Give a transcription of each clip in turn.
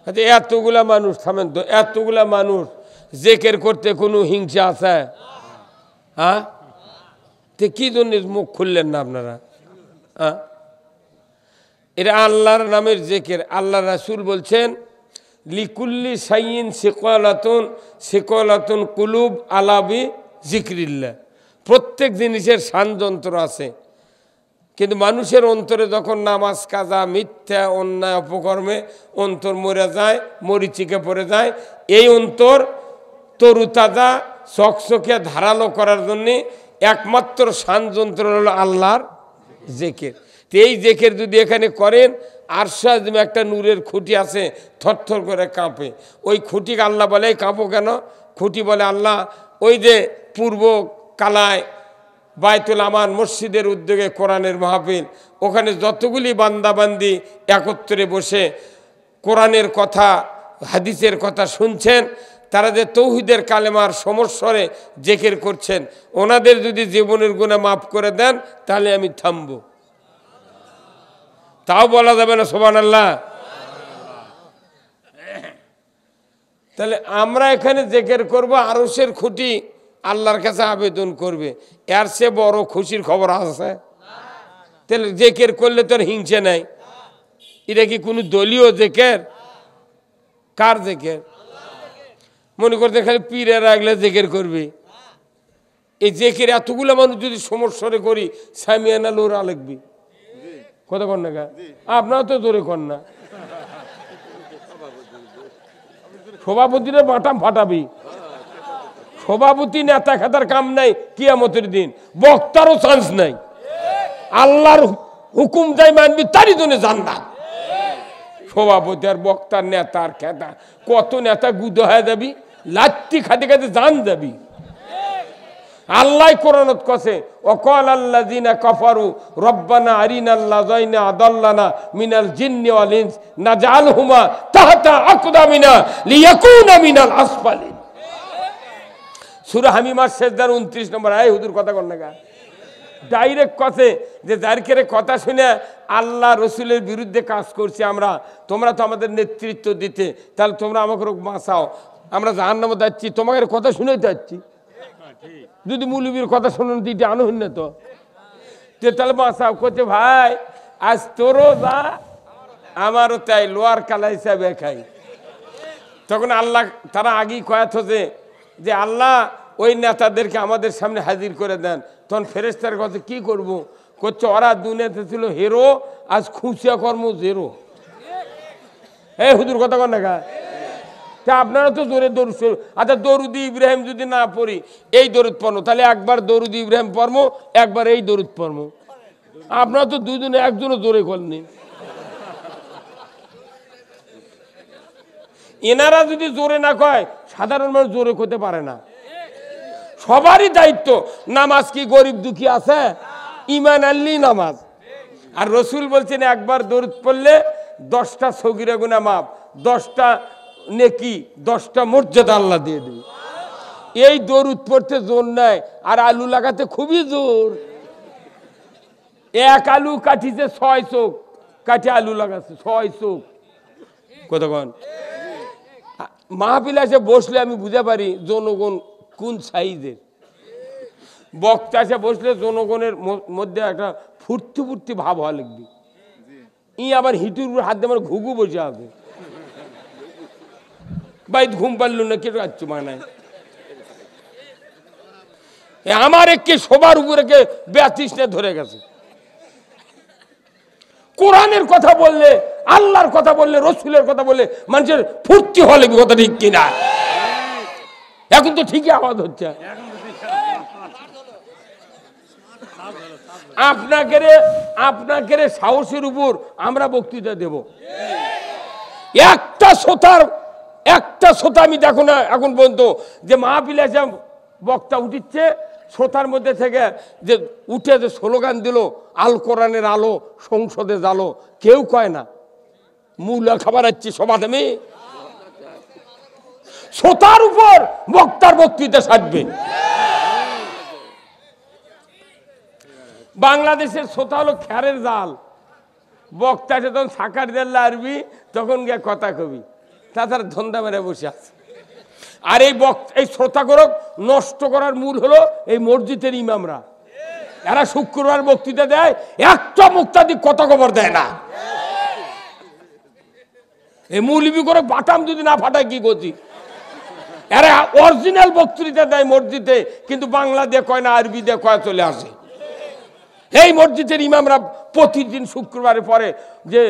আচ্ছা এতগুলা মানুষ, থামেন তো, এতগুলা মানুষ জেকের করতে কোনো হিংসা আছে? হ্যাঁ, তো কি জন্য মুখ খুললেন না আপনারা? হ্যাঁ, এটা আল্লাহর নামের জেকের। আল্লাহ রাসূল বলছেন লিকুল্লি শাইইন সিকালাতুন কুলুব আলাবি জিক্রিল্লাহ। প্রত্যেক জিনিসের শানযন্ত্র আছে, কিন্তু মানুষের অন্তরে যখন নামাজ কাজা মিথ্যা অন্যায় অপকর্মে অন্তর মরে যায়, মরিচিকে পড়ে যায়, এই অন্তর তরুতাজা চকচকে ধারালো করার জন্যে একমাত্র শানযন্ত্র হলো আল্লাহর জেকের। তো এই জেকের যদি এখানে করেন, আরশে একটা নূরের খুঁটি আছে, থরথর করে কাঁপে। ওই খুঁটি আল্লাহ বলে কাঁপো কেন? খুঁটি বলে আল্লাহ ওই যে পূর্ব কালায় বাইতুল আমান মসজিদের উদ্যোগে কোরআনের মাহফিল, ওখানে যতগুলি বান্দাবান্দি একত্রে বসে কোরআনের কথা হাদিসের কথা শুনছেন, তারা যে তৌহিদের কালেমার সমস্বরে জেকের করছেন, ওনাদের যদি জীবনের গুনাহ মাফ করে দেন তাহলে আমি থামবো। তাও বলা যাবে না সুবহানাল্লাহ? তাহলে আমরা এখানে জেকের করব, আরশের খুঁটি আল্লাহর কাছে আবেদন করবে, এর চেয়ে বড় খুশির খবর আছে? তাহলে জেকের করলে তোর হিংসে নাই। এটা কি কোনো দলীয় জেকের? কার জেকের? মনে করতে খালি পীরে রাখলে জেকের করবে। এই জেকের এতগুলো মানুষ যদি সমস্যরে করি, সামিয়ানা লোরা লিখবি কথা কন না গা? আপনারা তো জোরে কন না। সভাপতিরা বাটাম ফাটাবি। সভাপতি নেতা খাতার কাম নাই কিয়ামতের দিন, বক্তারও চান্স নাই। আল্লাহর হুকুম যাই মানবি তারই জন্য জান্নাত। সভাপতি আর বক্তার নেতার খেতা, কত নেতা গুদ হয়ে যাবি, লাত্তি খাতে খাতে জান যাবি। আল্লাহ কোরআনত কসে ওয়াকাল আল্লাযিনা কাফারু রব্বানা আরিনাল্লাযাইনা আদাল্লানা মিনাল জিন্নি ওয়াল ইনস নাজআলহুমা তাহতা আকদামিনা লিয়াকুনা মিনাল আসফালিন। সূরা হামিমার সিজদার 29 নম্বর আয়াত। হুজুর কথা কন না গা? ডাইরেক্ট কসে যে যারকেরে কথা শুনে আল্লাহ রসুলের বিরুদ্ধে কাজ করছি আমরা, তোমরা তো আমাদের নেতৃত্ব দিতে, তাহলে তোমরা আমাকে বাঁচাও, আমরা জাহান্নামে যাচ্ছি, তোমাদের কথা শুনেই যাচ্ছি। যদি মুলুবির কথা শোনেন দিতে আনহীন না তো, তাহলে বাঁচাও। করছে ভাই আজ তোরও যা আমারও তাই, লোয়ার কালা হিসাবে খাই। তখন আল্লাহ তারা আগেই কয়াত যে আল্লাহ ওই নেতাদেরকে আমাদের সামনে হাজির করে দেন। তখন ফেরেশতার কাছে কি করব? করছে ওরা দুনিয়াতে ছিল হিরো, আজ খুশিয়া কর্ম জেরো। এই হুজুর কথা কন না গা? তা আপনারা তো জোরে দরুদ, আচ্ছা দরুদ ইব্রাহিম যদি না পড়ি, এই দরুদ পড়ো, তাহলে একবার দরুদ ইব্রাহিম পড়বো, একবার এই দরুদ পড়বো। আপনারা তো দুজনে একজনও জোরে করেননি। এনারা যদি জোরে না কয়, সাধারণ মানুষ জোরে করতে পারে না। সবারই দায়িত্ব। নামাজ কি গরিব দুঃখী আছে? ইমান আনলি নামাজ। আর রসুল বলছেন একবার দরুদ পড়লে 10টা সগীরা গুনাহ মাফ, 10টা নেকি, 10টা মর্যাদা আল্লাহ দিয়ে দেবে। এই দরুদ পড়তে জোর নাই, আর আলু লাগাতে খুবই জোর। এক আলু কাটিছে 6 চোখ, কাটি আলু লাগাচ্ছে 6 চোখ। কতক্ষণ মাহফিল এসে বসলে আমি বুঝতে পারি জনগণ কোন সাইজের। বক্তা এসে বসলে জনগণের মধ্যে একটা ফুর্তি ফুর্তি ভাব হওয়া লিখবি। ই আবার হিটুর উপর হাত দিয়ে আমার ঘুঘু বসে আছে, ভাই ঘুম পারল না, কেটে যাচ্ছ মানায়। আমার একে সবার উপরে বেতৃষ্ণা ধরে গেছে। কোরআনের কথা বললে, আল্লাহর কথা বললে, রসুলের কথা বললে মানুষের ফুর্তি হলে কথা ঠিক কিনা? এখন তো ঠিকই আওয়াজ হচ্ছে। আপনাকে সাহসের উপর আমরা বক্তৃতা দেব। একটা শ্রোতা আমি দেখো না এখন পর্যন্ত যে মাহফিলে বক্তা উঠিচ্ছে, শ্রোতার মধ্যে থেকে যে উঠে যে স্লোগান দিল আল কোরআনের আলো সংসদে জালো, কেউ কয় না মূলা খাবার আছি সবাদ। আমি শ্রোতার উপর বক্তার বক্তৃতা সাজবে। বাংলাদেশের শ্রোতা হলো খ্যারের জাল। বক্তা যখন সাকার দেল্লা আরবি, তখন গিয়ে কথা কবি। তাদের ধন্দা মেরে বসে আছে। আর এই শ্রোতাগরক নষ্ট করার মূল হলো এই মসজিদের ইমামরা। এরা শুক্রবার বক্তৃতা দেয়, একটা মুক্তাদি কত খবর দেয় না। এই মৌলবি করে বাটাম যদি না ফাটায় কি গতি। এরা অরিজিনাল বক্তৃতা দেয় মসজিদে, কিন্তু বাংলা দিয়ে কয় না, আরবি দিয়ে কয় চলে আসে। এই মসজিদের ইমামরা প্রতিদিন শুক্রবারে পরে যে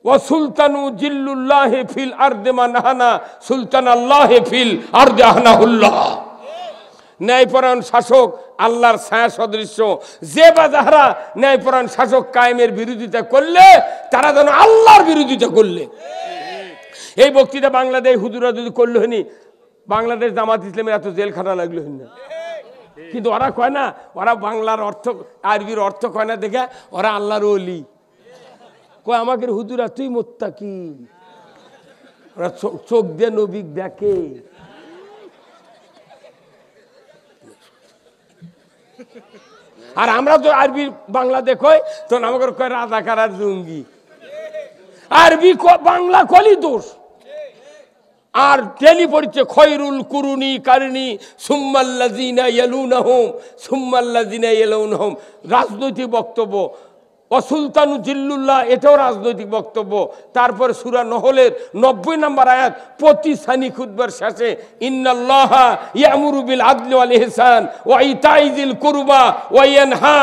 ও সুলতানু জিল্লুল্লাহ ফিল আরদে মানহানা সুলতান আল্লাহ ফিল আরদে আহনাহুল্লাহ। ন্যায়পরায়ণ শাসক আল্লাহর ছায়া সদৃশ্য। যে বা যাহারা ন্যায়পরায়ণ শাসক কায়েমের বিরোধিতা করলে তারা যেন আল্লাহর বিরোধিতা করলে। এই বক্তৃতা বাংলাদেশ হুজুরা যদি করলো হয়নি, বাংলাদেশ জামাত ইসলামের এত জেলখানা লাগলো হয়নি। কিন্তু ওরা কয় না, ওরা বাংলার অর্থ আরবির অর্থ কয় না দেখে ওরা আল্লাহর ওলি কয়। আমাকে হুজুরা তুই মুত্তাকি, ওরা চোখ দিয়ে নবী দেখে। আর আমরা তো আরবি বাংলা দেখই তো আমাকে কয় রাজাকার আর জঙ্গি। আরবি বাংলা কলি দোষ। আর টেলি পড়ছে খয়রুল কুরুনি কারণী সুম্মাল্লাযিনা ইয়ালুনাহুম সুম্মাল্লাযিনা ইয়ালুনাহুম, রাজনৈতিক বক্তব্য। অসুলতানু জিল্লুল্লাহ, এটাও রাজনৈতিক বক্তব্য। তারপর সূরা নহলের 90 নম্বর আয়াত প্রতি সানি খুতবার শেষে ইন্নাল্লাহা ইয়ামুরু বিল আদলি ওয়াল ইহসান ওয়া ইতাইযিল কুরবা ওয়া ইয়ানহা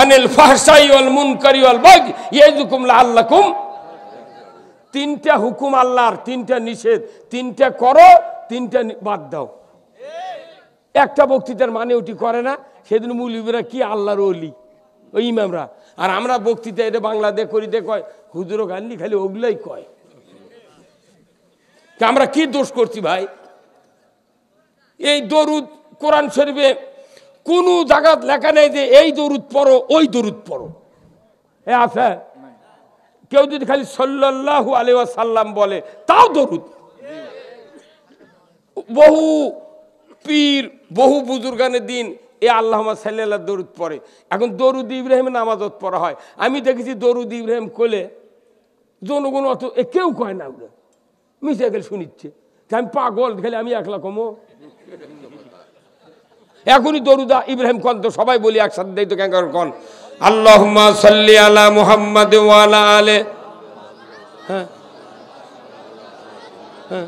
আনিল ফাহশাই ওয়াল মুনকারি ওয়াল বাগই ইয়াযুকুম লাআল্লাকুম। তিনটা হুকুম আল্লাহর, তিনটা নিষেধ, তিনটা করো, তিনটা বাদ দাও। একটা বক্তৃতার মানে ওটি করে না। সেদিন মৌলবীরা কি আল্লাহর ওলি, ওই ইমামরা। আর আমরা বক্তৃতা এটা বাংলা দিয়ে করি দে কয় হুজুরও গানলি খালি ওগুলাই কয়। আমরা কি দোষ করছি ভাই? এই দরুদ কোরআন শরীফে কোন জায়গা লেখা নেই যে এই দরুদ পড়ো ওই দরুদ পড়ো। এ আছে? কেউ যদি খালি সাল্লাল্লাহু আলাইহি ওয়াসাল্লাম বলে তাও দরুদ। বহু পীর বহু বুজুর্গানের দিন এ আল্লাহুম্মা সাল্লি আলা দরুদ পড়ে। এখন দরুদ ইব্রাহিমের নামাজত পড়া হয়। আমি দেখেছি দরুদ ইব্রাহিম কোলে জনগণ অত কেউ কয় না, ওরা মিশে গেলে শুনিচ্ছে। আমি পাগল, খালি আমি একলা কমো। এখনই দরুদ ইব্রাহিম কন তো সবাই বলি একসাথে, দেই তো কেন কন আল্লাহুম্মা সাল্লি আলা মুহাম্মাদ ওয়া আলা আলে। হ্যাঁ হ্যাঁ,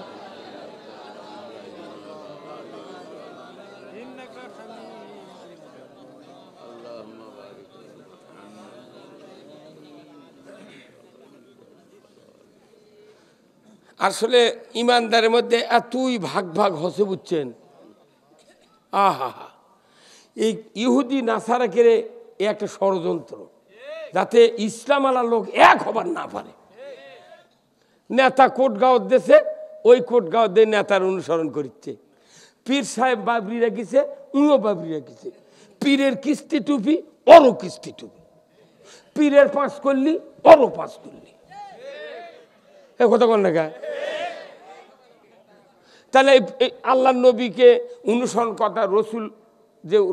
আসলে ইমানদারের মধ্যে এতই ভাগ ভাগ হসে বুঝছেন। আহা, এই ইহুদি নাসারা কেড়ে এ একটা ষড়যন্ত্র, যাতে ইসলাম আলা লোক এক হবার না পারে। নেতা কোটগাঁও দেশে, ওই কোটগাঁও দিয়ে নেতার অনুসরণ করছে। পীর সাহেব বাবরি রেখেছে, উঁও বাবরি রেখেছে। পীরের কিস্তি টুপি, ওরও কিস্তি টুপি। পীরের 5 করলি, ওরও 5 করলি। এ কথা কোন লেখা? তাহলে আল্লাহ নবীকে অনুসরণ কথা,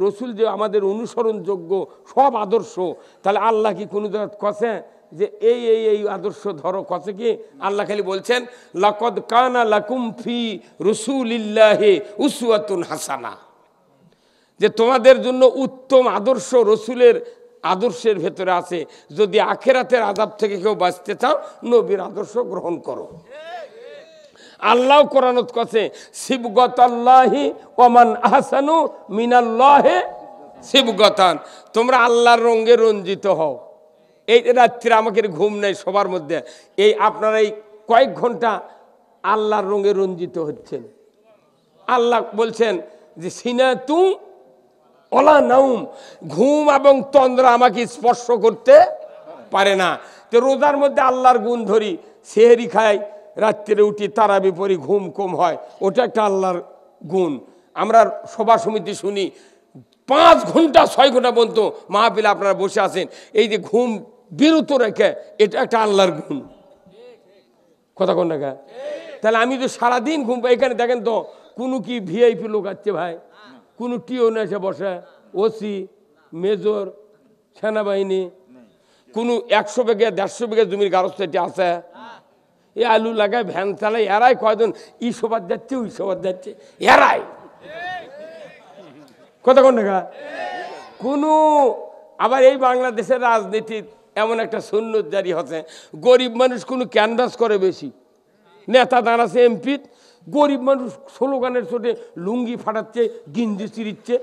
রসুল যে আমাদের অনুসরণযোগ্য সব আদর্শ, তাহলে আল্লাহ কি কোনো জায়গায় কছে যে এই এই এই আদর্শ ধরো? কছে কি? আল্লাহ খালি বলছেন লাকাদ কানা লাকুম ফি রাসূলিল্লাহি উসওয়াতুন হাসানা, যে তোমাদের জন্য উত্তম আদর্শ রসুলের আদর্শের ভেতরে আছে। যদি আখিরাতের আযাব থেকে কেউ বাঁচতে চাও, নবীর আদর্শ গ্রহণ করো। আল্লাহ কোরআনত কাছে সিবগাতাল্লাহি ওয়া মান আহসানু মিনাল্লাহি সিবগাতান, তোমরা আল্লাহর রঙে রঞ্জিত হও। এই রাত্রে আমাকে ঘুম নেই সবার মধ্যে, এই আপনারা এই কয়েক ঘন্টা আল্লাহর রঙে রঞ্জিত হচ্ছেন। আল্লাহ বলছেন যে সিনাতু ওলা নাউম, ঘুম এবং তন্দ্রা আমাকে স্পর্শ করতে পারে না। তো রোজার মধ্যে আল্লাহর গুণ ধরি, সেহরি খাই, রাত্রে উঠি, তারাবি পড়ি, ঘুম কম হয়, ওটা একটা আল্লাহর গুণ। আমরা সভা সমিতি শুনি 5 ঘন্টা 6 ঘন্টা পর্যন্ত মাহফিলে আপনারা বসে আছেন, এই যে ঘুম বিরত রেখে, এটা একটা আল্লাহর গুণ। কথা কোন রেখা? তাহলে আমি তো সারাদিন ঘুম পাই। এখানে দেখেন তো কোনো কি ভিআইপি লোক আছে ভাই? কোনো টিও না এসে বসে, ওসি, মেজর, সেনাবাহিনী, কোনো 100 বিঘা 150 বিঘা জমির গারস্থ আছে? এই আলু লাগায় ভ্যান চালায়, এরাই কয়জন ই সবার যাচ্ছে ওই সবার যাচ্ছে, এরাই কতক্ষণ দেখা কোনো। আবার এই বাংলাদেশের রাজনীতির এমন একটা সুন্নত জারি হচ্ছে, গরিব মানুষ কোনো ক্যানভাস করে বেশি, নেতা দাঁড়াচ্ছে এমপি, গরিব মানুষ স্লোগানের চোটে লুঙ্গি ফাটাচ্ছে, গিঞ্জি চিরিচ্ছে।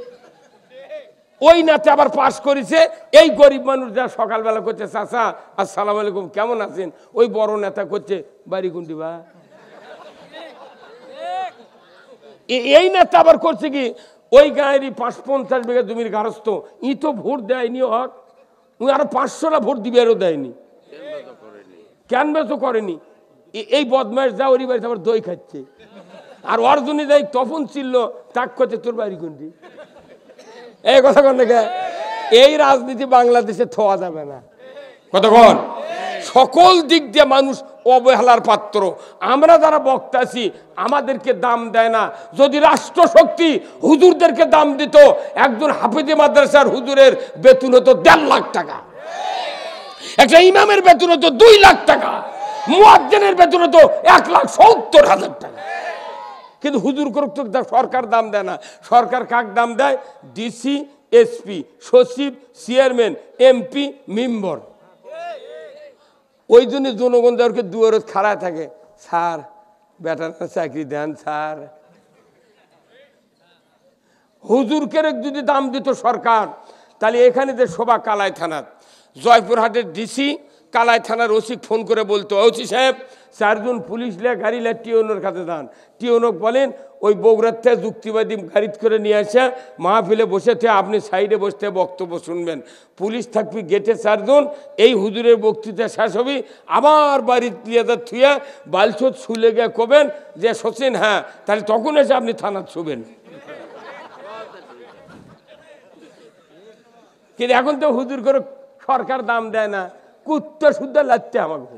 ওই নেতা আবার পাস করেছে, এই গরিব মানুষ যা সকালবেলা করছে চাচা আসসালাম আলাইকুম কেমন আছেন, ওই বড় নেতা করছে বাড়ি কোনটি বা। এই নেতা আবার করছে কি, ওই গায়েরই ৫-৫০ বিঘা জমির গারস্থ, ই তো ভোট দেয়নি, হক উনি আরো ৫০০টা ভোট দিবে, আরও দেয়নি, ক্যানভাসও করেনি। এই বদমাইশ যা ওরই বাড়িতে আবার দই খাচ্ছে, আর অর্জনী যাই তখন ছিল তাক করছে তোর বাড়ি কোনটি। এই কথা কন না, এই রাজনীতি বাংলাদেশে থোয়া যাবে না। কতক্ষণ সকল দিক দিয়ে মানুষ অবহেলার পাত্র। আমরা যারা বক্তা আছি আমাদেরকে দাম দেয় না। যদি রাষ্ট্রশক্তি হুজুরদেরকে দাম দিত, একজন হাফিজে মাদ্রাসার হুজুরের বেতন হতো ১.৫ লাখ টাকা, একটা ইমামের বেতন হতো ২ লাখ টাকা, মুয়াজ্জিনের বেতন হতো ১,৭০,০০০ টাকা। কিন্তু হুজুর করুক তো সরকার দাম দেয় না। সরকার কাক দাম দেয়? ডিসি, এসপি, সচিব, চেয়ারম্যান, এমপি, মেম্বার। ওই জন্য জনগণ যাদেরকে দুয়ারে খাড়ায় থাকে, স্যার বেটার চাকরি দেন স্যার। হুজুরকে যদি দাম দিত সরকার, তাহলে এখানে যে শোভা কালাই থানার, জয়পুরহাটের ডিসি কালাই থানার ওসি ফোন করে বলতো, ওসি সাহেব ৪ জন পুলিশ লে গাড়ি লে টিওনোর কাছে যান। টিওনক বলেন ওই বগুড়ার থেকে যুক্তিবাদী গাড়িতে করে নিয়ে আসে মাহফিলে বসে থেকে আপনি সাইডে বসতে বক্তব্য শুনবেন। পুলিশ থাকবি গেটে ৪ জন। এই হুজুরের বক্তৃতা শেষ হবি, আবার বাড়ির লিয়াদার থুয়া বালছত শুলে গিয়ে কবেন যে শচীন হ্যাঁ, তাহলে তখন এসে আপনি থানার শুবেন। কিন্তু এখন তো হুজুর করে সরকার দাম দেয় না, কুত্তা শুদ্ধা লাগছে আমাকে।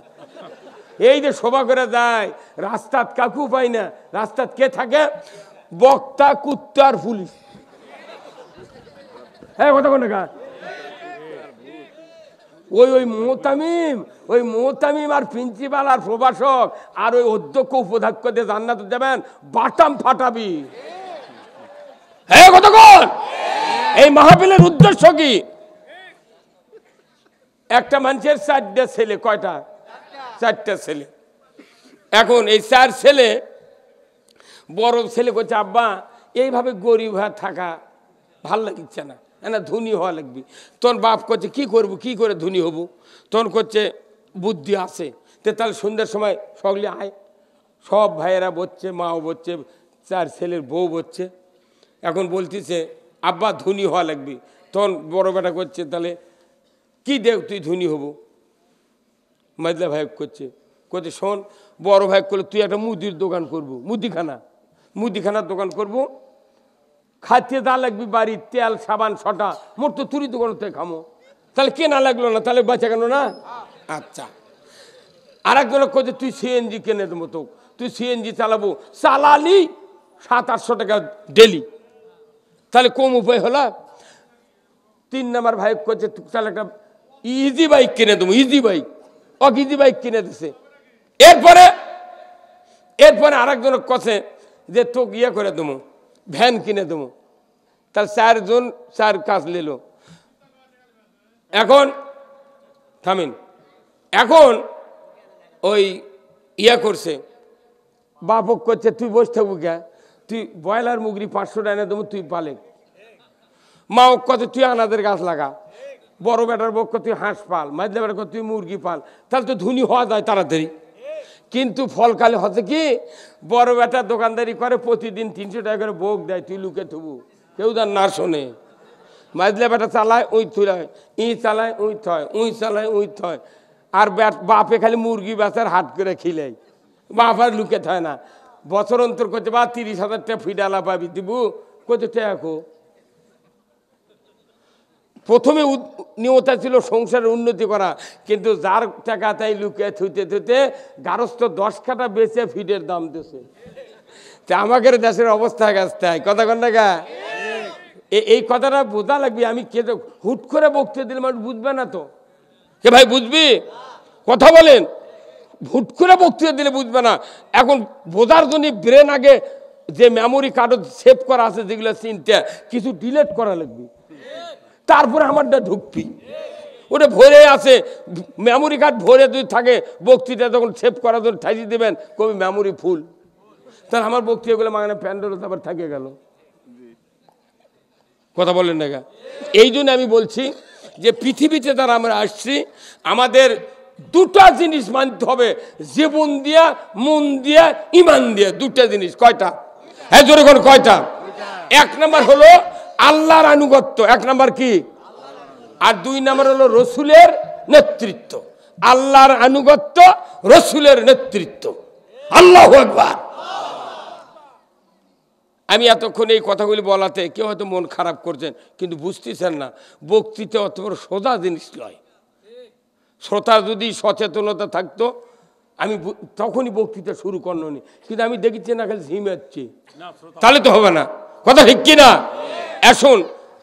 এই যে শোভা করে যায়, রাস্তাত কাকু পাই না, রাস্তাত কে থাকে? বক্তা, কুত্তা আর পুলিশ। হ্যাঁ কথা কোন ওই মোতামিম আর প্রিন্সিপাল আর প্রভাষক আর ওই অধ্যক্ষ উপাধ্যক্ষ দিয়ে জান্নাত যাবেন, বাটাম ফাটাবি। হ্যাঁ কথা কোন? এই মাহফিলের উদ্দেশ্য কি? একটা মানুষের 4টা ছেলে, কয়টা? 4টা ছেলে। এখন এই 4 ছেলে, বড় ছেলে করছে আব্বা এইভাবে গরিব হয়ে থাকা ভাল লাগিচ্ছে না, না ধনী হওয়া লাগবে। তোর বাপ করছে কি করবো, কি করে ধনী হব? তোর করছে বুদ্ধি আছে, তাহলে সন্ধ্যার সময় সকলে আয়। সব ভাইয়েরা বলছে, মাও বলছে, 4 ছেলের বউ বলছে। এখন বলতেছে আব্বা ধনী হওয়া লাগবে। তোর বড় বেটা করছে তাহলে কি দেখ তুই ধনী হব? মাইজলা ভাই করছে শোন, বড় ভাই করলে তুই একটা মুদির দোকান করবো, মুদিখানার দোকান করবো, খাইতে যা লাগবি বাড়ি তেল সাবান ছটা মোট তো তুরি দোকান থেকে খামো। তাহলে কেনা লাগলো না, তাহলে বাঁচা কেন না? আচ্ছা। আর একজন করছে তুই সিএনজি কেনে দেবো, তো তুই সিএনজি চালাবো, চালালি 700-800 টাকা ডেলি, তাহলে কম উপায় হলো। 3 নাম্বার ভাই করছে তাহলে একটা ইজি বাইক কিনে দেবো, ইজি বাইক কিনে দিছে। এরপরে আরেকজন কছে যে তোকে ইয়ে করে দেবো, ভ্যান কিনে দেবো। তাহলে 4 জন 4 কাজ নিল। এখন থামিন, এখন ওই ইয়ে করছে, বাপক করছে তুই বসে থাকবো কে, তুই ব্রয়লার মুগরি 500 টাকা দেবো, তুই পালে। মা কত তুই আনাদের গাছ লাগা, বড় বেটার বক্ষ তুই হাঁস পাল, মাঝলে বেটার তুই মুরগি পাল, তাহলে তো ধনী হওয়া যায় তাড়াতাড়ি। কিন্তু ফলকালে হচ্ছে কি, বড় বেটা দোকানদারি করে, প্রতিদিন 300 টাকা করে ভোগ দেয়, তুই লুকে থবু, কেউ তার না শোনে। মাঝলে বেটা চালায় উই থুলায়, চালায় উই থয়, চালায় উই থয়। আর বাপে খালি মুরগি বেচার হাট করে খিলাই, বাপ আর লুকে থয় না। বছর অন্তর করছে বা 30,000 টাকা ফিডালা পাবি, দিবু কত টাকা। প্রথমে নিয়তা ছিল সংসারের উন্নতি করা, কিন্তু যার টাকা তাই লুকে থুতে গারস্থ 10 কাঠা বেচে ফিডের দাম দিছে। তা আমাদের দেশের অবস্থা গেছে তাই, কথা কন না গা। এই কথাটা বোঝা লাগবে। আমি কে হুট করে বকতে দিলে মানুষ বুঝবে না তো, কে ভাই বুঝবি? কথা বলেন, ভুট করে বক্তৃতা দিলে বুঝবে না। এখন বোঝার জন্য ব্রেন আগে যে মেমোরি কার্ড সেভ করা আছে যেগুলো চিন্তা কিছু ডিলিট করা লাগবে, তারপরে আমারটা ঢুকবি। ওটা ভরে আছে, মেমোরি কার্ড ভরে যদি থাকে বক্তৃতা যখন সেভ করার জন্য ঠাইজি দেবেন কবি মেমোরি ফুল, তাহলে আমার বক্তৃতাগুলো মানে প্যান্ডেল আবার থাকে গেল। কথা বলেন না? এই জন্য আমি বলছি যে পৃথিবীতে যারা আমরা আসছি আমাদের দুটা জিনিস মানতে হবে, জীবন দিয়া, মন দিয়া, ইমান দিয়া, দুটা জিনিস। কয়টা? হ্যাঁ জোরে কোন কয়টা? এক নাম্বার হলো আল্লাহর আনুগত্য, এক নাম্বার কি, আর দুই নাম্বার হলো রসুলের নেতৃত্ব। আল্লাহর আনুগত্য, রসুলের নেতৃত্ব। আল্লাহু আকবার। আমি এতক্ষণ এই কথাগুলি বলাতে কেউ হয়তো মন খারাপ করছেন, কিন্তু বুঝতেছেন না বক্তৃতা অত বড় সোজা জিনিস নয়। শ্রোতা যদি সচেতনতা থাকতো আমি তখনই বক্তৃতা শুরু করনি, কিন্তু আমি দেখেছি না খালি ঝিমাচ্ছি, তাহলে তো হবে না। কথা ঠিক কিনা? এখন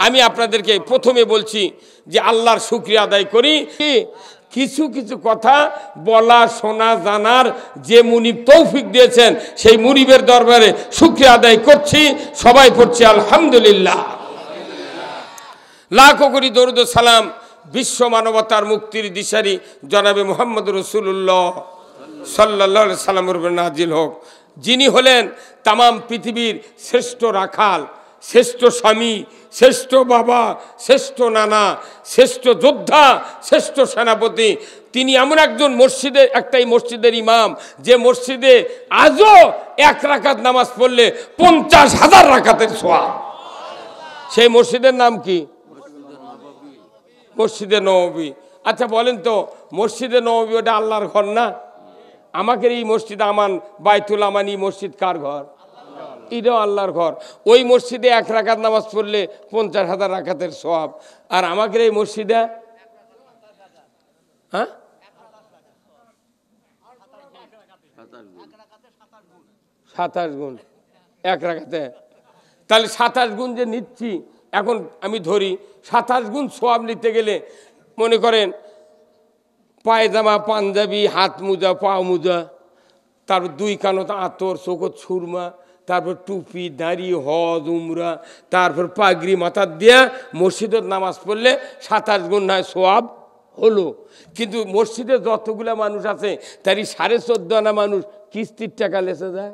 আমি আপনাদেরকে প্রথমে বলছি যে আল্লাহর শুকরিয়া আদায় করি। কিছু কিছু কথা বলা, শোনা, জানার যে মুনিব তৌফিক দিয়েছেন সেই মুনিবের দরবারে শুকরিয়া আদায় করছি। সবাই পড়ছি আলহামদুলিল্লাহ। লাখো কোটি দরুদ সালাম বিশ্ব মানবতার মুক্তির দিশারি জনাবে মুহাম্মদ রাসূলুল্লাহ সাল্লাল্লাহু আলাইহি সাল্লামের উপর নাজিল হোক, যিনি হলেন তামাম পৃথিবীর শ্রেষ্ঠ রাখাল, শ্রেষ্ঠ স্বামী, শ্রেষ্ঠ বাবা, শ্রেষ্ঠ নানা, শ্রেষ্ঠ যোদ্ধা, শ্রেষ্ঠ সেনাপতি। তিনি এমন একজন মসজিদের, একটাই মসজিদের ইমাম যে মসজিদে আজও এক রাকাত নামাজ পড়লে 50,000 রাকাতের সওয়াব। সেই মসজিদের নাম কি? মসজিদে নববী। আচ্ছা বলেন তো, মসজিদে নববী ওটা আল্লাহর ঘর না? আমাকে এই মসজিদ আমান, বাইতুল আমানি মসজিদ কার ঘর? এটাও আল্লাহর ঘর। ওই মসজিদে এক রাকাত নামাজ পড়লে 50,000 রাকাতের সওয়াব। আর আমাদের এই মসজিদে 27 গুণ এক রাকাতে। তাহলে 27 গুণ যে নিচ্ছি, এখন আমি ধরি 27 গুণ সওয়াব নিতে গেলে মনে করেন পায়জামা, পাঞ্জাবি, হাত মোজা, পা মোজা, তারপর 2 কানত আতর, চোখত সুরমা, তারপর টুপি, দাড়ি, হজ, উমরা, তারপর পাগড়ি মাথার দিয়া মসজিদের নামাজ পড়লে 27 গুণ নয় সওয়াব হলো। কিন্তু মসজিদে যতগুলা মানুষ আছে তারই 14.5 আনা মানুষ কিস্তির টাকা লেসে যায়।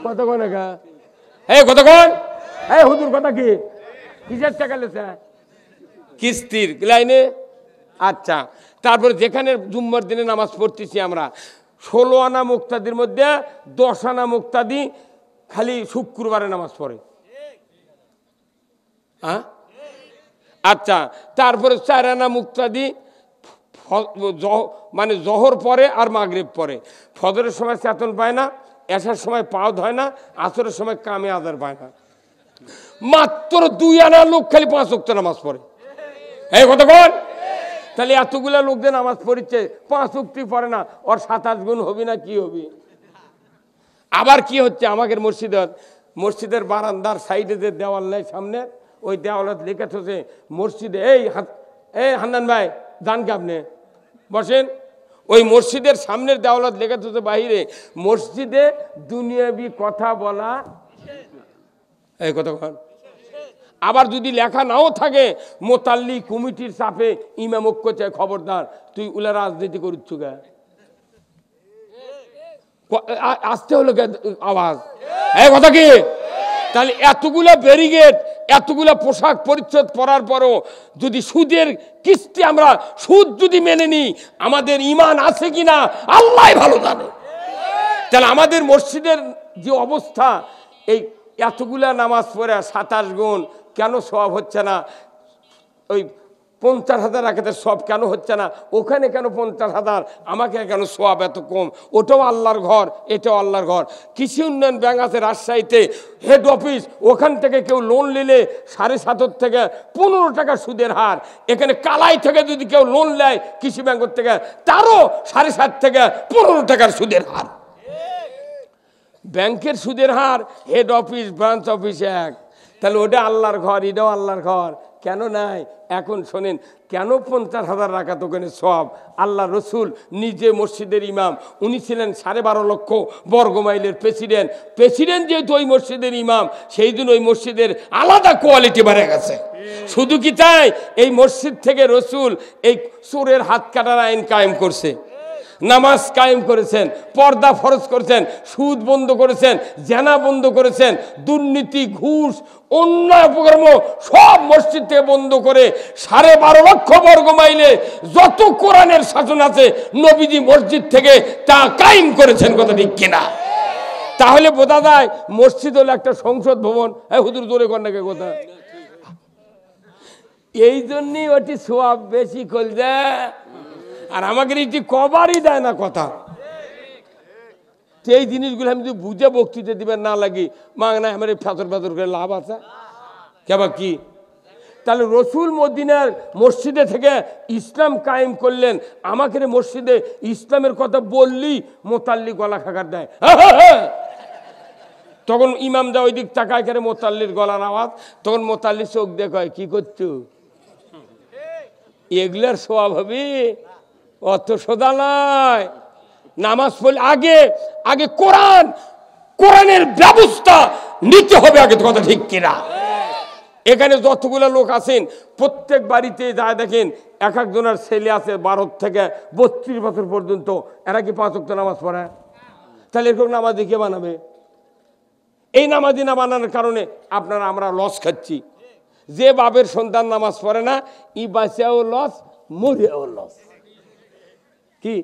কতক্ষণ একা কতক্ষণ হুজুর কথা কি কিসের টাকা লেসে? কিস্তির লাইনে। আচ্ছা, তারপর যেখানে জুম্মার দিনে নামাজ পড়তেছি আমরা 16 আনা মুক্তাদির মধ্যে 10 আনা মুক্তাদি খালি শুক্রবারে নামাজ পড়ে। হ্যাঁ, আচ্ছা, তারপরে 4 আনা মুক্তাদি মানে জোহর পরে আর মাগরিব পরে। ফজরের সময় চেতন পায় না, এশার সময় পাও ধয় না, আসরের সময় কামে আদার পায় না। মাত্র 2 আনা লোক খালি 5 ওয়াক্ত নামাজ পড়ে। এই কতক্ষণ? তাহলে এতগুলা লোকদের নামাজ পড়ছে, 5 ওয়াক্তই পড়ে না, ওর 27 গুণ হবি না কি হবি? আবার কি হচ্ছে আমাদের মসজিদের বারান্দার সাইডে যে দেওয়াল নেই সামনে, ওই দেওয়ালত লেখা থাকে মসজিদে এই হান্নান ভাই যান কে আপনি বসেন। ওই মসজিদের সামনের দেওয়ালত লেখা থাকে বাহিরে মসজিদে দুনিয়াবি কথা বলা। এই কতক্ষণ? আবার যদি লেখা নাও থাকে মোতাল্লি কমিটির চাপে ইমাম ঐক্য চায় খবরদার তুই উলা রাজনীতি করছ গা, আসতে হলো আওয়াজ। এই কথা কি? তাহলে এতগুলা ব্যারিগেড, এতগুলা পোশাক পরিচ্ছদ পরার পরও যদি সুদের কিস্তি আমরা সুদ যদি মেনে নিই আমাদের ইমান আছে কিনা আল্লাহ ভালো জানে। তাহলে আমাদের মসজিদের যে অবস্থা, এই এতগুলা নামাজ পড়ে 27 গুণ কেন সওয়াব হচ্ছে না? ওই 50,000 রাকাতের সওয়াব কেন হচ্ছে না? ওখানে কেন 50,000, আমাকে কেন সওয়াব এত কম? ওটাও আল্লাহর ঘর, এটাও আল্লাহর ঘর। কৃষি উন্নয়ন ব্যাংক আছে রাজশাহীতে, হেড অফিস, ওখান থেকে কেউ লোন নিলে 7.5 থেকে 15 টাকা সুদের হার। এখানে কালাই থেকে যদি কেউ লোন নেয় কৃষি ব্যাংকের থেকে, তারও 7.5 থেকে 15 টাকার সুদের হার। ব্যাংকের সুদের হার, হেড অফিস, ব্রাঞ্চ অফিস এক। তাহলে ওটা আল্লাহর ঘর, এটাও আল্লাহর ঘর, কেন নাই? এখন শোনেন কেন 50,000 রাকাত ওখানে সওয়াব। আল্লাহ রসুল নিজে মসজিদের ইমাম, উনি ছিলেন 12.5 লক্ষ বর্গমাইলের প্রেসিডেন্ট যেহেতু ওই মসজিদের ইমাম, সেই দিন ওই মসজিদের আলাদা কোয়ালিটি বেড়ে গেছে। শুধু কি তাই, এই মসজিদ থেকে রসুল এই চোরের হাত কাটার আইন কায়েম করছে, নামাজ কায়েম করেছেন, পর্দা ফরজ করেছেন, সুদ বন্ধ করেছেন, জেনা বন্ধ করেছেন, দুর্নীতি, ঘুষ, অন্যায় অপকর্ম সব মসজিদ থেকে বন্ধ করে 12.5 লক্ষ বর্গ মাইলে যত কোরআনের শাসন আছে নবীজি মসজিদ থেকে তা কায়েম করেছেন। কথা ঠিক কিনা? তাহলে বোঝা যায় মসজিদ হলো একটা সংসদ ভবন। হুজুর জোরে কন্যাকে কথা, এই জন্যই ওটি সওয়াব বেশি করলে, আর আমাকে এটি কবারই দেয় না কথা। এই জিনিসগুলো আমি যদি বুঝে বক্তৃতা দিবেন না লাগি মাংনা আমার ফেতর ফেতর করে লাভ আছে কেবা কি? তাহলে রসুল মদিনার মসজিদে থেকে ইসলাম কায়েম করলেন, আমাকে মসজিদে ইসলামের কথা বললি মোতাল্লি গলা খাকার দেয়। তখন ইমাম যা ওই দিক তাকায় করে মোতাল্লির গলার আওয়াজ, তখন মোতাল্লি চোখ দেখায় কি করছো, এগুলার সওয়াব হবে, অত সোজা নয়। নামাজ পড়লে আগে আগে কোরআনের ব্যবস্থা নিতে হবে আগে, কথা ঠিক কিনা? এখানে যতগুলো লোক আছেন প্রত্যেক বাড়িতে যায় দেখেন এক একজনের ছেলে আছে 12 থেকে 32 বছর পর্যন্ত, এরা কি 5 ওয়াক্ত নামাজ পড়ে? তাহলে এরকম নামাজি কে বানাবে? এই নামাজি না বানানোর কারণে আপনারা আমরা লস খাচ্ছি। যে বাপের সন্তান নামাজ পড়ে না, ই বাঁচাও লস, মরেও লস। কি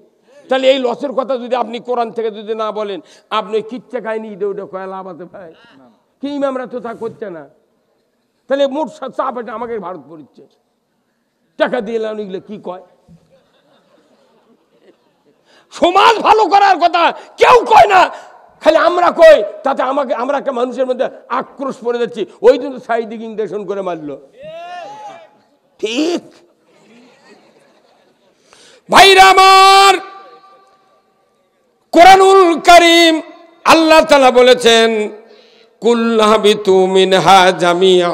তাহলে এই লসের কথা যদি আপনি কোরআন থেকে যদি না বলেন, আপনি কিচ্ছা খাইনি ইডে উডে কয়া লাভ আছে ভাই? কি ইমামরা তো তা করছে না, তাহলে মোট চাপ এটা আমাকে ভারত পড়ছে, টাকা দিয়ে এগুলো কি কয়? সমাজ ভালো করার কথা কেউ কয় না, খালি আমরা কই, তাতে আমাকে আমরা একটা মানুষের মধ্যে আক্রোশ পড়ে যাচ্ছি। ওই জন্য সাইদিক ইন্ডেকশন করে মারলো। ঠিক ভাইরা আমার, কোরআনুল কারীম আল্লাহ তাআলা বলেছেন কুল্লাহাবিতু মিনহা জামিআ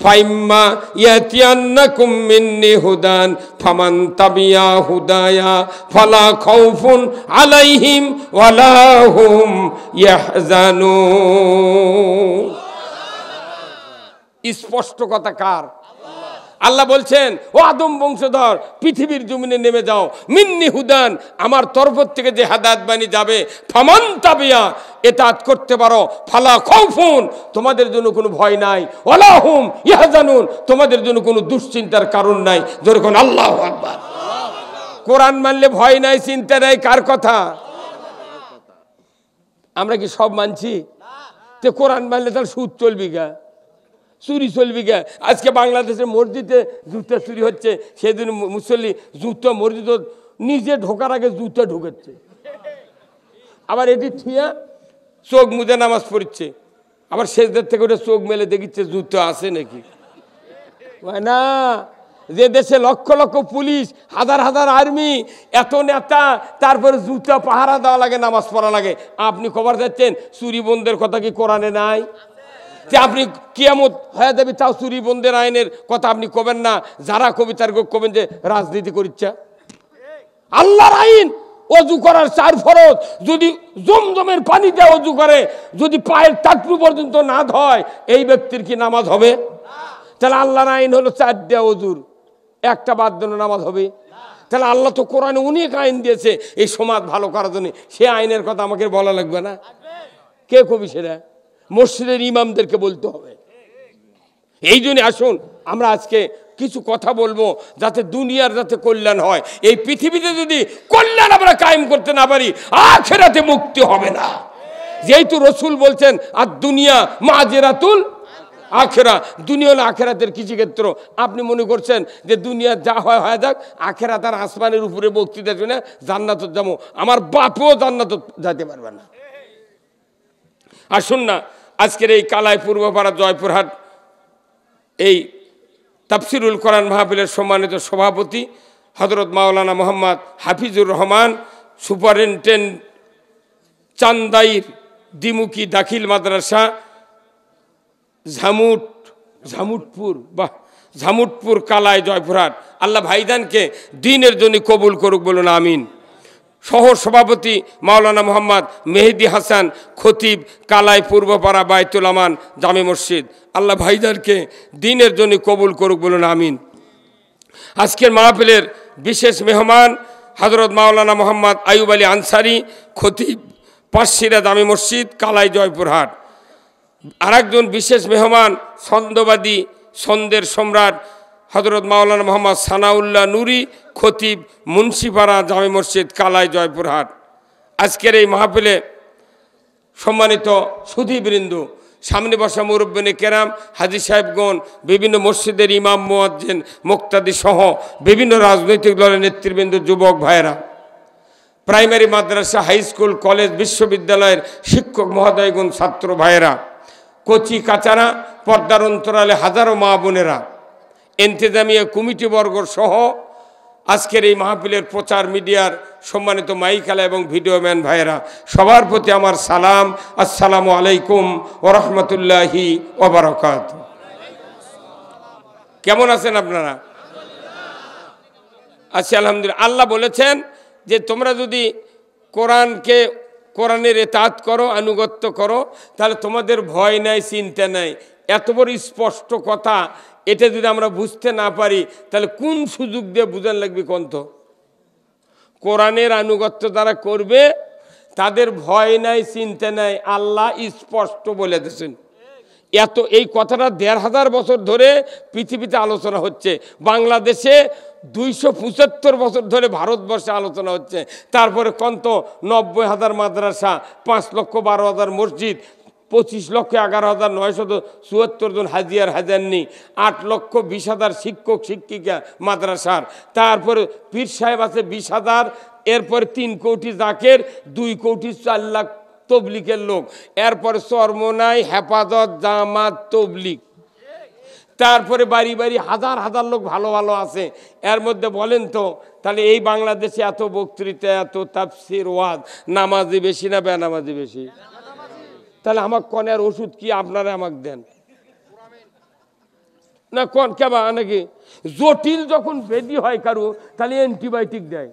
ফাইম্মা ইয়াতিয়ান্নাকুম মিন্নি হুদান ফামান তাবিয়া হুদায়া ফালা খাউফুন আলাইহিম ওয়ালা হুম ইয়াহজানুন। স্পষ্ট কথা কার? আল্লাহ বলছেন, ও আদম বংশধর, পৃথিবীর জমিনে নেমে যাও, মিন্নি হুদান, আমার তরফ থেকে যে হাদায়াত বাণী যাবে, ফামান তাবিয়া, এতাত করতে পারো, ফালা খাউফুন, তোমাদের জন্য কোনো ভয় নাই, ওয়ালা হুম ইয়াহজানুন, তোমাদের জন্য কোনো দুশ্চিন্তার কারণ নাই। যেরকম আল্লাহু আকবার। কোরআন মানলে ভয় নাই, চিন্তা নাই, কার কথা? আমরা কি সব মানছি? তো কোরআন মানলে তাহলে সুদ চলবি গা, চুরি চলবি গা। আজকে বাংলাদেশের মসজিদে জুতা চুরি হচ্ছে, সেদিন মুসল্লি জুতা মসজিদ নিজে ঢোকার আগে জুতা ঢুকাচ্ছে, আবার এটি থিয়া চোখ মুজে নামাজ পড়ছে, আবার শেষদের থেকে ওটা চোখ মেলে দেখিচ্ছে জুতা আছে নাকি। না, যে দেশে লক্ষ লক্ষ পুলিশ, হাজার হাজার আর্মি, এত নেতা, তারপরে জুতা পাহারা দেওয়া লাগে, নামাজ পড়া লাগে, আপনি খবর যাচ্ছেন চুরি বন্ধের কথা কি কোরআনে নাই? যে আপনি কিয়ামত হয়ে যাবে তাও চুরি বন্ধের আইনের কথা আপনি কবেন না, যারা কবি তার কবেন যে রাজনীতি করিচ্ছা। আল্লাহর আইন, অজু করার 4 ফরজ, যদি জমজমের পানিতে অজু করে যদি পায়ের টাকটু পর্যন্ত না ধয়, এই ব্যক্তির কি নামাজ হবে? তাহলে আল্লাহর আইন হলো 4 অজুর, একটা বাদ দিলে নামাজ হবে? তাহলে আল্লাহ তো কোরআনে অনেক আইন দিয়েছে এই সমাজ ভালো করার জন্য, সে আইনের কথা আমাকে বলা লাগবে না? কে কবি সেটা? মসজিদের ইমামদেরকে বলতে হবে। এই জন্য আসুন আমরা আজকে কিছু কথা বলবো যাতে দুনিয়ার যাতে কল্যাণ হয়। এই পৃথিবীতে যদি কল্যাণ আমরা কায়েম করতে না পারি, আখিরাতে মুক্তি হবে না। যেহেতু রসুল বলছেন আর দুনিয়া মাজেরাতুল আখেরা, দুনিয়া হলো আখেরাতের কৃষিক্ষেত্র। আপনি মনে করছেন যে দুনিয়া যা হয় হয়ে যাক, আখেরাত আর আসমানের উপরে বক্তৃতা শুনে জান্নাত যাবো, আমার বাপও জান্নাত যেতে পারবে না। আসুন না আজকের এই কালাই পূর্বপাড়া জয়পুরহাট এই তাফসিরুল কোরআন মাহফিলের সম্মানিত সভাপতি হযরত মাওলানা মোহাম্মদ হাফিজুর রহমান, সুপারিনটেন্ডেন্ট চান্দাইর দ্বিমুখী দাখিল মাদ্রাসা ঝামুটপুর ঝামুটপুর, কালাই, জয়পুরহাট। আল্লাহ ভাইজানকে দ্বীনের জন্য কবুল করুক, বলুন আমিন। সহ সভাপতি মাওলানা মোহাম্মদ মেহেদি হাসান, খতিব, কালাই পূর্বপাড়া বায়তুল আমান জামে মসজিদ। আল্লাহ ভাইজানকে দ্বীনের জন্য কবুল করুক, বলুন আমিন। আজকের মাহফিলের বিশেষ মেহমান হযরত মাওলানা মোহাম্মদ আইয়ুব আলী আনসারী, খতিব, পাঁচশিরা জামে মসজিদ, কালাই, জয়পুরহাট। আরেকজন বিশেষ মেহমান ছন্দবাদী, ছন্দের সম্রাট হযরত মাওলানা মোহাম্মদ সানাউল্লাহ নুরি, খতিব, মুন্সিপাড়া জামে মসজিদ, কালাই, জয়পুরহাট। আজকের এই মাহফিলে সম্মানিত সুধীবৃন্দ, সামনে বসা মুরব্বিনে কেরাম, হাজী সাহেবগণ, বিভিন্ন মসজিদের ইমাম, মুয়াজ্জিন, মুক্তাদি সহ বিভিন্ন রাজনৈতিক দলের নেতৃবৃন্দ, যুবক ভাইয়েরা, প্রাইমারি, মাদ্রাসা, হাই স্কুল, কলেজ, বিশ্ববিদ্যালয়ের শিক্ষক মহোদয়গণ, ছাত্র ভাইয়েরা, কচি কাচারা, পর্দার অন্তরালে হাজারো মা বোনেরা, ইন্তেজামিয়া কমিটিবর্গ সহ আজকের এই মাহফিলের প্রচার মিডিয়ার সম্মানিত মাইকালা এবং ভিডিওম্যান ভাইয়েরা, সবার প্রতি আমার সালাম। আসসালামু আলাইকুম ওয়া রাহমাতুল্লাহি ওয়া বারাকাতুহু। কেমন আছেন আপনারা? আচ্ছা, আলহামদুলিল্লাহ। আল্লাহ বলেছেন যে তোমরা যদি কোরআনের ইতাআত করো, আনুগত্য করো, তাহলে তোমাদের ভয় নাই, চিন্তা নাই। এত বড় স্পষ্ট কথা, এটা যদি আমরা বুঝতে না পারি তাহলে কোন সুযোগ দিয়ে বুঝান লাগবে কোন? তো কোরআনের আনুগত্য যারা করবে তাদের ভয় নাই, চিন্তা নাই, আল্লাহ স্পষ্ট বলে দিয়েছেন। এই কথাটা ১৫০০ বছর ধরে পৃথিবীতে আলোচনা হচ্ছে। বাংলাদেশে ২৭৫ বছর ধরে ভারতবর্ষে আলোচনা হচ্ছে। তারপরে কত ৯০,০০০ মাদ্রাসা, ৫,১২,০০০ মসজিদ, ২৫,১১,৯৭৪ জন হাজিয়ার হাজারনি, ৮,২০,০০০ শিক্ষক শিক্ষিকা মাদ্রাসার, তারপরে পীর সাহেব আছে ২০,০০০, এরপরে ৩ কোটি জাকের, ২ কোটি ৪ লাখ তবলিগের লোক, এরপরে চরমোনাই, হেফাজত, জামাত, তবলিগ, তারপরে বাড়ি বাড়ি হাজার হাজার লোক ভালো ভালো আছে। এর মধ্যে বলেন তো, তাহলে এই বাংলাদেশে এত বক্তৃতা, এত তাফসির, ওয়াজ, নামাজি বেশি না বেনামাজি বেশি? তাহলে আমার কনের ওষুধ কি আপনারা আমাকে দেন না? কোন কেবা নাকি জটিল যখন বেদি হয় কারো, তাহলে অ্যান্টিবায়োটিক দেয়।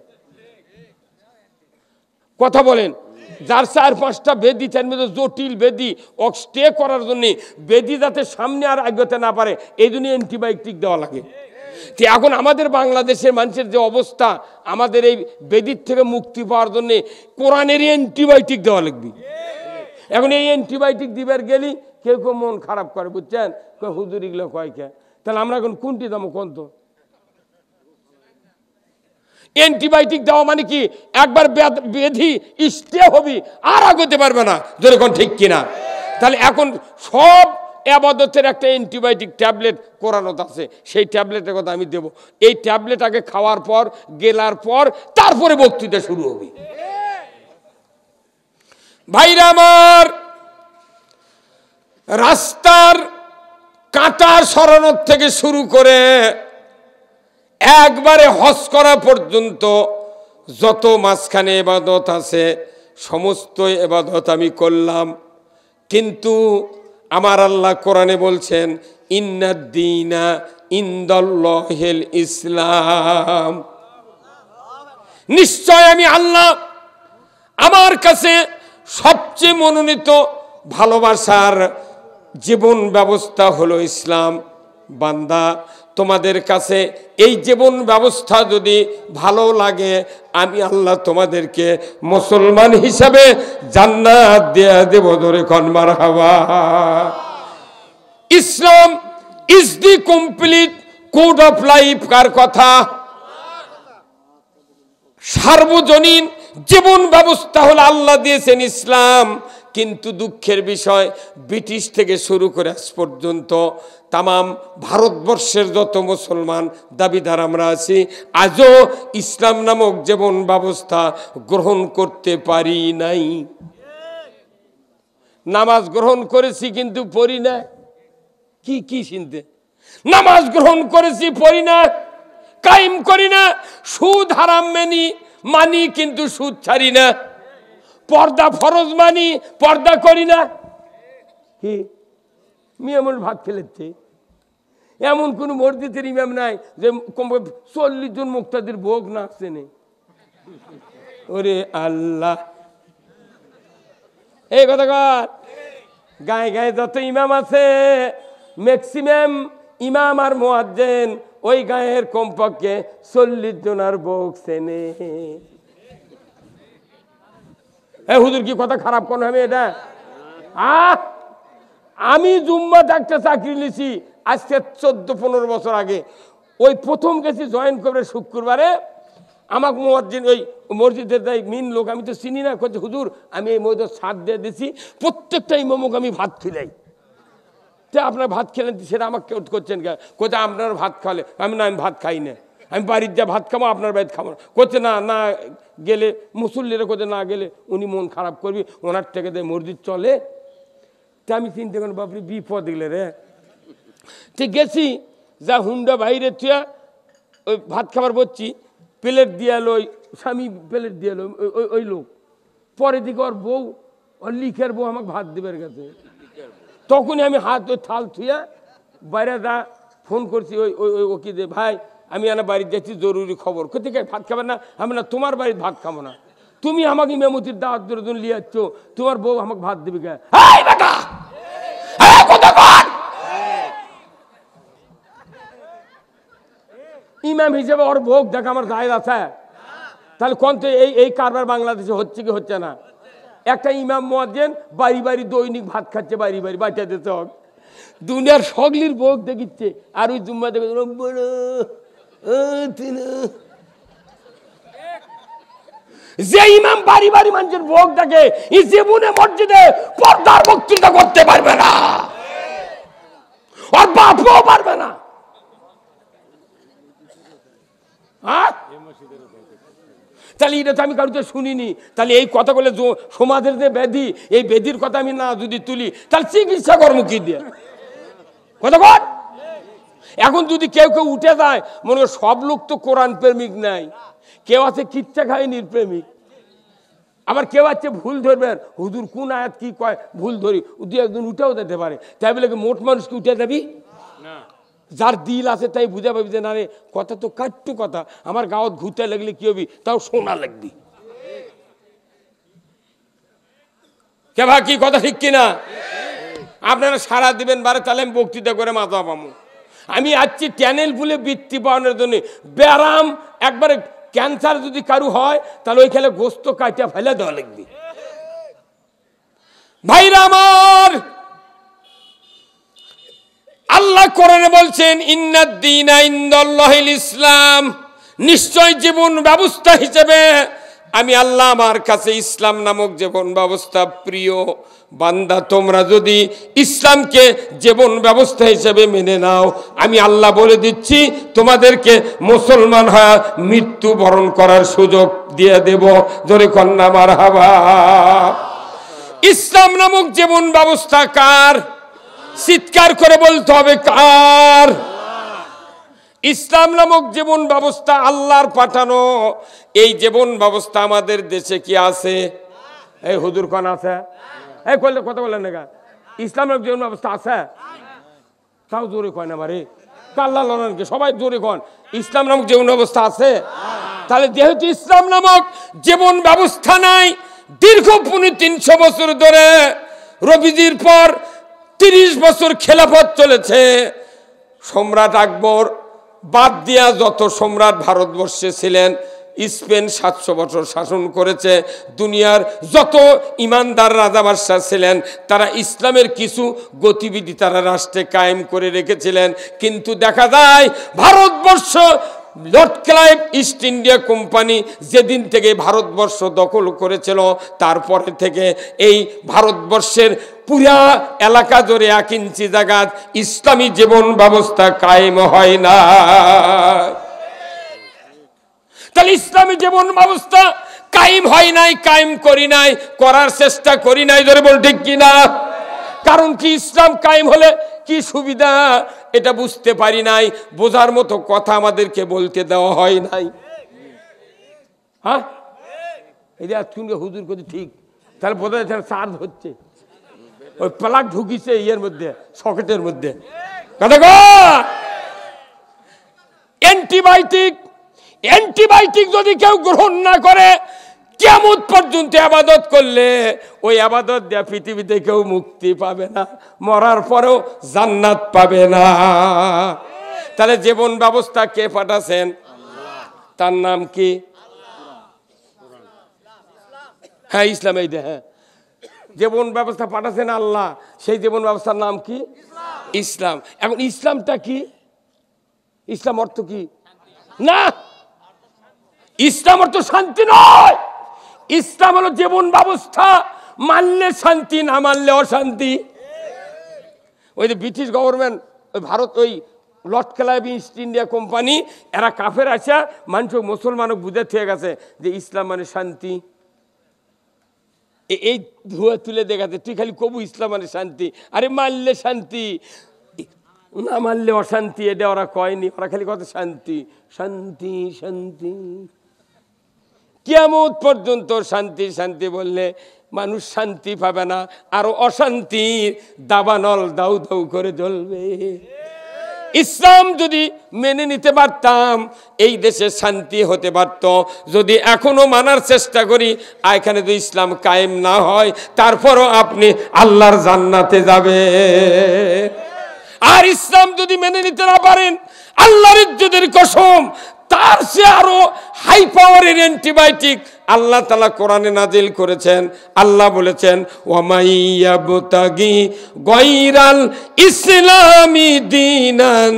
কথা বলেন, যার ৪-৫টা বেদি, তার মধ্যে জটিল বেদি স্টে করার জন্য, বেদি যাতে সামনে আর আগতে না পারে, এই জন্য অ্যান্টিবায়োটিক দেওয়া লাগে। তো এখন আমাদের বাংলাদেশের মানুষের যে অবস্থা, আমাদের এই বেদির থেকে মুক্তি পাওয়ার জন্য কোরআনেরই অ্যান্টিবায়োটিক দেওয়া লাগবে। এখন এই অ্যান্টিবায়োটিক দিবার গেলি কেউ কেউ মন খারাপ করে, বুঝছেন, হুজুর এগুলো কয় কে? তাহলে আমরা এখন কোনটি দাম? কোন তো অ্যান্টিবায়োটিক দেওয়া মানে কি? একবার বেধি স্টে হবি, আর আগতে পারবে না, যেরকম ঠিক কিনা? তাহলে এখন সব ইবাদতের একটা অ্যান্টিবায়োটিক ট্যাবলেট কোরআনত আছে, সেই ট্যাবলেটের কথা আমি দেব। এই ট্যাবলেট আগে খাওয়ার পর, গেলার পর, তারপরে বক্তৃতা শুরু হবে। ভাইরা আমার, রাস্তার কাঁটা সরানোর থেকে শুরু করে একবারে হজ করা পর্যন্ত যত মাঝখানে ইবাদত আছে, সমস্ত ইবাদত আমি করলাম। কিন্তু আমার আল্লাহ কোরআনে বলছেন, ইন্নাদ-দীনা ইনদাল্লাহিল ইসলাম, নিশ্চয় আমি আল্লাহ, আমার কাছে সবচেয়ে মনোনীত ভালোবাসার জীবন ব্যবস্থা হলো ইসলাম। বান্দা, তোমাদের কাছে এই জীবন ব্যবস্থা যদি ভালো লাগে, আমি আল্লাহ তোমাদেরকে মুসলমান হিসাবে জান্নাত দিয়ে দেব। ধরে কোন মারহাবা। Islam is the complete code of life. কার কথা? সার্বজনীন জীবন ব্যবস্থা হলো আল্লাহ দিয়েছেন ইসলাম। কিন্তু দুঃখের বিষয়, ব্রিটিশ থেকে শুরু করে আজ পর্যন্ত তামাম ভারতবর্ষের যত মুসলমান দাবিদার আমরা আছি, আজও ইসলাম নামক জীবন ব্যবস্থা গ্রহণ করতে পারি নাই। নামাজ গ্রহণ করেছি কিন্তু পড়ি না। কি কি চিনতে? নামাজ গ্রহণ করেছি, পড়ি না, কায়েম করি না। সুদ হারাম মানি কিন্তু সুদ ছাড়ি না। পর্দা ফরজ মানি, পর্দা করি না। কি মিয়ামুল ভাত খেলেছে? এমন কোন মসজিদের ইমাম নাই যে 40 জন মুক্তাদির ভোগ নাচছে নেই। ওরে আল্লাহ, এই কথা কর, গায়ে গায়ে যত ইমাম আছে ম্যাক্সিমাম ইমাম আর মুয়াজ্জিন ওই গায়ের কমপক্ষে 40 জনের ভোগ চেনে। হুজুর কি কথা খারাপ কোন হবে এটা? আমি জুম্মাতে একটা চাকরি নিয়েছি আজকে 14-15 বছর আগে। ওই প্রথম গেছি জয়েন করে শুক্রবারে, আমাকে মুয়াজ্জিন ওই মসজিদের যাই মিন লোক, আমি তো চিনি না, করছে হুজুর আমি এই মসজিদের ছাদ দিয়ে দিছি, প্রত্যেকটা ইমামকে আমি ভাত খিলাই। তো আপনার ভাত খেলেন সেটা আমাকে করছেন কে? কোথায় আপনার ভাত খালে? আমি না, আমি ভাত খাই না, আমি বাড়ির যা ভাত খাবো আপনার বাড়িতে খাবো না। করছে না না গেলে মুসল্লিরা কোথায় না গেলে উনি মন খারাপ করবি, ওনার থেকে দেয় মসজিদ চলে। তা আমি চিন্তা করি বাপরে বিপদ গেলে রে। ঠিক গেছি, যা হুন্ডা বাইরে থুয়া ওই ভাত খাবার বলছি, প্লেট দিয়ে এলো, ওই স্বামী প্লেট দিয়ে এলো ওই লোক, পরে দিকে ওর বউ, ওর লিখের বউ আমাকে ভাত দেবার কাছে। তখনই আমি হাত ওই থাল থুয়া বাইরে যা ফোন করছি ওই ওই ওকে দে, ভাই আমি এনা বাড়িতে যাচ্ছি, জরুরি খবর। কোথায় ভাত খাবেন না? আমি না, তোমার বাড়িতে ভাত খাবো না, তুমি আমাকে মেমতির দাওয়াত ধরে নিয়ে যাচ্ছ, তোমার বউ আমাকে ভাত দেবে কে? ইমাম হিসেবে ওর ভোগ দেখা আমার দায় আছে? তাহলে কোন তো এই কারবার বাংলাদেশে হচ্ছে কি হচ্ছে না? একটা ইমাম মুয়াজ্জিন বাড়ি বাড়ি দৈনিক ভাত খাচ্ছে, বাড়ি বাড়ি বাচ্চা দিতে হোক, দুনিয়ার সগলির ভোগ দেখিচ্ছে। আর ওই জুম্মা দেখে যে ইমাম বাড়ি বাড়ি মানুষের ভোগ দেখে, এই জীবনে মসজিদে পর্দার বক্তৃতা করতে পারবে না, আর বাপও পারবে না। তাহলে এটা তো আমি কারোতে শুনিনি। তাহলে এই কথাগুলো সমাজের যে ব্যাধি, এই ব্যাধির কথা আমি না যদি তুলি, তাহলে চিকিৎসা কর্ম কি দিয়ে কথা কর? এখন যদি কেউ কেউ উঠে যায়, মনে কর সব লোক তো কোরআন প্রেমিক নাই, কেউ আছে কিচ্ছা খায়নির প্রেমিক, আবার কেউ আছে ভুল ধরবেন, হুজুর কোন আয়াত কি কয় ভুল ধরি, দু একজন উঠেও যেতে পারে। তাই বলে মোট মানুষকে উঠে যাবি না? যার দিল আছে তাই বুঝা পাবি যে না রে কথা তো কাট্টু কথা, আমার গাঁত ঘুরতে লাগলে কি হবি, তাও শোনা লাগবি। কে ভাই কি কথা ঠিক কিনা? আপনারা সারা দিবেন বারে, তাহলে আমি বক্তৃতা করে মাথা পাবো। আমি আসছি চ্যানেল ফুলে বৃত্তি পাওয়ানোর জন্য। ব্যারাম একবারে ক্যান্সার যদি কারু হয়, তাহলে ওই খেলে গোস্ত কাটিয়া ফেলে দেওয়া লাগবে। ভাইরা আমার, আল্লাহ কোরআনে বলছেন ইন্নাদ দীনা ইনদাল্লাহিল ইসলাম, নিশ্চয় জীবন ব্যবস্থা হিসেবে আমি আল্লাহ আমার কাছে ইসলাম নামক জীবন ব্যবস্থা প্রিয়। বান্দা তোমরা যদি ইসলামকে জীবন ব্যবস্থা হিসেবে মেনে নাও, আমি আল্লাহ বলে দিচ্ছি তোমাদেরকে মুসলমান হয়ে মৃত্যু বরণ করার সুযোগ দিয়ে দেব। জোরে কন্যা মারহাবা। ইসলাম নামক জীবন ব্যবস্থা কার? চিৎকার করে বলতে হবে কার? ইসলাম নামক জীবন ব্যবস্থা আল্লাহর পাঠানো। এই জীবন ব্যবস্থা আমাদের দেশে কি আছে? এই হুজুর কোন আছে? এই কইলে কথা বলেন না, ইসলাম নামক জীবন ব্যবস্থা আছে? তাও জোরে কয় না বারে, কাল্লা লড়ানকে সবাই জোরে কন, ইসলাম নামক জীবন ব্যবস্থা আছে? তাহলে যেহেতু ইসলাম নামক জীবন ব্যবস্থা নাই, দীর্ঘ 300 বছর ধরে রবিজির পর 30 বছর খেলাফত চলেছে। সম্রাট আকবর বাদ দিয়া যত সম্রাট ভারতবর্ষে ছিলেন, স্পেন 700 বছর শাসন করেছে। দুনিয়ার যত ইমানদার রাজা বাদশাহ ছিলেন, তারা ইসলামের কিছু গতিবিধি তারা রাষ্ট্রে কায়েম করে রেখেছিলেন। কিন্তু দেখা যায় Bharatvarsha, Lord Clive east India company যেদিন থেকে ভারতবর্ষ দখল করেছিল, তারপরে থেকে এই ভারতবর্ষের পুরা এলাকা জুড়ে 1 ইঞ্চি জায়গা ইসলামী জীবন ব্যবস্থা কায়েম হয় না। তাহলে ইসলামী জীবন ব্যবস্থা কায়েম হয় নাই, কায়েম করি নাই, করার চেষ্টা করি নাই, ধরে বল ঠিক কিনা? কারণ কি ইসলাম কায়েম হলে কি সুবিধা এটা বুঝতে পারি নাই, বোঝার মতো কথা আমাদেরকে বলতে দেওয়া হয় নাই। হ্যাঁ, এই যে শুনবে হুজুর কথা ঠিক, তাহলে বোঝা যাচ্ছে চার্জ হচ্ছে, ওই প্লাগ ঢুকিছে ইয়ের মধ্যে, সকেটের মধ্যে। কথা অ্যান্টিবায়োটিক যদি কেউ গ্রহণ না করে, কিয়ামত পর্যন্ত ইবাদত করলে ওই ইবাদত দিয়ে পৃথিবীতে কেউ মুক্তি পাবে না, মরার পরেও জান্নাত পাবে না। তাহলে জীবন ব্যবস্থা কে পাঠাছেন? তার নাম কি? হ্যাঁ, ইসলাম। এই হ্যাঁ, জীবন ব্যবস্থা পাঠাছেন আল্লাহ, সেই জীবন ব্যবস্থার নাম কি? ইসলাম। এখন ইসলামটা কি? ইসলাম অর্থ কি? না, ইসলাম অর্থ শান্তি নয়। ইসলাম হলো জীবন ব্যবস্থা, মানলে শান্তি, না মানলে অশান্তি। ওই যে ব্রিটিশ গভর্নমেন্ট, ওই ভারত, ওই Lord Clive east India company, এরা কাফের আসা মানুষ মুসলমানক বুঝে থেকে গেছে যে ইসলাম মানে শান্তি। এই ধোয়া তুলে দেখাতে, তুই খালি কবু ইসলাম মানে শান্তি, আরে মানলে শান্তি, না মানলে অশান্তি। এটা ওরা কয়নি, ওরা খালি কত শান্তি শান্তি শান্তি। কিয়ামত পর্যন্ত শান্তি শান্তি বললে মানুষ শান্তি পাবে না, আরো অশান্তির দাবানল দাউ দাউ করে জ্বলবে। ইসলাম যদি মেনে নিতে পারতাম, এই দেশে শান্তি হতে পারত। যদি এখনো মানার চেষ্টা করি, এখানে যদি ইসলাম কায়েম না হয়, তারপরও আপনি আল্লাহর জান্নাতে যাবে। আর ইসলাম যদি মেনে নিতে না পারেন, আল্লাহর ইজ্জতের কসম, তার সে আরো হাই পাওয়ারের অ্যান্টিবায়োটিক আল্লাহ তাআলা কোরআনে নাজিল করেছেন। আল্লাহ বলেছেন, ওয়ামাইয়াবতাগি গায়রাল ইসলামি দীনান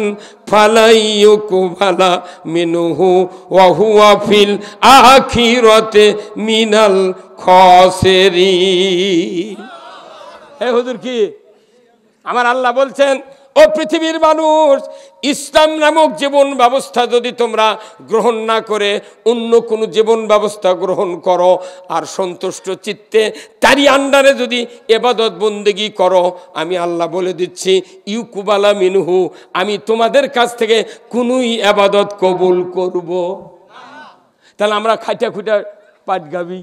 ফালাইয়ুকবালা মিনহু ওয়া হুয়া ফিল আখিরাতি মিনাল খাসিরিন। হে হুজুর, কি আমার আল্লাহ বলছেন, ও পৃথিবীর মানুষ, ইসলাম নামক জীবন ব্যবস্থা যদি তোমরা গ্রহণ না করে অন্য কোনো জীবন ব্যবস্থা গ্রহণ করো আর সন্তুষ্ট চিত্তে তারই আন্ডারে যদি ইবাদত বন্দেগি করো, আমি আল্লাহ বলে দিচ্ছি, ইউকুবালা মিনহু, আমি তোমাদের কাছ থেকে কোনোই ইবাদত কবুল করব। তাহলে আমরা খাইটা খুঁটা পাট গাবি,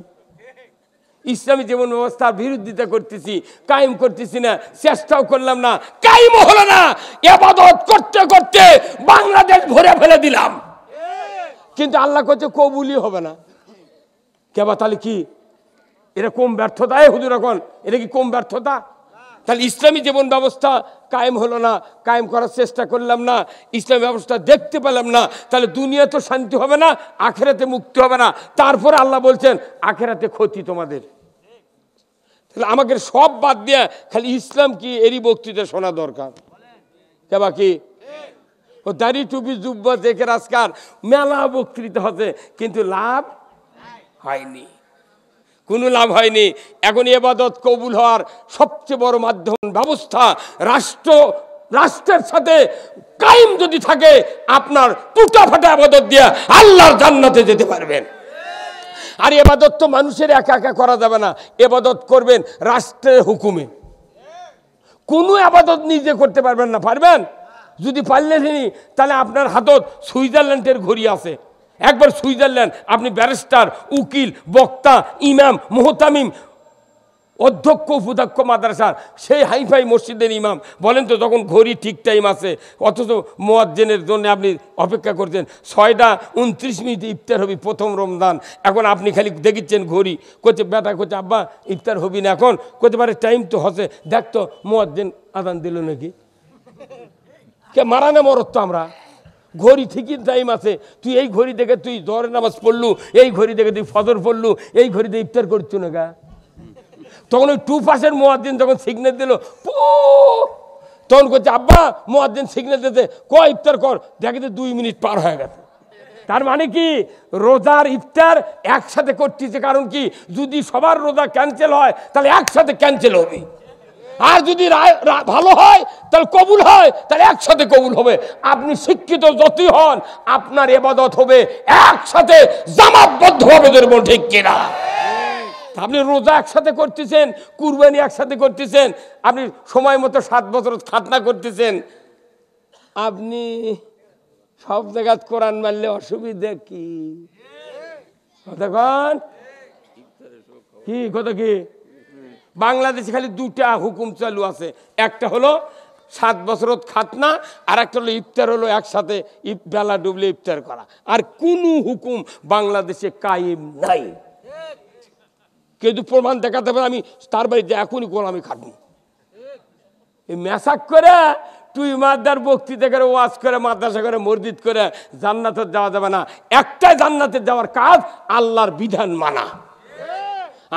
ইসলামী জীবন ব্যবস্থার বিরোধিতা করতেছি, কায়েম করতেছি না, চেষ্টাও করলাম না, কায়েম হলো না। ইবাদত করতে করতে বাংলাদেশ ভরে ফেলে দিলাম, কিন্তু আল্লাহ কাছে কবুলই হবে না। কেবা তাহলে কি এটা কম ব্যর্থতা? হুজুর এখন এটা কি কম ব্যর্থতা? তাহলে ইসলামী জীবন ব্যবস্থা কায়েম হলো না, কায়েম করার চেষ্টা করলাম না, ইসলামী ব্যবস্থা দেখতে পেলাম না, তাহলে দুনিয়া তো শান্তি হবে না, আখেরাতে মুক্তি হবে না। তারপরে আল্লাহ বলছেন আখেরাতে ক্ষতি তোমাদের। তাহলে আমাকে সব বাদ দিয়া খালি ইসলাম কি এরই বক্তৃতা শোনা দরকার। কেবা কি ও দাড়ি টুপি জুব্বা দেখে রাজকার মেলা বক্তৃতা হচ্ছে, কিন্তু লাভ হয়নি, কোনো লাভ হয়নি। এখন ইবাদত কবুল হওয়ার সবচেয়ে বড় মাধ্যম ব্যবস্থা রাষ্ট্রের সাথে কায়েম যদি থাকে, আপনার টুটা ফাটা ইবাদত দিয়ে আল্লাহর জান্নাতে যেতে পারবেন। আর ইবাদত তো মানুষের একা একা করা যাবে না, ইবাদত করবেন রাষ্ট্রের হুকুমে। কোনো ইবাদত নিজে করতে পারবেন না। পারবেন? যদি পারলেন তাহলে আপনার হাতত সুইজারল্যান্ডের ঘড়ি আছে। একবার সুইজারল্যান্ড, আপনি ব্যারিস্টার, উকিল, বক্তা, ইমাম, মুহতামিম, অধ্যক্ষ, উপাধ্যক্ষ মাদ্রাসার, সেই হাইফাই মসজিদের ইমাম, বলেন তো যখন ঘড়ি ঠিক টাইম আছে, অথচ মুয়াজ্জিনের জন্য আপনি অপেক্ষা করছেন 6:29 ইফতার হবি প্রথম রমজান। এখন আপনি খালি দেখিচ্ছেন ঘড়ি, করছে বেটা, করছে আব্বা ইফতার হবি না এখন, করতে পারে টাইম তো হচ্ছে, দেখ তো মুয়াজ্জিন আজান দিল নাকি। কে মারা না মরত তো আমরা, ঘড়ি ঠিকই টাইম আছে। তুই এই ঘড়ি দেখে তুই জোহরের নামাজ পড়লু, এই ঘড়ি দেখে তুই ফজর পড়লু, এই ঘড়ি দিয়ে ইফতার করছো না গা। তখন ওই 2 মুয়াজ্জিন যখন সিগন্যাল দিল, তখন করছে আব্বা মুয়াজ্জিন সিগন্যাল দিতে কয় ইফতার কর, দেখে 2 মিনিট পার হয়ে গেছে। তার মানে কি রোজার ইফতার একসাথে করতেছে। কারণ কি, যদি সবার রোজা ক্যান্সেল হয় তাহলে একসাথে ক্যান্সেল হবে, আর যদি ভালো হয় তাহলে কবুল হয়, তাহলে একসাথে কবুল হবে। আপনি শিক্ষিত যতই হন, আপনার ইবাদত হবে একসাথে জামাতবদ্ধ হবে, ঠিক কিনা? আপনি রোজা একসাথে করতেছেন, কুরবানি একসাথে করতেছেন, আপনি সময় মতো 7 বছর খাতনা করতেছেন, আপনি সব জায়গায় কোরআন মানলে অসুবিধা কি? কতক্ষণ কি কথা কি? বাংলাদেশে খালি 2টা হুকুম চালু আছে। একটা হলো 7 বছরত খাতনা, আর একটা হলো ইফতার, হলো একসাথে বেলা ডুবলে ইফতার করা। আর কোনো হুকুম বাংলাদেশে কায়েম নাই। কেউ প্রমাণ দেখাতে পারে আমি তার বাড়িতে এখনই গোলামি খাটবো। এই মেসাক করে তুই মাদার বক্তৃতা করে ওয়াজ করে মাদ্রাসা করে মসজিদ করে জান্নাতে যাওয়া যাবে না। একটাই জান্নাতে যাওয়ার কাজ আল্লাহর বিধান মানা।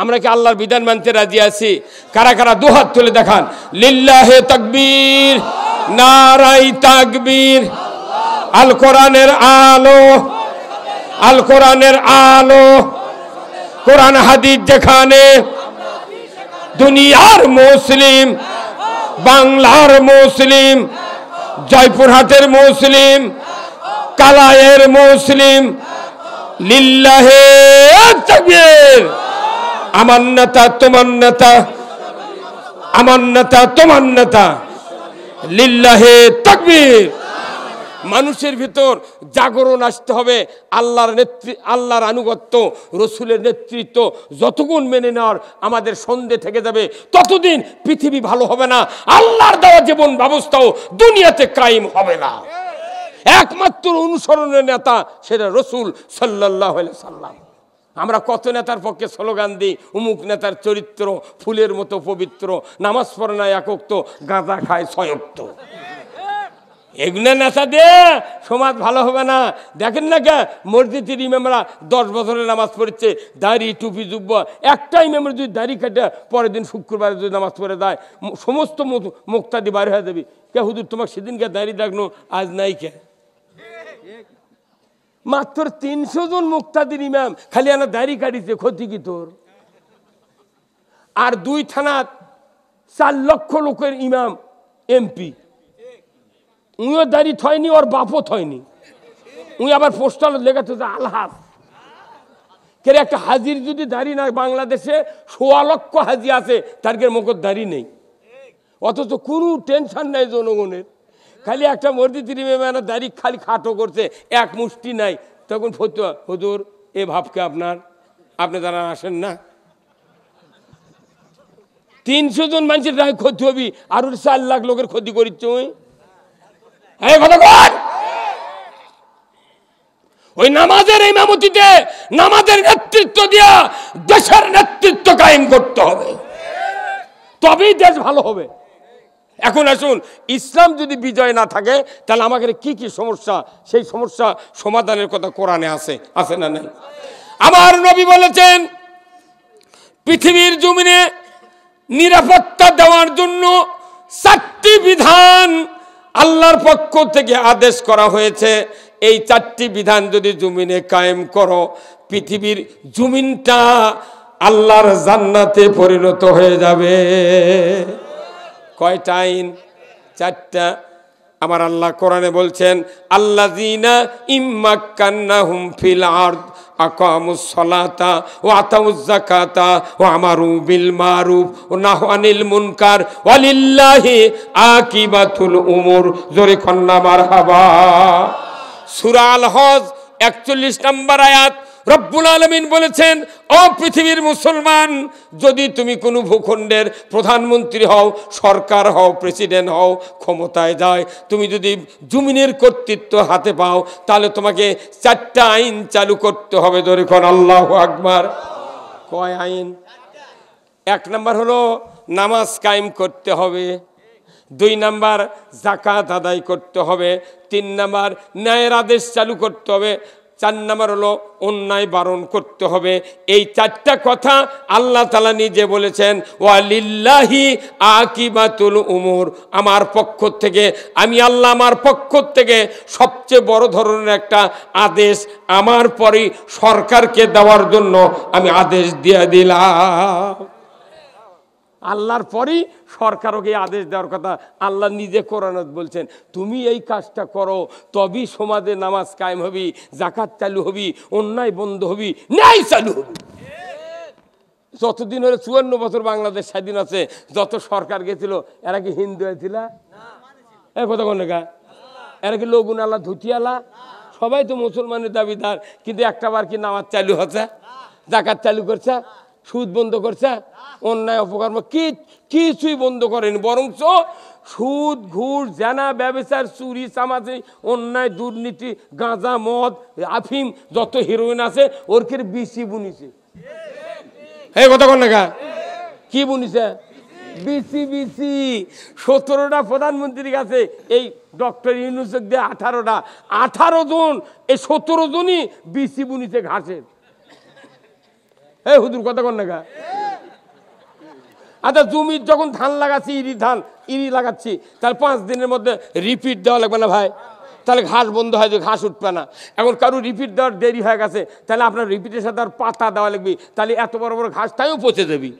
আমরা কি আল্লাহর বিধান মানতে রাজি আছি? কারা কারা দুহাত তুলে দেখান। লিল্লাহে তাকবীর, নারাই তাকবীর। আল কোরআনের আলো, আল কোরআনের আলো, কোরআন হাদিস যেখানে, দুনিয়ার মুসলিম, বাংলার মুসলিম, জয়পুরহাটের মুসলিম, কালায়ের মুসলিম, লিল্লাহে তাকবীর। আমার নেতা তোমার নেতা, আমার নেতা তোমার নেতা, লিল্লাহে তাকবীর। মানুষের ভিতর জাগরণ আসতে হবে। আল্লাহর আনুগত্য, রসুলের নেতৃত্ব যতগুণ মেনে নেওয়ার আমাদের সন্দেহ থেকে যাবে, ততদিন পৃথিবী ভালো হবে না, আল্লাহর দেওয়া জীবন ব্যবস্থাও দুনিয়াতে কায়েম হবে না। একমাত্র অনুসরণের নেতা সেটা রসুল সাল্লাল্লাহু আলাইহি সাল্লাম। আমরা কত নেতার পক্ষে স্লোগান দিই, অমুক নেতার চরিত্র ফুলের মতো পবিত্র, নামাজ পড়ে না একক্ত, গাঁজা খায় 6 ওয়াক্ত। এগুলো নেতা দিয়ে সমাজ ভালো হবে না। দেখেন না কে মসজিদের ইমামরা 10 বছরের নামাজ পড়ছে, দাড়ি টুপি জুব্ব। একটা ইমামের যদি দাড়ি কাটে পরের দিন শুক্রবারে যদি নামাজ পড়ে দেয়, সমস্ত মুক্তাদি বার হয়ে যাবে। কে হুজুর তোমার সেদিনকে দাড়ি দেখনো, আজ নাই কে? মাত্র 300 জন মুক্তাদির ইমাম খালি আনা দাড়ি কাটিছে, ক্ষতি কি তোর? আর 2 থানাত 4 লক্ষ লোকের ইমাম এমপি, উইও দাড়ি থয়নি, ওর বাপও থয়নি। উই আবার পোস্টাল লেখাতে আলহাজ। কে একটা হাজির যদি দাড়ি না, বাংলাদেশে 16 লক্ষ হাজি আছে, তার মুখের দাড়ি নেই, অথচ কোনো টেনশন নাই জনগণের। খালি একটা মসজিদের ইমাম দাড়ি খালি খাটো করছে, এক মুষ্টি নাই। তখন ফতুয়া, হুজুর এ ভাবকে আপনি যারা আসেন না, 300 জন মানুষের রায় ক্ষতি হবি, আর 4 লাখ লোকের ক্ষতি করিচ্ছ। ওই নামাজের ইমামতিতে নামাজের নেতৃত্ব দিয়া দেশের নেতৃত্ব কায়েম করতে হবে, তবেই দেশ ভালো হবে। এখন আসুন, ইসলাম যদি বিজয় না থাকে তাহলে আমাদের কি কি সমস্যা, সেই সমস্যা সমাধানের কথা কোরআনে আছে না নাই? আমার নবী বলেছেন, পৃথিবীর জমিনে নিরাপত্তা দেওয়ার জন্য 4টি বিধান আল্লাহর পক্ষ থেকে আদেশ করা হয়েছে। এই 4টি বিধান যদি জমিনে কায়েম করো, পৃথিবীর জমিনটা আল্লাহর জান্নাতে পরিণত হয়ে যাবে। কয়টা আইন? 4টা। আমার আল্লাহ কোরআনে বলছেন, আল্লাযীনা ইম্মাক্কান্নাহুম ফিল আরদ আকামুস সালাতা ওয়া আতাউজ যাকাতা ওয়া আমারু বিল মারুফ ওয়া নাহু আনিল মুনকার ওয়ালিল্লাহি আকিবাতুল উমুর। জোরে কন্না মারহাবা। সূরা আল হজ 41 নম্বর আয়াত। রব্বুল আলামিন বলেছেন, ও পৃথিবীর মুসলমান, যদি তুমি কোনো ভূখণ্ডের প্রধানমন্ত্রী হও, সরকার হও, প্রেসিডেন্ট হও, ক্ষমতায় যায়, তুমি যদি জমিনের কর্তৃত্ব হাতে পাও, তাহলে তোমাকে 4টা আইন চালু করতে হবে। ধরে কোন আল্লাহু আকবার। কয় আইন? 1 নম্বর হলো নামাজ কায়েম করতে হবে, 2 নম্বর যাকাত আদায় করতে হবে, 3 নম্বর ন্যায়ের আদেশ চালু করতে হবে, 4 নম্বর হলো অন্যায় বারণ করতে হবে। এই 4টা কথা আল্লাহ তাআলা নিজে বলেছেন, ওয়ালিল্লাহি আকিবাতুল উমুর। আমার পক্ষ থেকে, আমি আল্লাহ আমার পক্ষ থেকে সবচেয়ে বড় ধরনের একটা আদেশ আমার পরে সরকারকে দেওয়ার জন্য আমি আদেশ দিয়ে দিলাম। আল্লাহর পরেই সরকারকে আদেশ দেওয়ার কথা আল্লাহ নিজে কোরআনে বলছেন। তুমি এই কাজটা করো, তবেই সমাজে নামাজ কায়েম হবি, যাকাত চালু হবি, অন্যায় বন্ধ হবি, ন্যায় চালু হবি। যতদিন হলে 54 বছর বাংলাদেশ স্বাধীন আছে, যত সরকার গেছিল, এরা কি হিন্দু হয়েছিল? এ কথা কোন গা? এরা কি লগুন আল্লাহ ধুতিয়ালা? সবাই তো মুসলমানের দাবিদার, কিন্তু একটা বার কি নামাজ চালু হচ্ছে, যাকাত চালু করছে? সুদ বন্ধ করছে, অন্যায় অপকর্ম কিছুই বন্ধ করেনি, বরঞ্চ সুদ ঘুষ জেনা ব্যবচার চুরি চামাচি অন্যায় দুর্নীতি গাঁজা মদ আফিম যত হিরোইন আছে ওর কে বিসি বুনিছে। এই কথা কন না, কি বুনিছে? বিসি বিসি 17টা প্রধানমন্ত্রীর কাছে এই ডক্টর ইউনূসকে দিয়ে 18 জন, এই 17 জনই বিসি বুনিছে ঘাসের। এই হুজুর কথা কন না। আচ্ছা জমির যখন ধান লাগাচ্ছি, ইরি লাগাচ্ছি, তাহলে 5 দিনের মধ্যে রিপিট দেওয়া লাগবে না ভাই? তাহলে ঘাস বন্ধ হয়, যে ঘাস উঠবে না। এখন কারো রিপিট দেওয়ার দেরি হয়ে গেছে, তাহলে আপনার রিপিটের সাথে আর পাতা দেওয়া লাগবে, তাহলে এত বড় বড় ঘাস তাইও পচে দেবি।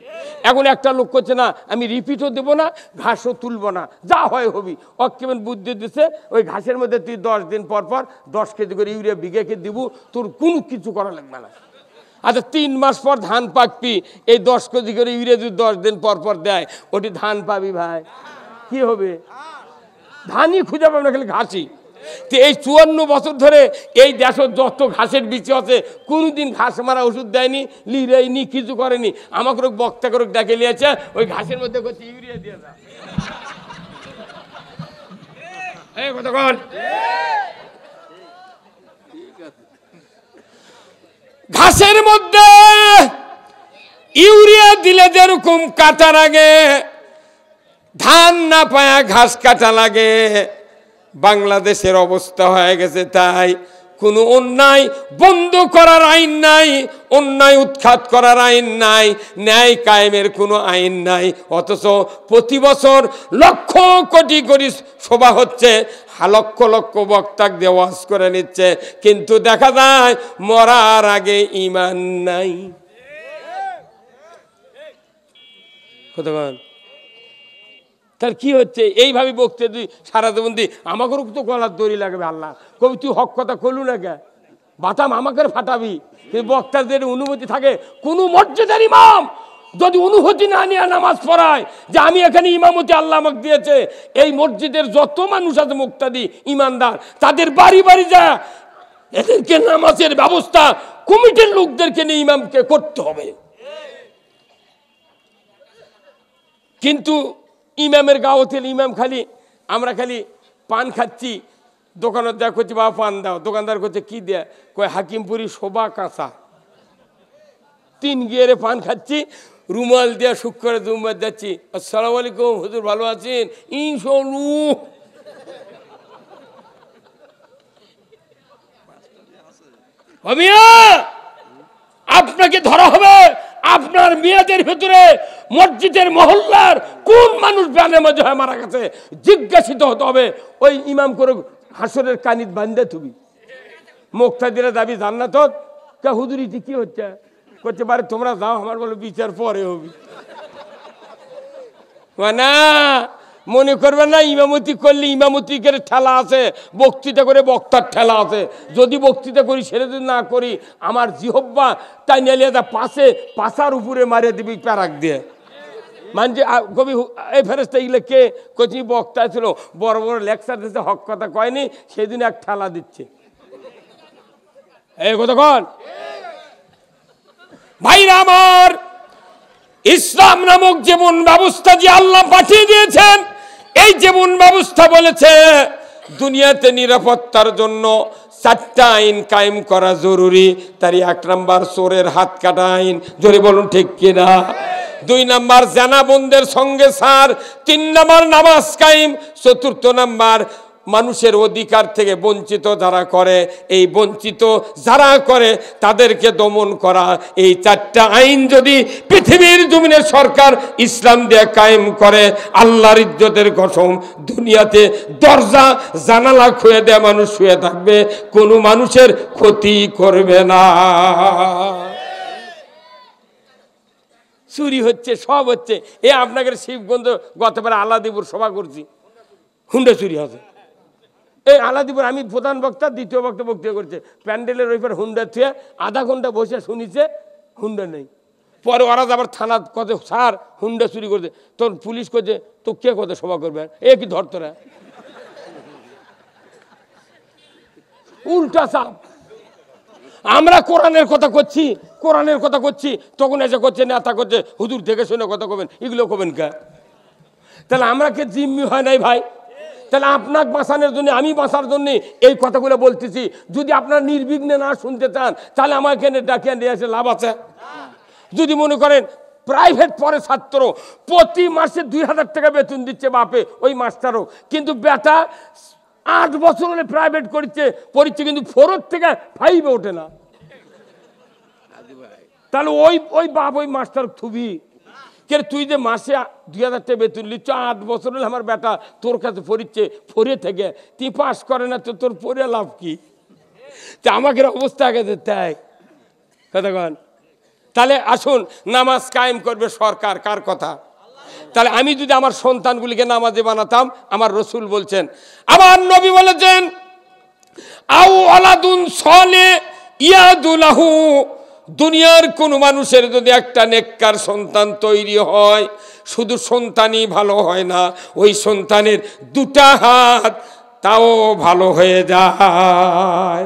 এখন একটা লোক করছে না আমি রিপিটও দেবো না, ঘাসও তুলবো না, যা হয় হবি। কেমন বুদ্ধি দিচ্ছে, ওই ঘাসের মধ্যে তুই 10 দিন পর 10 কেজি করে ইউরিয়া বিঘাকে দিব, তোর কোনো কিছু করা লাগবে না। আচ্ছা 3 মাস পর ধান পাকবি, এই 10 কেজি করে ইউরিয়া যদি 10 দিন পর দেয়, ওটি ধান পাবি ভাই? কি হবে? ধানই খুঁজে পাবে না, খালি ঘাসই। তো এই 54 বছর ধরে এই দেশের যত ঘাসের বিচি আছে কোনোদিন ঘাস মারা ওষুধ দেয়নি, লিরাইনি, কিছু করেনি। আমাকে বক্তা করে ডেকে নিয়েছে, ওই ঘাসের মধ্যে করছে ইউরিয়া দিয়ে যা। এই কথা কন। ঘাসের মধ্যে ইউরিয়া দিলে যেরকম কাটার আগে ধান না পায়া ঘাস কাটা লাগে, বাংলাদেশের অবস্থা হয়ে গেছে তাই। কোনো অন্যায় বন্ধ করার আইন নাই, অন্যায় উৎখাত করার আইন নাই, ন্যায় কায়েমের কোনো আইন নাই। অথচ প্রতি বছর লক্ষ কোটি কোটি সভা হচ্ছে, লক্ষ লক্ষ বক্তাক দিয়ে ওয়াজ করে নিচ্ছে, কিন্তু দেখা যায় মরার আগে ঈমান নাই। তার কি হচ্ছে? এইভাবে বকতে তুই সারা জীবন দি, আমাকেও তো গলার দড়ি লাগবে। আল্লাহ কবি তুই হক কথা কলু না কে, বাতাম আমাকে ফাটাবি। কিন্তু বক্তাদের অনুমতি থাকে, কোনো মসজিদের ইমাম যদি অনুমতি না নিয়ে নামাজ পড়ায় যে আমি এখানে ইমামতি আল্লাহ আমাকে দিয়েছে, এই মসজিদের যত মানুষ আছে মুক্তাদি ইমানদার, তাদের বাড়ি বাড়ি যা এদেরকে নামাজের ব্যবস্থা কমিটির লোকদেরকে নিয়ে ইমামকে করতে হবে। কিন্তু ইমামের গাওয়াতেল ইমাম খালি, আমরা খালি পান খাচ্ছি, দোকানের দেখ করছি বাবা পান দাও, দোকানদার করছে কি দেয়, কয় হাকিমপুরি শোভা কাঁচা। 3 গিয়ারে পান খাচ্ছি, রুমাল দিয়ে শুক করে দুমবার যাচ্ছি, আসসালামু আলাইকুম হুজুর ভালো আছেন, ইনশাআল্লাহ। আপনাকে ধরা হবে, আপনার মেয়েদের ভিতরে মসজিদের মহল্লার কোন মানুষ ব্যানের মধ্যে হয় মারা গেছে জিজ্ঞাসিত হতে হবে। ওই ইমাম করে হাসরের কানিত বান্ধে তুমি মুক্তাদিরা দাবি জান্নাত। কে হুজুর ইতি কি হচ্ছে? করতে পারে তোমরা যাও, আমার বলো বিচার পরে হবি না। মনে করবে না ইমামতি করলে ইমামতি করে ঠেলা আছে, বক্তৃতা করে বক্তার ঠেলা আছে। যদি বক্তৃতা করি সেটা যদি না করি, আমার জিহব্বা তাই নিয়ে পাশার উপরে মারিয়ে দিবি প্যারাক দিয়ে। মানে কবি এই ফেরেস্তা এগুলো কে কোচিং বক্তা ছিল, বড় বড় লেকচার দিচ্ছে, হক কথা কয়নি, সেদিন এক ঠেলা দিচ্ছে। এই কথা কন ভাইরা আমার, ইসলাম নামক জীবন ব্যবস্থা যে আল্লাহ পাঠিয়ে দিয়েছেন, এই জীবন ব্যবস্থা বলেছে দুনিয়াতে নিরাপত্তার জন্য 4টা আইন কায়েম করা জরুরি। তার 1 নাম্বার চোরের হাত কাটা আইন, জোরে বলুন ঠিক কিনা। 2 নাম্বার জানা বন্ধের সঙ্গে সার, 3 নাম্বার নামাজ কায়েম, 4র্থ নাম্বার মানুষের অধিকার থেকে বঞ্চিত যারা করে, এই বঞ্চিত যারা করে তাদেরকে দমন করা। এই 4টা আইন যদি পৃথিবীর জমিনের সরকার ইসলাম দিয়ে কায়েম করে, আল্লাহর ইজ্জতের কসম দুনিয়াতে দরজা জানালা খুলে দেয়া মানুষ শুয়ে থাকবে, কোনো মানুষের ক্ষতি করবে না। চুরি হচ্ছে, সব হচ্ছে। এ আপনাদের শিবগঞ্জ গতবার আলাদিপুর সভা করছি, হুন্ডা চুরি হবে। এই আলাদিপুর আমি প্রধান বক্তা, দ্বিতীয় বক্তা বক্তৃতা করছে, প্যান্ডেলের ওই পর হুন্ডা থুয়ে আধা ঘন্টা বসে শুনিছে, হুন্ডা নেই। পরে ওরা আবার থানা কত স্যার হুন্ডা চুরি করছে, তোর পুলিশ করছে তো কে কত সভা করবে, এ কি ধরতরা উল্টা চাপ। আমরা কোরআনের কথা করছি তখন এসে করছে নেতা করছে হুজুর দেখে শুনে কথা কবেন, এগুলো কবেন কে? তাহলে আমরা কে জিম্মি হয় নাই ভাই? তাহলে আপনাকে বাঁচানোর জন্য, আমি বাঁচার জন্য এই কথাগুলো বলতেছি। যদি আপনার নির্বিঘ্নে না শুনতে চান তাহলে আমাকে ডাকিয়ে নিয়ে এসে লাভ আছে? যদি মনে করেন প্রাইভেট পড়ে ছাত্র, প্রতি মাসে 2000 টাকা বেতন দিচ্ছে বাপে ওই মাস্টারও, কিন্তু বেটা 8 বছর হলে প্রাইভেট করছে পড়ছে, কিন্তু 4 থেকে 5 ওঠে না, তাহলে ওই বাপ ওই মাস্টার থুবি কে? তুই যে মাসে 2000 টাকা বেতন নিচ্ছ, 8 বছর হলে আমার বেটা তোর কাছে পড়ছে, পড়ে থেকে তুই পাস করে না, তো তোর পড়ে লাভ কি? তা আমাকে অবস্থা আগে তাই কথা কন। তাহলে আসুন, নামাজ কায়েম করবে সরকার, কার কথা? তাহলে আমি যদি আমার সন্তানগুলিকে নামাজে বানাতাম, আমার রসুল বলছেন, আমার নবী বলেছেন, আউ আলাদুন সলে ইয়াদুলাহু, দুনিয়ার কোন মানুষের যদি একটা নেককার সন্তান তৈরি হয়, শুধু সন্তানই ভালো হয় না, ওই সন্তানের 2টা হাত তাও ভালো হয়ে যায়।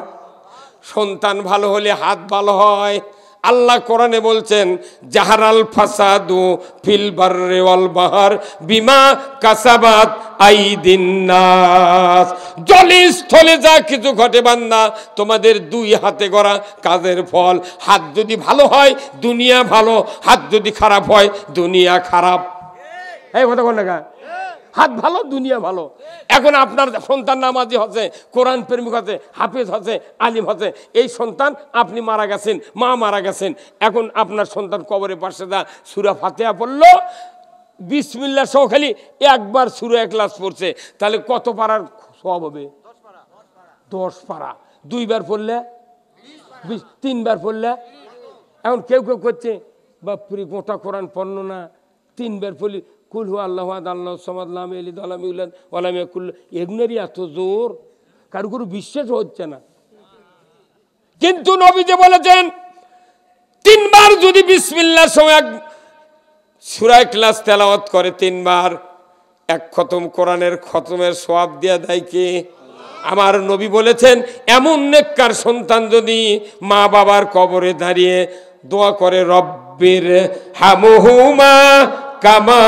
সন্তান ভালো হলে হাত ভালো হয়। আল্লাহ কোরআনে বলছেন, জাহারাল ফাসাদু ফিল বাররি ওয়াল বাহর বিমা কাসাবাত আইদিন নাস, জলে স্থলে যা কিছু ঘটে বান্দা, তোমাদের 2 হাতে গড়া কাজের ফল। হাত যদি ভালো হয় দুনিয়া ভালো, হাত যদি খারাপ হয় দুনিয়া খারাপ। এই কথা কোন না? হাত ভালো দুনিয়া ভালো। এখন আপনার সন্তান নামাজি হচ্ছে, কোরআন প্রেমিক হচ্ছে, হাফেজ হচ্ছে, আলিম হচ্ছে, এই সন্তান আপনি মারা গেছেন, মা মারা গেছেন, এখন আপনার সন্তান কবরে পাশে দা সূরা ফাতিহা পড়লো, বিসমিল্লাহ সহ খালি একবার সূরা ইখলাস পড়ছে, তাহলে কত পারার সওয়াব হবে? 10 পারা। 2 বার পড়লে 20, 3 বার পড়লে। এখন কেউ করছে বাপরে গোটা কোরআন পড়ল না, 3 বার পড়লি কুল হু আল্লাহু আহাদ আল্লাহু সামাদ লাম ইয়ালিদ ওয়া লাম ইউলাদ ওয়া লাম ইয়াকুল, এগুলোরই এত জোর, কারো কোনো বিশ্বাস হচ্ছে না। কিন্তু নবী যে বলেছেন 3 বার যদি বিসমিল্লাহ সহ সূরা ইখলাস তেলাওয়াত করে 3 বার, 1 খতম কোরআনের খতমের সওয়াব দিয়ে দেয় কে? আমার নবী বলেছেন, এমন নেককার সন্তান যদি মা বাবার কবরে দাঁড়িয়ে দোয়া করে, রব্বির হামহুমা কামা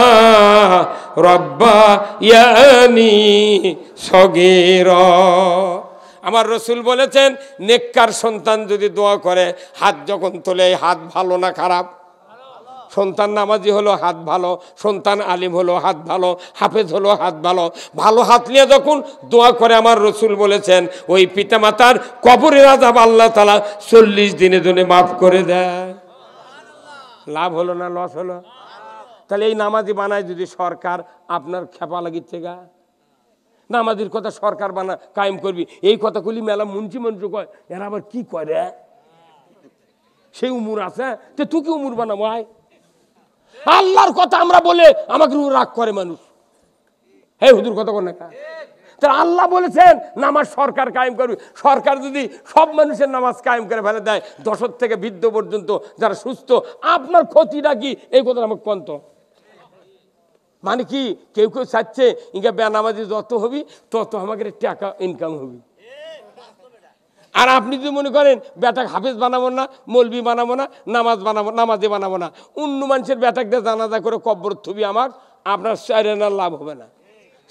রব্বায়ানি সগীরা। আমার রসুল বলেছেন, নেককার সন্তান যদি দোয়া করে, হাত যখন তোলে, হাত ভালো না খারাপ? সন্তান নামাজি হলো হাত ভালো, সন্তান আলিম হলো হাত ভালো, হাফেজ হলো হাত ভালো। ভালো হাত নিয়ে যখন দোয়া করে, আমার রসুল বলেছেন, ওই পিতামাতার কবরের আযাব আল্লাহ তাআলা 40 দিনে দিনে মাফ করে দেয়। লাভ হলো না লস হলো? তাহলে এই নামাজি বানায় যদি সরকার, আপনার খেপা লাগিচ্ছে গা? নামাজির কথা সরকার বানা কায়েম করবি, এই কথা কলি মেলা মুন্সি মন্ত্রী কয়, এরা আবার কি করে? সেই উমর আছে, তুই কি উমর বানাবো? আল্লাহর কথা আমরা বলে আমাকে রাগ করে মানুষ, হে হুজুর কথা কর না। তাহলে আল্লাহ বলেছেন নামাজ সরকার কায়েম করবে। সরকার যদি সব মানুষের নামাজ কায়েম করে ফেলে দেয়, 10 থেকে বৃদ্ধ পর্যন্ত যারা সুস্থ, আপনার ক্ষতিটা কি? এই কথা আমাকে কন্ত মানে কি? কেউ কেউ চাচ্ছে ইনকা বেনামাজি যত হবি তত আমাকে টাকা ইনকাম হবি। আর আপনি যদি মনে করেন বেটাক হাফেজ বানাবো না, মৌলবি বানাবো না, নামাজে বানাবো না, অন্য মানুষের বেটাক দিয়ে জানাজা করে কব্বর থুবি, আপনার 4 আনার লাভ হবে না,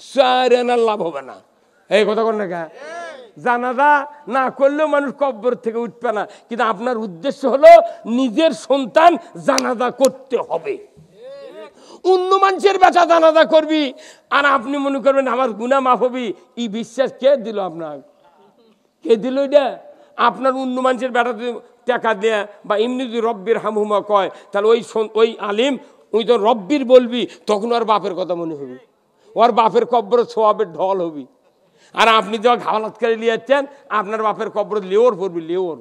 4 আনার লাভ হবে না। এই কথা কোন না? জানাজা না করলেও মানুষ কব্বর থেকে উঠবে না, কিন্তু আপনার উদ্দেশ্য হলো নিজের সন্তান জানাজা করতে হবে। অন্য মানুষের বেটা জানাজা করবি আর আপনি মনে করবেন আমার গুনাহ মাফ হবি, এই বিশ্বাস কে দিল আপনার? কে দিল এটা? আপনার অন্য মানুষের বেটা যদি টাকা দেয় বা এমনি যদি রব্বির হামহুমা কয়, তাহলে ওই আলিম ওই তো রব্বির বলবি, তখন ওর বাপের কথা মনে হবে, ওর বাপের কব্বর সোয়াবের ঢল হবি। আর আপনি যখন হাওলাত করে নিয়ে যাচ্ছেন, আপনার বাপের কব্বর লেওর পড়বি, লেওর।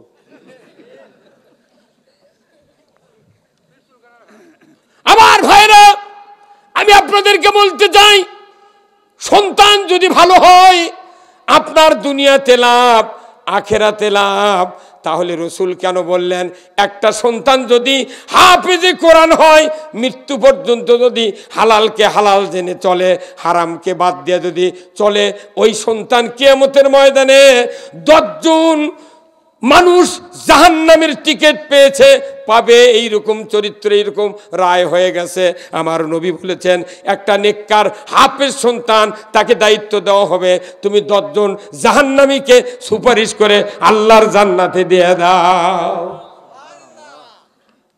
আমার ভাইরা, আমি আপনাদেরকে বলতে চাই, সন্তান যদি ভালো হয় আপনার দুনিয়াতে লাভ, আখেরাতে লাভ। তাহলে রসুল কেন বললেন, একটা সন্তান যদি হাফেজে কোরআন হয়, মৃত্যু পর্যন্ত যদি হালালকে হালাল জেনে চলে, হারামকে বাদ দিয়ে যদি চলে, ওই সন্তান কিয়ামতের ময়দানে 10 জন মানুষ জাহান্নামের টিকিট পেয়েছে, পাবে, এইরকম চরিত্র, এইরকম রায় হয়ে গেছে। আমার নবী বলেছেন একটা নেককার হাফেজ সন্তান, তাকে দায়িত্ব দেওয়া হবে, তুমি 10 জন জাহান্নামীকে সুপারিশ করে আল্লাহর জান্নাতে দিয়ে দাও।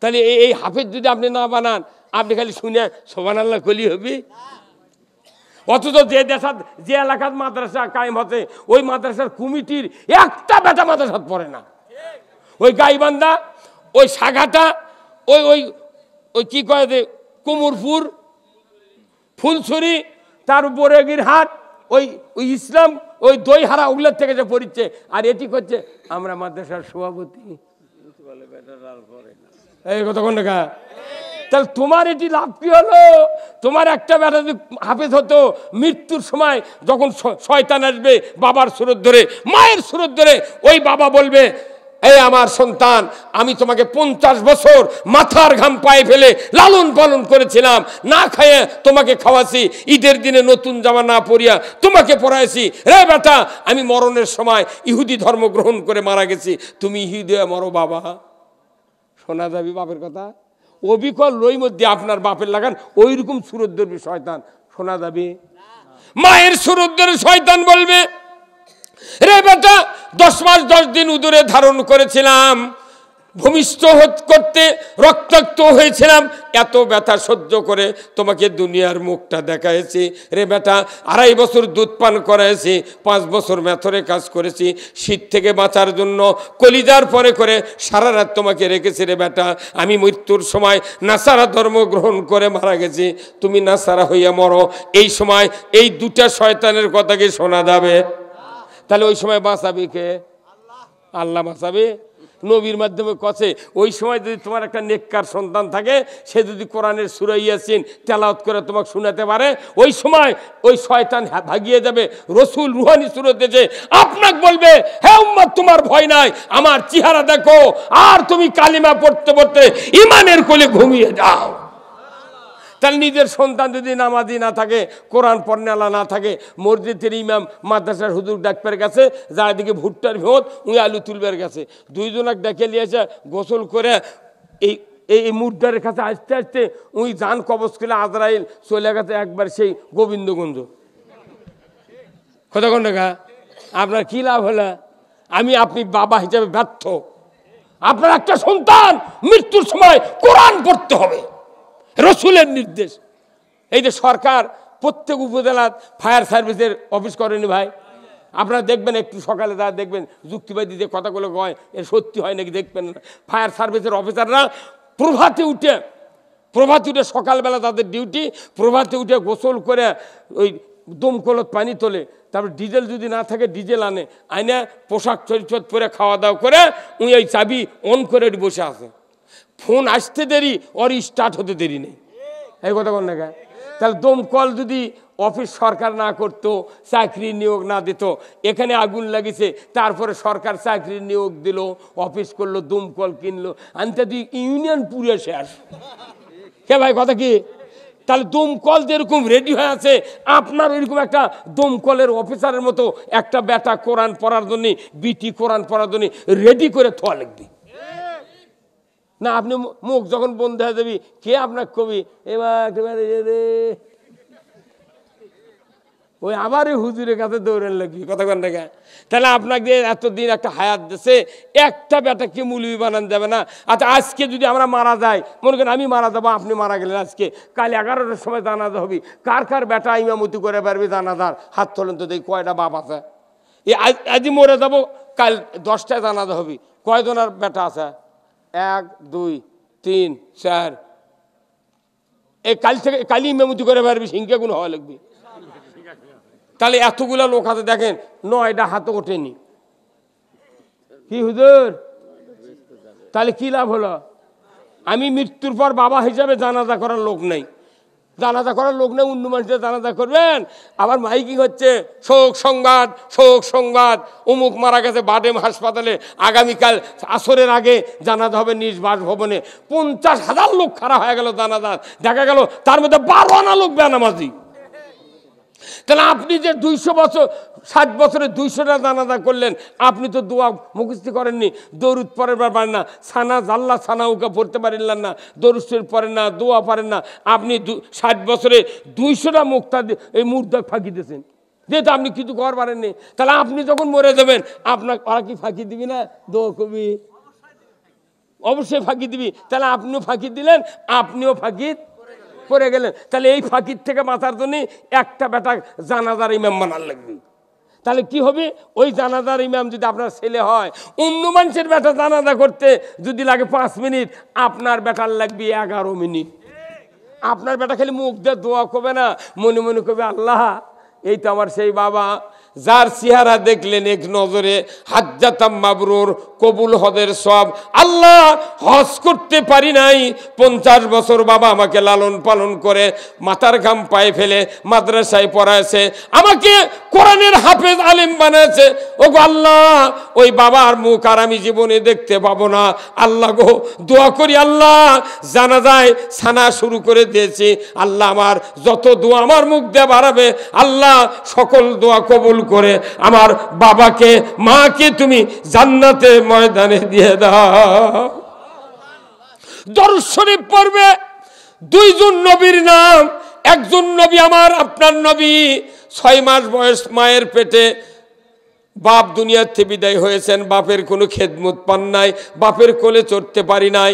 তাহলে এই হাফেজ যদি আপনি না বানান, আপনি খালি শুনে সুবহানাল্লাহ কলি হবে। অথচ যে দেশাত, যে এলাকার মাদ্রাসা কায়েম হচ্ছে, ওই মাদ্রাসার কমিটির একটা বেটা মাদ্রাসাত পড়ে না। ওই গাইবান্ধা, ওই সাঘাটা, ওই ওই ওই কি কয় যে কুমুরপুর, ফুলছড়ি, তার উপরে গিরহাট, ওই ওই ইসলাম, ওই দইহারা, ওগুলোর থেকে যে পড়িচ্ছে। আর এটি করছে আমরা মাদ্রাসার সভাপতি, এই কথা কোন দেখা। তাহলে তোমার এটি লাভ কি হলো? তোমার একটা বেটা যদি হাফেজ হতো, মৃত্যুর সময় যখন শয়তান আসবে বাবার সুরত ধরে, মায়ের সুরত ধরে, ওই বাবা বলবে, এই আমার সন্তান, আমি তোমাকে 50 বছর মাথার ঘাম পায়ে ফেলে লালন পালন করেছিলাম, না খাইয়ে তোমাকে খাওয়াছি, ঈদের দিনে নতুন জামা না পরিয়া তোমাকে পরাইছি, রে বেটা আমি মরণের সময় ইহুদি ধর্ম গ্রহণ করে মারা গেছি, তুমি ইহুদি মরো বাবা। শোনা যাবি বাপের কথা? অবিকল রই মধ্যে আপনার বাপের লাগান ওই রকম সুরত ধরবে শয়তান, শোনা যাবে? মায়ের সুরত ধরে শয়তান বলবে, রে বেটা 10 মাস 10 দিন উদরে ধারণ করেছিলাম, ভূমিষ্ঠ করতে রক্তাক্ত হয়েছিলাম, এত ব্যথা সহ্য করে তোমাকে দুনিয়ার মুখটা দেখাইছি। রে বেটা 2.5 বছর দুধ পান করাইছি, 5 বছর মেথরে কাজ করেছি, শীত থেকে বাঁচার জন্য কলিজার পরে করে সারা রাত তোমাকে রেখেছি। রে বেটা আমি মৃত্যুর সময় নাসারা ধর্ম গ্রহণ করে মারা গেছি, তুমি নাসারা হইয়া মরো। এই সময় এই দুটা শয়তানের কথা কি শোনা যাবে? তাহলে ওই সময় বাঁচাবে কে? আল্লাহ বাঁচাবে। নবীর মাধ্যমে কছে ওই সময় যদি তোমার একটা নেককার সন্তান থাকে, সে যদি কোরআনের সূরা ইয়াসিন তেলাওয়াত করে তোমাকে শোনাতে পারে, ওই সময় ওই শয়তান ভাগিয়ে যাবে। রসুল রুহানি সূরত দেশে আপনাকে বলবে, হে উম্মত তোমার ভয় নাই, আমার চেহারা দেখো, আর তুমি কালিমা পড়তে পড়তে ইমানের কোলে ঘুমিয়ে যাও। তাহলে নিজের সন্তান যদি নামাজি না থাকে, কোরআন পড়নেওয়ালা না থাকে, মসজিদের ইমাম মাদ্রাসার হুজুর ডাকপের কাছে যা, এদিকে ভুট্টার ভোট উই আলু তুলবের কাছে, দুইজনক ডেকে নিয়েছে, গোসল করে এই এই মুদ্রার কাছে আসতে আসতে উই জান কবজ করে আজরাইল চলে গেছে একবার সেই গোবিন্দগঞ্জ। কতক্ষণ টাকা আপনার কি লাভ হলো? আমি আপনি বাবা হিসাবে ব্যর্থ। আপনার একটা সন্তান মৃত্যুর সময় কোরআন পড়তে হবে, রসুলের নির্দেশ। এই যে সরকার প্রত্যেক উপজেলার ফায়ার সার্ভিসের অফিস করেনি ভাই, আপনারা দেখবেন একটু সকালে যা দেখবেন যুক্তিবাদী যে কথাগুলো কয় এর সত্যি হয় নাকি দেখবেন না। ফায়ার সার্ভিসের অফিসাররা প্রভাতে উঠে সকালবেলা তাদের ডিউটি, প্রভাতে উঠে গোসল করে ওই দমকলত পানি তোলে, তারপর ডিজেল যদি না থাকে ডিজেল আইনে পোশাক চরিচত পরে খাওয়া দাওয়া করে উনি ওই চাবি অন করে বসে আছে। ফোন আসতে দেরি, ওর স্টার্ট হতে দেরি নেই। এই কথা কোন না? তাহলে দমকল যদি অফিস সরকার না করতো, চাকরি নিয়োগ না দিত, এখানে আগুন লাগিয়েছে, তারপরে সরকার চাকরি নিয়োগ দিল, অফিস করলো, দমকল কিনলো, আনতে তুই ইউনিয়ন পুরে শেষ। কে ভাই কথা কি? তাহলে দমকল যেরকম রেডি হয়ে আছে, আপনার ওইরকম একটা দমকলের অফিসারের মতো একটা বেটা কোরআন পড়ার জন্য, বিটি কোরআন পড়ার জন্য রেডি করে থোয়া লাগবে না। আপনি মুখ যখন বন্ধ হয়ে যাবি, কে আপনার কবি এবার ওই আবার হুজুরের কাছে দৌড়ান লাগবি, কথা কন না? তাহলে আপনাকে এতদিন একটা হায়াত দিয়েছে, একটা বেটাকে মৌলবি বানান যাবে না। আচ্ছা আজকে যদি আমরা মারা যাই, মনে করেন আমি মারা যাবো, আপনি মারা গেলেন, আজকে কাল 11টার সময় জানাজা হবে, কার কার বেটা ইমামতি করে পারবে জানাজার? হাত তোলেন তো দেখি কয়টা বাপ আছে। আজই মরে যাবো, কাল 10টায় জানাজা হবে, কয়জনের বেটা আছে? 1 2 3 4। এই কাল থেকে কালি ইমামতি করে পারবি, সিংকে গুণ হওয়া লাগবে। তাহলে এতগুলা লোক হাতে দেখেন 9টা হাতে ওঠেনি, কি হুজুর? তাহলে কি লাভ হলো? আমি মৃত্যুর পর বাবা হিসাবে জানাজা করার লোক নেই, জানাজা করার লোক নেই, অন্য মানুষের জানাজা করবেন। আবার মাইকিং হচ্ছে, শোক সংবাদ, শোক সংবাদ, অমুক মারা গেছে বাডেম হাসপাতালে, আগামীকাল আসরের আগে জানাজা হবে নিজ বাসভবনে। 50,000 লোক খারাপ হয়ে গেল জানাজা, দেখা গেল তার মধ্যে 12 আনা লোক বেনামাজি। তাহলে আপনি যে 200 বছর 60 বছরে 200টা জানাজা করলেন, আপনি তো দোয়া মুখস্থ করেননি, দরুদ পড়েন না, সানা জাল্লা সানাউকা পড়তে পারেন না, দরুদ শরীফ পড়েন না, দোয়া পারেন না, আপনি 60 বছরে 200টা মুক্তা এই মুর্দা ফাঁকি দিয়েছেন, যেহেতু আপনি কিছু কর পারেননি। তাহলে আপনি যখন মরে যাবেন আপনার ওরা কি ফাঁকি দিবি না? দোয়া কবি অবশ্যই ফাঁকি দিবি। তাহলে আপনিও ফাঁকি দিলেন, আপনিও ফাঁকি পড়ে গেলেন। তাহলে এই ফাঁকির থেকে বাঁচার জন্য একটা বেটা জানাজার ইমাম বানার লাগবে। তাহলে কি হবে? ওই জানাজার ইমাম যদি আপনার ছেলে হয়, অন্য মানুষের বেটা জানাজা করতে যদি লাগে 5 মিনিট, আপনার বেটার লাগবে 11 মিনিট। আপনার বেটা খালি মুখ দিয়ে দোয়া করবে না, মনে মনে করবে আল্লাহ এই তো আমার সেই বাবা যার চেহারা দেখলেন এক নজরে হাজ্জাতাম মাবরুর, কবুল হজের সব। আল্লাহ হজ করতে পারি নাই, 50 বছর বাবা আমাকে লালন পালন করে মাথার ঘাম পায়ে ফেলে মাদ্রাসায় পড়ায়ছে, আমাকে কোরআনের হাফেজ আলেম বানায়ছে। ও গো আল্লাহ, ওই বাবার মুখ আর আমি জীবনে দেখতে পাবো না। আল্লাহ গো দোয়া করি, আল্লাহ জানাজায় সানা শুরু করে দিয়েছি, আল্লাহ আমার যত দোয়া আমার মুখ দিয়ে বাড়াবে, আল্লাহ সকল দোয়া কবুল করে আমার বাবাকে মাকে তুমি জান্নাতে ময়দানে দিয়ে দাও। দরুদ শরীফ পড়বে। 2 জন নবীর নাম, একজন নবী আমার আপনার নবী, 6 মাস বয়স মায়ের পেটে বাপ দুনিয়ার থেকে বিদায় হয়েছেন, বাপের কোনো খেদমত পান নাই, বাপের কোলে চড়তে পারি নাই।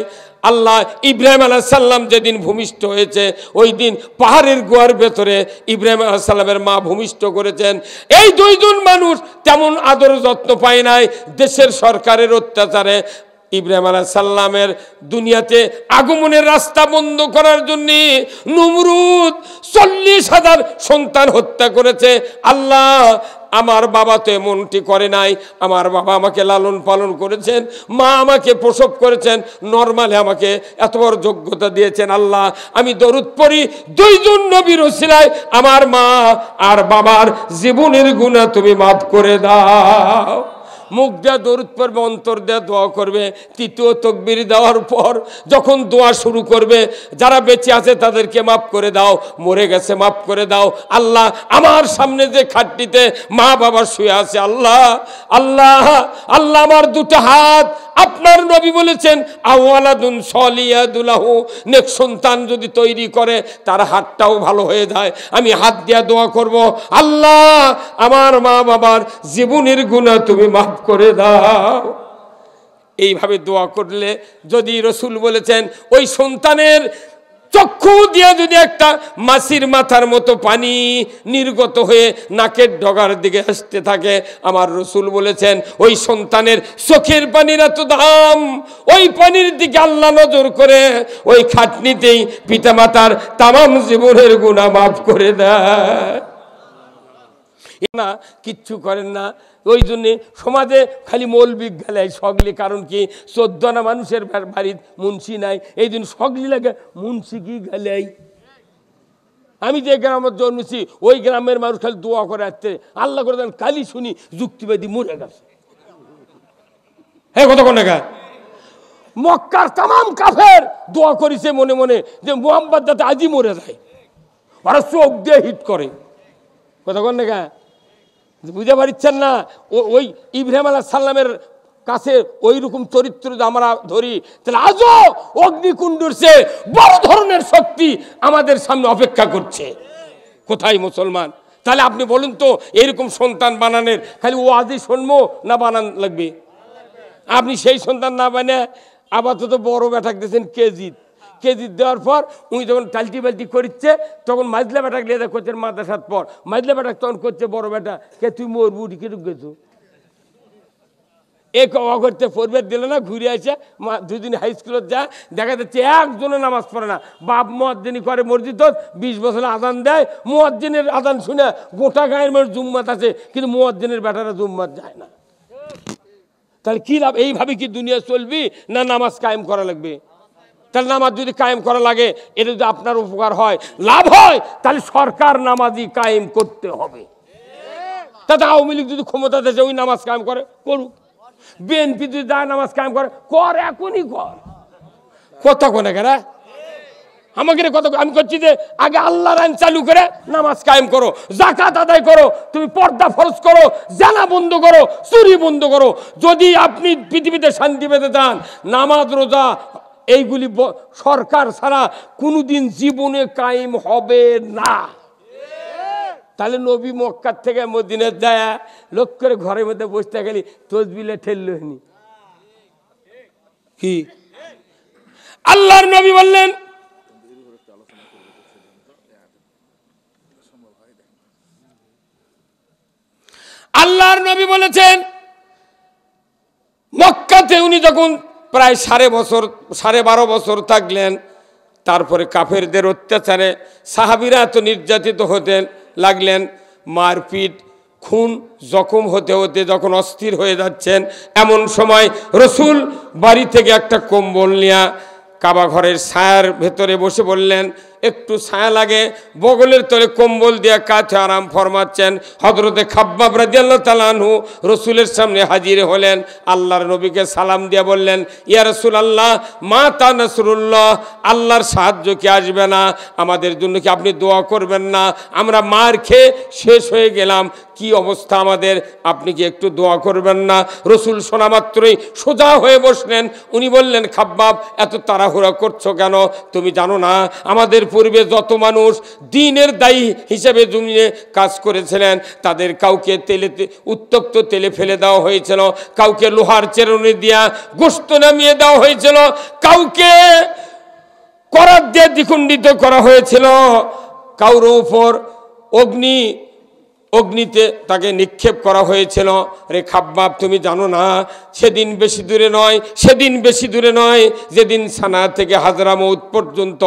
আল্লাহ ইব্রাহিম আলাইহিস সালাম যেদিন ভূমিষ্ঠ হয়েছে, ওই দিন পাহাড়ের গুহার ভেতরে ইব্রাহিম আলাইহিস সালামের মা ভূমিষ্ঠ করেছেন। এই 2 জন মানুষ তেমন আদর যত্ন পায় নাই, দেশের সরকারের অত্যাচারে ইব্রাহিম আলাইহিস সালামের দুনিয়াতে আগমনের রাস্তা বন্ধ করার জন্য নমরুদ 40,000 সন্তান হত্যা করেছে। আল্লাহ আমার বাবা তো এমনটি করে নাই, আমার বাবা আমাকে লালন পালন করেছেন, মা আমাকে প্রসব করেছেন, নরমালে আমাকে এত বড় যোগ্যতা দিয়েছেন। আল্লাহ আমি দরুদ পড়ি 2 জন নবীর ওসিলায় আমার মা আর বাবার জীবনের গুনাহ তুমি মাফ করে দাও। মুখ দেয়া দরুদ পড়বে, অন্তর দেয়া দোয়া করবে। 3য় তাকবীর দেওয়ার পর যখন দোয়া শুরু করবে, যারা বেঁচে আছে তাদেরকে মাফ করে দাও, মরে গেছে মাফ করে দাও। আল্লাহ আমার সামনে যে খাটটিতে মা বাবা শুয়ে আছে, আল্লাহ আল্লাহ আল্লাহ আমার 2টা হাত, আপনার নবী বলেছেন আওয়ালাদুন সলিয়াদুলাহু, নেক সন্তান যদি তৈরি করে তার হাতটাও ভালো হয়ে যায়। আমি হাত দিয়া দোয়া করব, আল্লাহ আমার মা বাবার জীবনের গুনাহ তুমি মাফ করে দাও। এইভাবে দোয়া করলে, যদি রসুল বলেছেন ওই সন্তানের চক্ষু দিয়ে যদি একটা মাছির মাথার মতো পানি নির্গত হয়ে নাকের ডগার দিকে আসতে থাকে, আমার রসুল বলেছেন ওই সন্তানের চোখের পানির এত দাম, ওই পানির দিকে আল্লাহ নজর করে ওই খাটনিতেই পিতামাতার তামাম জীবনের গুনাহ মাফ করে দেয় না, কিচ্ছু করেন না। ওই জন্যে সমাজে খালি মৌলবি গেলে সগলি, কারণ কি 14 আনা মানুষের বাড়ির মুন্সি নাই, এই জন্য সগলি লাগে মুন্সি কি গেলেই। আমি যে গ্রামের জন্মেছি ওই গ্রামের মানুষ খালি দোয়া করে আসছে, আল্লাহ করে দেন কালি শুনি যুক্তিবাদী মরে গেছে। হ্যাঁ কথা কোন জায়গা? মক্কার তামাম কাফের দোয়া করেছে মনে মনে যে মুহাম্মদ যাতে আজই মরে যায়, ওরা চোখ দিয়ে হিট করে। কথা কোন জায়গা? বুঝতে পারছেন না? ওই ইব্রাহিম আলাইহিস সালামের কাছে ওই রকম চরিত্র যদি আমরা ধরি, তাহলে আজও অগ্নিকুণ্ডের চেয়ে বড় ধরনের শক্তি আমাদের সামনে অপেক্ষা করছে। কোথায় মুসলমান? তাহলে আপনি বলুন তো, এরকম সন্তান বানানোর খালি ওয়াজি শুনবো না বানান লাগবে? আপনি সেই সন্তান না বানিয়ে আপাতত বড় বেটাক দিয়েছেন কেজি দেওয়ার পর উনি যখন টালটি বালটি করছে, তখন মাজলা বেটাক লিয়ে করছেন মাদ্রাসার পর, মাজলা বেটাক তখন করছে বড় বেটা, কে তুই মরবু কিরূপ গেছো এ কওয়া করতে পরিবার দিল না, ঘুরে আসে 2 দিন হাই স্কুলত যা, দেখা যাচ্ছে একজনে নামাজ পড়ে না। বাপ মুয়াজ্জিনি করে মসজিদ, 20 বছর আজান দেয়, মুয়াজ্জিনের আজান শুনে গোটা গায়ের মানুষ জুম্মাত আছে, কিন্তু মুয়াজ্জিনের বেটারা জুম্মাত যায় না। তাহলে কি লাভ? এইভাবে কি দুনিয়া চলবি না নামাজ কায়েম করা লাগবে? তাহলে নামাজ যদি কায়েম করা লাগে, এটা যদি আপনার উপকার হয়, লাভ হয়, তাহলে সরকার নামাজই কায়েম করতে হবে। তাতে আওয়ামী লীগ যদি ক্ষমতা দেশে ওই নামাজ কায়েম করে করুক, বিএনপি যদি নামাজ কায়েম করে কর, এখনই কর। কথা কোনে কেনা আমাকে কত আমি করছি যে আগে আল্লাহর আইন চালু করে নামাজ কায়েম করো, যাকাত আদায় করো, তুমি পর্দা ফরজ করো, জানা বন্ধ করো, চুরি বন্ধ করো। যদি আপনি পৃথিবীতে শান্তি পেতে চান, নামাজ রোজা এইগুলি সরকার ছাড়া কোনোদিন জীবনে কায়েম হবে না। তাহলে নবী মক্কার থেকে মদিনায় যায় লোক করে ঘরের মধ্যে বসতে গেলি তসবিলে ঠেললনি কি? আল্লাহর নবী বললেন, আল্লাহর নবী বলেছেন মক্কাতে উনি যখন প্রায় 12.5 বছর থাকলেন, তারপরে কাফেরদের অত্যাচারে সাহাবীরা এত নির্যাতিত হতে লাগলেন, মারপিট খুন জখম হতে হতে যখন অস্থির হয়ে যাচ্ছেন, এমন সময় রসুল বাড়ি থেকে একটা কম্বল নিয়ে কাবা ঘরের ছায়ার ভেতরে বসে বললেন, একটু ছায়া লাগে, বগলের তলে কম্বল দিয়ে কাছে আরাম ফরমাচ্ছেন। হযরতে খাব্বাব রাদিয়াল্লাহু তাআলা আনহু রসুলের সামনে হাজির হলেন, আল্লাহর নবীকে সালাম দিয়ে বললেন, ইয়া রাসূলুল্লাহ মা তা নাসরুল্লাহ, আল্লাহর সাহায্য কি আসবে না? আমাদের জন্য কি আপনি দোয়া করবেন না? আমরা মার খেয়ে শেষ হয়ে গেলাম, কি অবস্থা আমাদের, আপনি কি একটু দোয়া করবেন না? রসুল শোনা মাত্রই সোজা হয়ে বসলেন। উনি বললেন, খাব্বাব এত তাড়াহুড়া করছো কেন? তুমি জানো না আমাদের পূর্বে যত মানুষ দ্বীনের দায়ী হিসেবে জমিনে কাজ করেছিলেন, তাদের কাউকে উত্তপ্ত তেলে ফেলে দেওয়া হয়েছিল, কাউকে লোহার চেরুনি দিয়া গোশত নামিয়ে দেওয়া হয়েছিল, কাউকে করাত দিয়ে দ্বিখণ্ডিত করা হয়েছিল, কারোর উপর অগ্নিতে তাকে নিক্ষেপ করা হয়েছিল। রে খাব্বাব তুমি জানো না সেদিন বেশি দূরে নয় যেদিন সানা থেকে হাজরামউত পর্যন্ত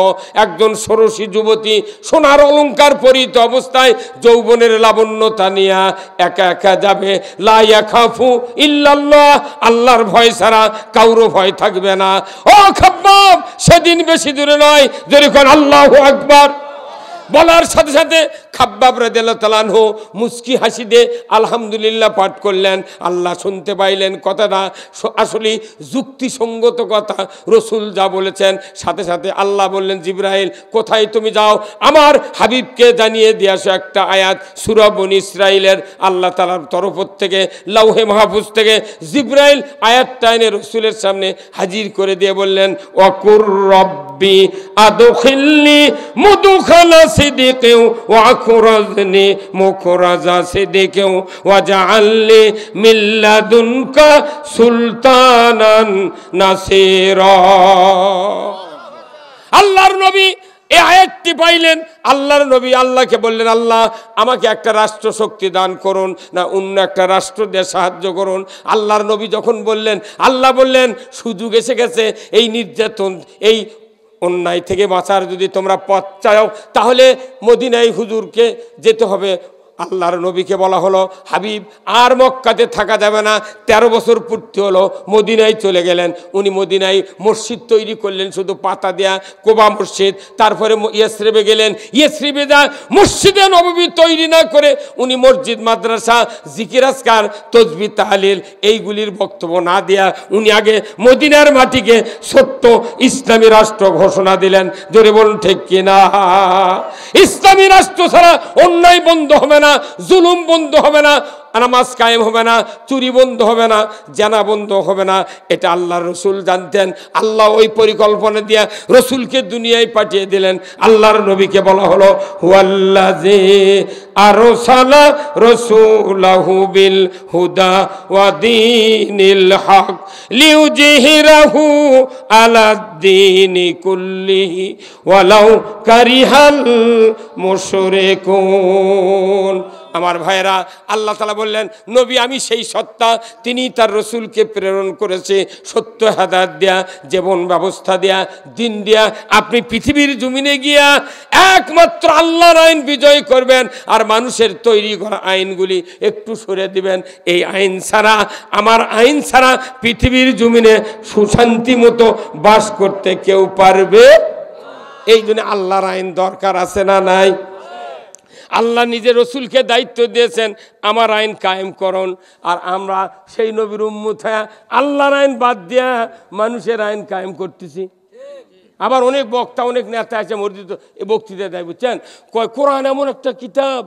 একজন ষোড়শী যুবতী সোনার অলংকার পরিহিত অবস্থায় যৌবনের লাবণ্যতা নিয়ে একা একা যাবে। লা ইয়াখাফু ইল্লাল্লাহ, আল্লাহর ভয় ছাড়া কারো ভয় থাকবে না। ও খাব্বাব সেদিন বেশি দূরে নয়, যেরকম আল্লাহু আকবার বলার সাথে সাথে খাব্বাব রাদিয়াল্লাহু তাআলা আনহু মুস্কি হাসি দিয়ে আলহামদুলিল্লাহ পাঠ করলেন। আল্লাহ শুনতে পাইলেন কথাটা আসলে যুক্তিসঙ্গত কথা, রসুল যা বলেছেন। সাথে সাথে আল্লাহ বললেন, জিবরাইল কোথায় তুমি যাও, আমার হাবিবকে জানিয়ে দিয়ে আসো একটা আয়াত সূরা বনী ইসরাইলের। আল্লাহ তাআলার তরফ থেকে লাউহে মাহফুজ থেকে জিবরাইল আয়াতটা এনে রসুলের সামনে হাজির করে দিয়ে বললেন, ওয়াকুর রব্বি আদখিলনি মুদখালা সিদিকিন ওয়া আখরাজনি মুখরাজা সিদিকিন ওয়াজআলনি মিন লাদুনকা সুলতানান নাসিরা। আল্লাহর নবী এই আয়াতটি পাইলেন, আল্লাহর নবী আল্লাহকে বললেন, আল্লাহ আমাকে একটা রাষ্ট্র শক্তি দান করুন, না অন্য একটা রাষ্ট্র দিয়ে সাহায্য করুন। আল্লাহর নবী যখন বললেন, আল্লাহ বললেন সুযোগ এসে গেছে, এই নির্যাতন এই অন্যায় থেকে বাঁচার যদি তোমরা পথ চাও তাহলে মদিনায় হুজুরকে যেতে হবে। আল্লাহর নবীকে বলা হলো, হাবিব আর মক্কাতে থাকা যাবে না, 13 বছর পূর্তি হলো, মদিনায় চলে গেলেন। উনি মদিনায় মসজিদ তৈরি করলেন, শুধু পাতা দেয়া কোবা মসজিদ। তারপরে ইয়েসরিবে গেলেন, ইয়েসরিবে যা মসজিদে নববী তৈরি না করে উনি মসজিদ, মাদ্রাসা, জিকির আজকার, তসবিহ তাহলিল এইগুলির বক্তব্য না দেয়া উনি আগে মদিনার মাটিকে ছোট্ট ইসলামী রাষ্ট্র ঘোষণা দিলেন। জোরে বলুন ঠিক কিনা? ইসলামী রাষ্ট্র ছাড়া অন্যায় বন্ধ হবে না, জুলুম বন্ধ হবে না, নামাজ কায়েম হবে না, চুরি বন্ধ হবে না, জানা বন্ধ হবে না। এটা আল্লাহর রসুল জানতেন। আল্লাহ ওই পরিকল্পনা দিয়ে রসুলকে দুনিয়ায় পাঠিয়ে দিলেন। আল্লাহর নবীকে বলা হলো, হুয়াল্লাযী আরসালা রাসূলাহু বিল হুদা ওয়া দীনিল হক লিইউযহিরাহু আলাদ-দীনি কুল্লিহি ওয়ালাউ কারিহাল মুশরিকুন। আমার ভাইরা, আল্লাহ তাআলা বললেন, নবী আমি সেই সত্তা, তিনি তার রসুলকে প্রেরণ করেছে সত্য হেদায়েত দেয়া, জীবন ব্যবস্থা দেয়া, দিন দেয়া। আপনি পৃথিবীর জমিনে গিয়া একমাত্র আল্লাহর আইন বিজয় করবেন, আর মানুষের তৈরি করা আইনগুলি একটু সরে দিবেন। এই আইন ছাড়া, আমার আইন ছাড়া পৃথিবীর জমিনে সুশান্তি মতো বাস করতে কেউ পারবে। এই জন্য আল্লাহর আইন দরকার আছে না নাই? আল্লাহ নিজের রসুলকে দায়িত্ব দিয়েছেন, আমার আইন কায়েম করুন। আর আমরা সেই নবীর উম্মত হয়ে আল্লাহর আইন বাদ দিয়া মানুষের আইন কায়েম করতেছি। আবার অনেক বক্তা অনেক নেতা আছে মসজিদ বক্তৃতা দেয়, বুঝছেন, কয় কোরআন এমন একটা কিতাব,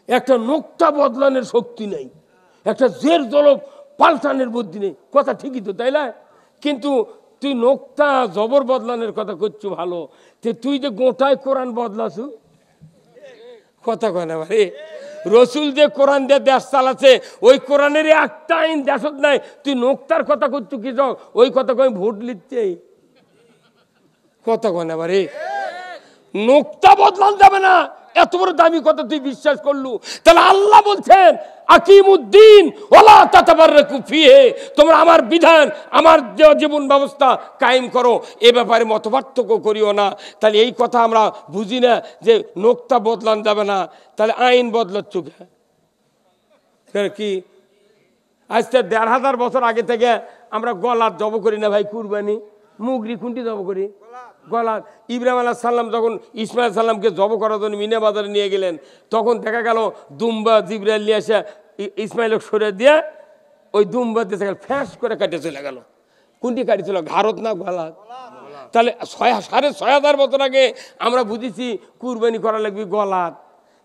একটা নোক্তা বদলানোর শক্তি নেই, একটা জের জলব পাল্টানোর বুদ্ধি নেই। কথা ঠিকই তো, তাই না? কিন্তু তুই নোক্তা জবর বদলানোর কথা করছো ভালো, তুই যে গোটায় কোরআন বদলাছু, কথা কয় না ভাই। রসুল যে কোরআন দিয়ে দেশ চালাচ্ছে, ওই কোরআনের একটা আইন দেশত নাই, তুই নোক্তার কথা করছো কি? ওই কথা কয় ভোট লিখছে, কথা কয় না ভাই। নোক্তা বদলান যাবে না, এত বড় দামি কথা তুই বিশ্বাস করলু। তাহলে আল্লাহ বলছেন আকিমুদ্দিন ওয়ালা তাতাবাররাকু ফিহি, তোমরা আমার বিধান, আমার জীবন ব্যবস্থা কায়েম করো, এ ব্যাপারে মতপার্থক্য করিও না। তাহলে এই কথা আমরা বুঝি না যে নোক্তা বদলান যাবে না, তাহলে আইন বদলাচ্ছ কি? আজ থেকে ১৫০০ বছর আগে থেকে আমরা গলার জব করি না ভাই, কুরবানি মুগরি কোনটি জব করি? গলার। ইব্রাহিম আলাইহিস সালাম যখন ইসমাইল সাল্লামকে জব করার জন্য মিনা বাজারে নিয়ে গেলেন, তখন দেখা গেল দুম্বা জিবরাইল নিয়ে এসে ইসমাইলকে সরে দিয়ে ওই দুম্বা দিয়ে ফ্যাঁস করে কাটে চলে গেল। কোনটি কাটিছিল? ঘাড়ত না গলাত? তাহলে ৬,৫০০ বছর আগে আমরা বুঝেছি কুরবানি করা লাগবে গলাত।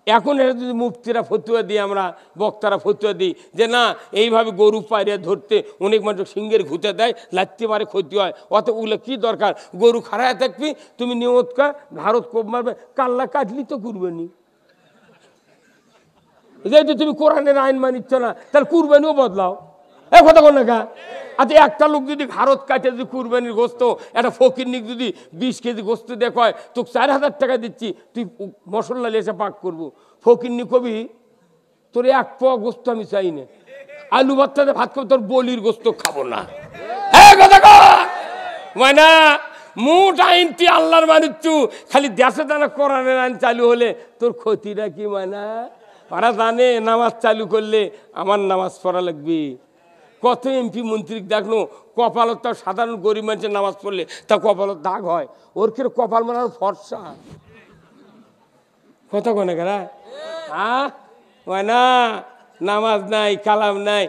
এখন এটা যদি মুফতিরা ফতুয়া দিই, আমরা বক্তারা ফতুয়া দিই যে না, এইভাবে গরু পায়রে ধরতে অনেক মানুষ সিংহের ঘুঁতে দেয়, লাগতে পারে, ক্ষতি হয়, অত ওগুলো কী দরকার? গরু খাড়ায় থাকবি, তুমি নিয়ত কর ভারত কোপ মারবে, কাল্লা কাটলি তো কুরবানি। যেহেতু তুমি কোরআনের আইন মানিচ্ছ না, তাহলে কুরবানিও বদলাও। এ কথা কর না কা? আচ্ছা, একটা লোক যদি ভারত কাটে যদি কুরবানির গোস্ত, একটা ফকিরনিক যদি ২০ কেজি গোস্ত দেখায়, তোকে ৪,০০০ টাকা দিচ্ছি, তুই মশলা এসে পাক করবো, ফকিরনি কবি তোর ১ পোয়া গোস্ত আমি চাই না, আলু ভর্তাতে ভাত খাবো, তোর বলির গোস্ত খাবো না। হ্যাঁ কথা কয় না? মোট আইন তুই আল্লাহর মানিচ্ছু, খালি দেশে জানা কোরআনের আইন চালু হলে তোর ক্ষতিটা কি? মানা ওরা জানে নামাজ চালু করলে আমার নামাজ পড়া লাগবে। কত এমপি মন্ত্রী দেখলো কপালত, তার সাধারণ গরিব মানুষের নামাজ পড়লে তা কপালত দাগ হয়, ওর কেউ কপাল মানার ফর্সা। কথা কনে গেরা হয় না? নামাজ নাই, কালাম নাই,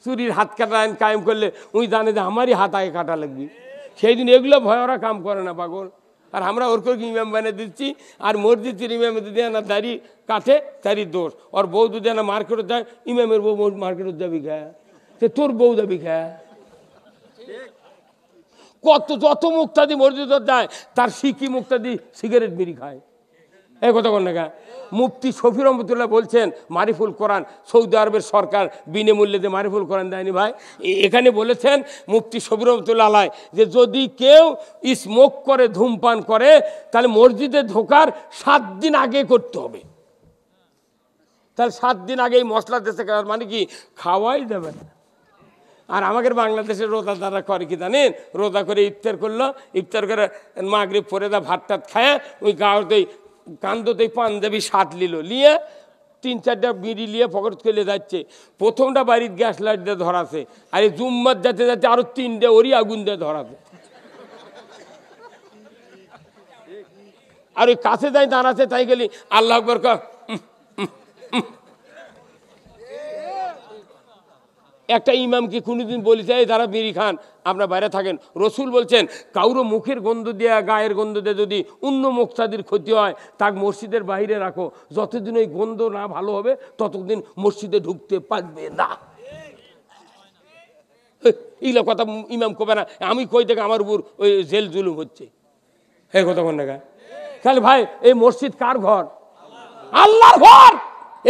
চুরির হাত কাটা আইন কায়েম করলে ওই জানে যে আমারই হাত আগে কাটা লাগবে। সেই দিন এগুলো ভয় ওরা কাম করে না, পাগল। আর আমরা ওর করে ইমাম বানিয়ে দিচ্ছি, আর মসজিদের ইমামে যদি না দাড়ি কাটে তারই দোষ, ওর বউ যদি না মার্কেটে যায়, ইমামের বউ মার্কেটে যাবি খা, তোর বউ যাবি খা। যত মুক্তাদি মসজিদ যায়, তার শিখি মুক্তাদি সিগারেট বিড়ি খায়। এই কথা কন না গা? মুফতি শফি রহমতুল্লাহ বলছেন মারিফুল কোরআন, সৌদি আরবের সরকার বিনামূল্যে যে মারিফুল কোরআন দেয়নি ভাই, এখানে বলেছেন মুফতি শফি রহমতুল্লাহ আলাই যে যদি কেউ স্মোক করে, ধূমপান করে, তাহলে মসজিদে ঢোকার ৭ দিন আগে করতে হবে। তাহলে ৭ দিন আগে এই মশলা দেশে, মানে কি খাওয়াই দেবে না। আর আমাদের বাংলাদেশের রোজাদাররা করে কি জানেন? রোজা করে ইফতার করলো, ইফতার করে মাগরিব পরে দা ভাত টাত খায়, ওই গাঁৱতেই কান্দতেই পাঞ্জাবি শার্ট নিয়ে ৩-৪টা বিড়ি নিয়ে পকেট খুলে যাচ্ছে। প্রথমটা বাড়ির গ্যাস লাইট দিয়ে ধরাছে, আর এই জুম্মার যাতে যাতে আরো 3টে ওরই আগুন দিয়ে ধরাছে। আর ওই কাছে যাই দাঁড়াচ্ছে, তাই গেলি আল্লাহ আকবার কর। একটা ইমামকে কোনোদিন বলিছে এই যারা বিড়ি খান আপনার বাইরে থাকেন, রসুল বলছেন কাউরো মুখের গন্ধ দেয়া, গায়ের গন্ধ দিয়ে যদি অন্য মুক্তাদির ক্ষতি হয়, তাকে মসজিদের বাইরে রাখো, যতদিন ওই গন্ধ না ভালো হবে ততদিন মসজিদে ঢুকতে পারবে না। এইগুলো কথা ইমাম কবে না, আমি কই থেকে আমার উপর ওই জেল জুলুম হচ্ছে। হ্যাঁ কথা বল না গা? তাহলে ভাই এই মসজিদ কার ঘর? আল্লাহর ঘর।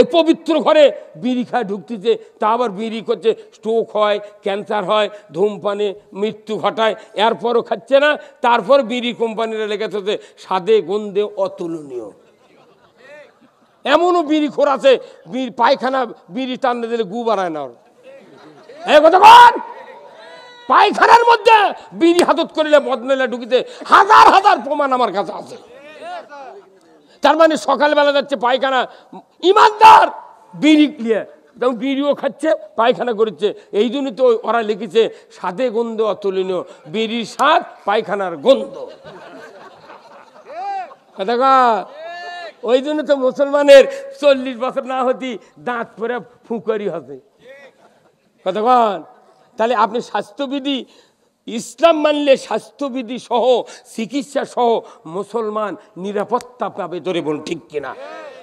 এই পবিত্র ঘরে বিড়ি খায় ঢুকতেছে, তা আবার বিড়ি করছে, স্ট্রোক হয়, ক্যান্সার হয়, ধূমপানে মৃত্যু ঘটায়, এরপরও খাচ্ছে না। তারপর বিড়ি কোম্পানিরা লেগেছে স্বাদে গন্ধে অতুলনীয়। এমনও বিড়ি খোর আছে, পায়খানা বিড়ি টানতে দিলে গু বাড়ায় না। পায়খানার মধ্যে বিড়ি হাতত করিলে বদনাইলে ঢুকিতে হাজার হাজার প্রমাণ আমার কাছে আছে। তার মানে সকালবেলা যাচ্ছে পায়খানা, ইমানদার বিড়ি নিয়ে যেমন বিড়িও খাচ্ছে, পায়খানা করছে। এই জন্য তো ওরা লিখেছে স্বাদে গন্ধ অতুলনীয়, বিড়ির স্বাদ পায়খানার গন্ধ। ওই জন্য তো মুসলমানের 40 বছর না হতি দাঁত পরে ফুঁকারি হবে। কতক্ষণ? তাহলে আপনি স্বাস্থ্যবিধি ইসলাম মানলে স্বাস্থ্যবিধি সহ চিকিৎসা সহ মুসলমান নিরাপত্তা পাবে, ধরে বলুন ঠিক কিনা?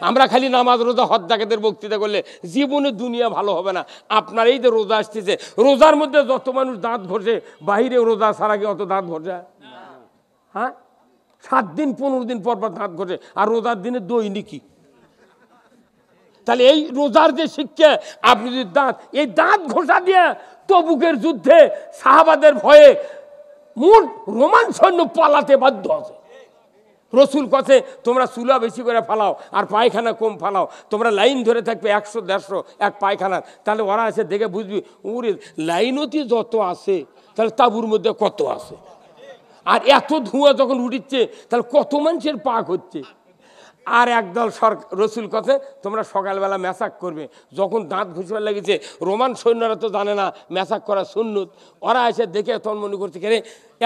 আমরা খালি নামাজ রোজা হজ জাকাতের বক্তৃতা করলে জীবনে দুনিয়া ভালো হবে না। আপনার এই যে রোজা আসতেছে, রোজার মধ্যে যত মানুষ দাঁত ঘষে, বাহিরে রোজা ছাড়া কি অত দাঁত ঘষে? হ্যাঁ, 7 দিন 15 দিন পর পর দাঁত ঘষে, আর রোজার দিনে দৈনিকই। তাহলে এই রোজার যে শিক্ষা, আপনি যদি এই দাঁত ঘষা দিয়ে তবুকের যুদ্ধে সাহাবাদের ভয়ে মোট রোমান সৈন্য পালাতে বাধ্য আছে। রসুল কাছে তোমরা চুলা বেশি করে ফালাও আর পায়খানা কম ফালাও, তোমরা লাইন ধরে থাকবে 100-150 এক পায়খানার। তাহলে ওরা এসে দেখে বুঝবি ওরে লাইনতি যত আছে তাহলে তাবুর মধ্যে কত আছে, আর এত ধোঁয়া যখন উঠিচ্ছে তাহলে কত মানুষের পাক হচ্ছে। আর একদল রসুল কাছে তোমরা সকালবেলা মেসাক করবে। যখন দাঁত ঘুষবার লেগেছে, রোমান সৈন্যরা তো জানে না মেসাক করা সুন্নত, ওরা এসে দেখে তখন মনে করছে কেন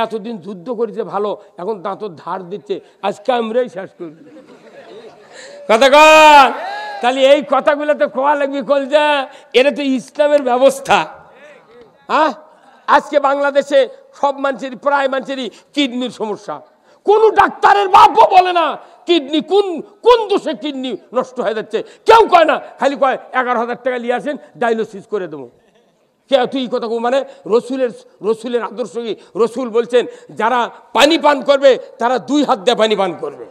এতদিন যুদ্ধ করেছে ভালো, এখন দাঁতর ধার দিচ্ছে, আজকে আমরাই শেষ করবি কথা কন। তাহলে এই কথাগুলো তো কোয়া লাগবে কলজা, এটা তো ইসলামের ব্যবস্থা। হ্যাঁ, আজকে বাংলাদেশে সব মানুষেরই, প্রায় মানুষেরই কিডনির সমস্যা। কোন ডাক্তারের বাপও বলে না কিডনি কোন দোষে কিডনি নষ্ট হয়ে যাচ্ছে, কেউ কয় না, খালি কয় 11,000 টাকা নিয়ে আসেন ডায়ালিসিস করে দেবো। কে তুই কথা মানে রসুলের আদর্শ কি? রসুল বলছেন যারা পানি পান করবে তারা 2 হাত দিয়ে পানি পান করবে।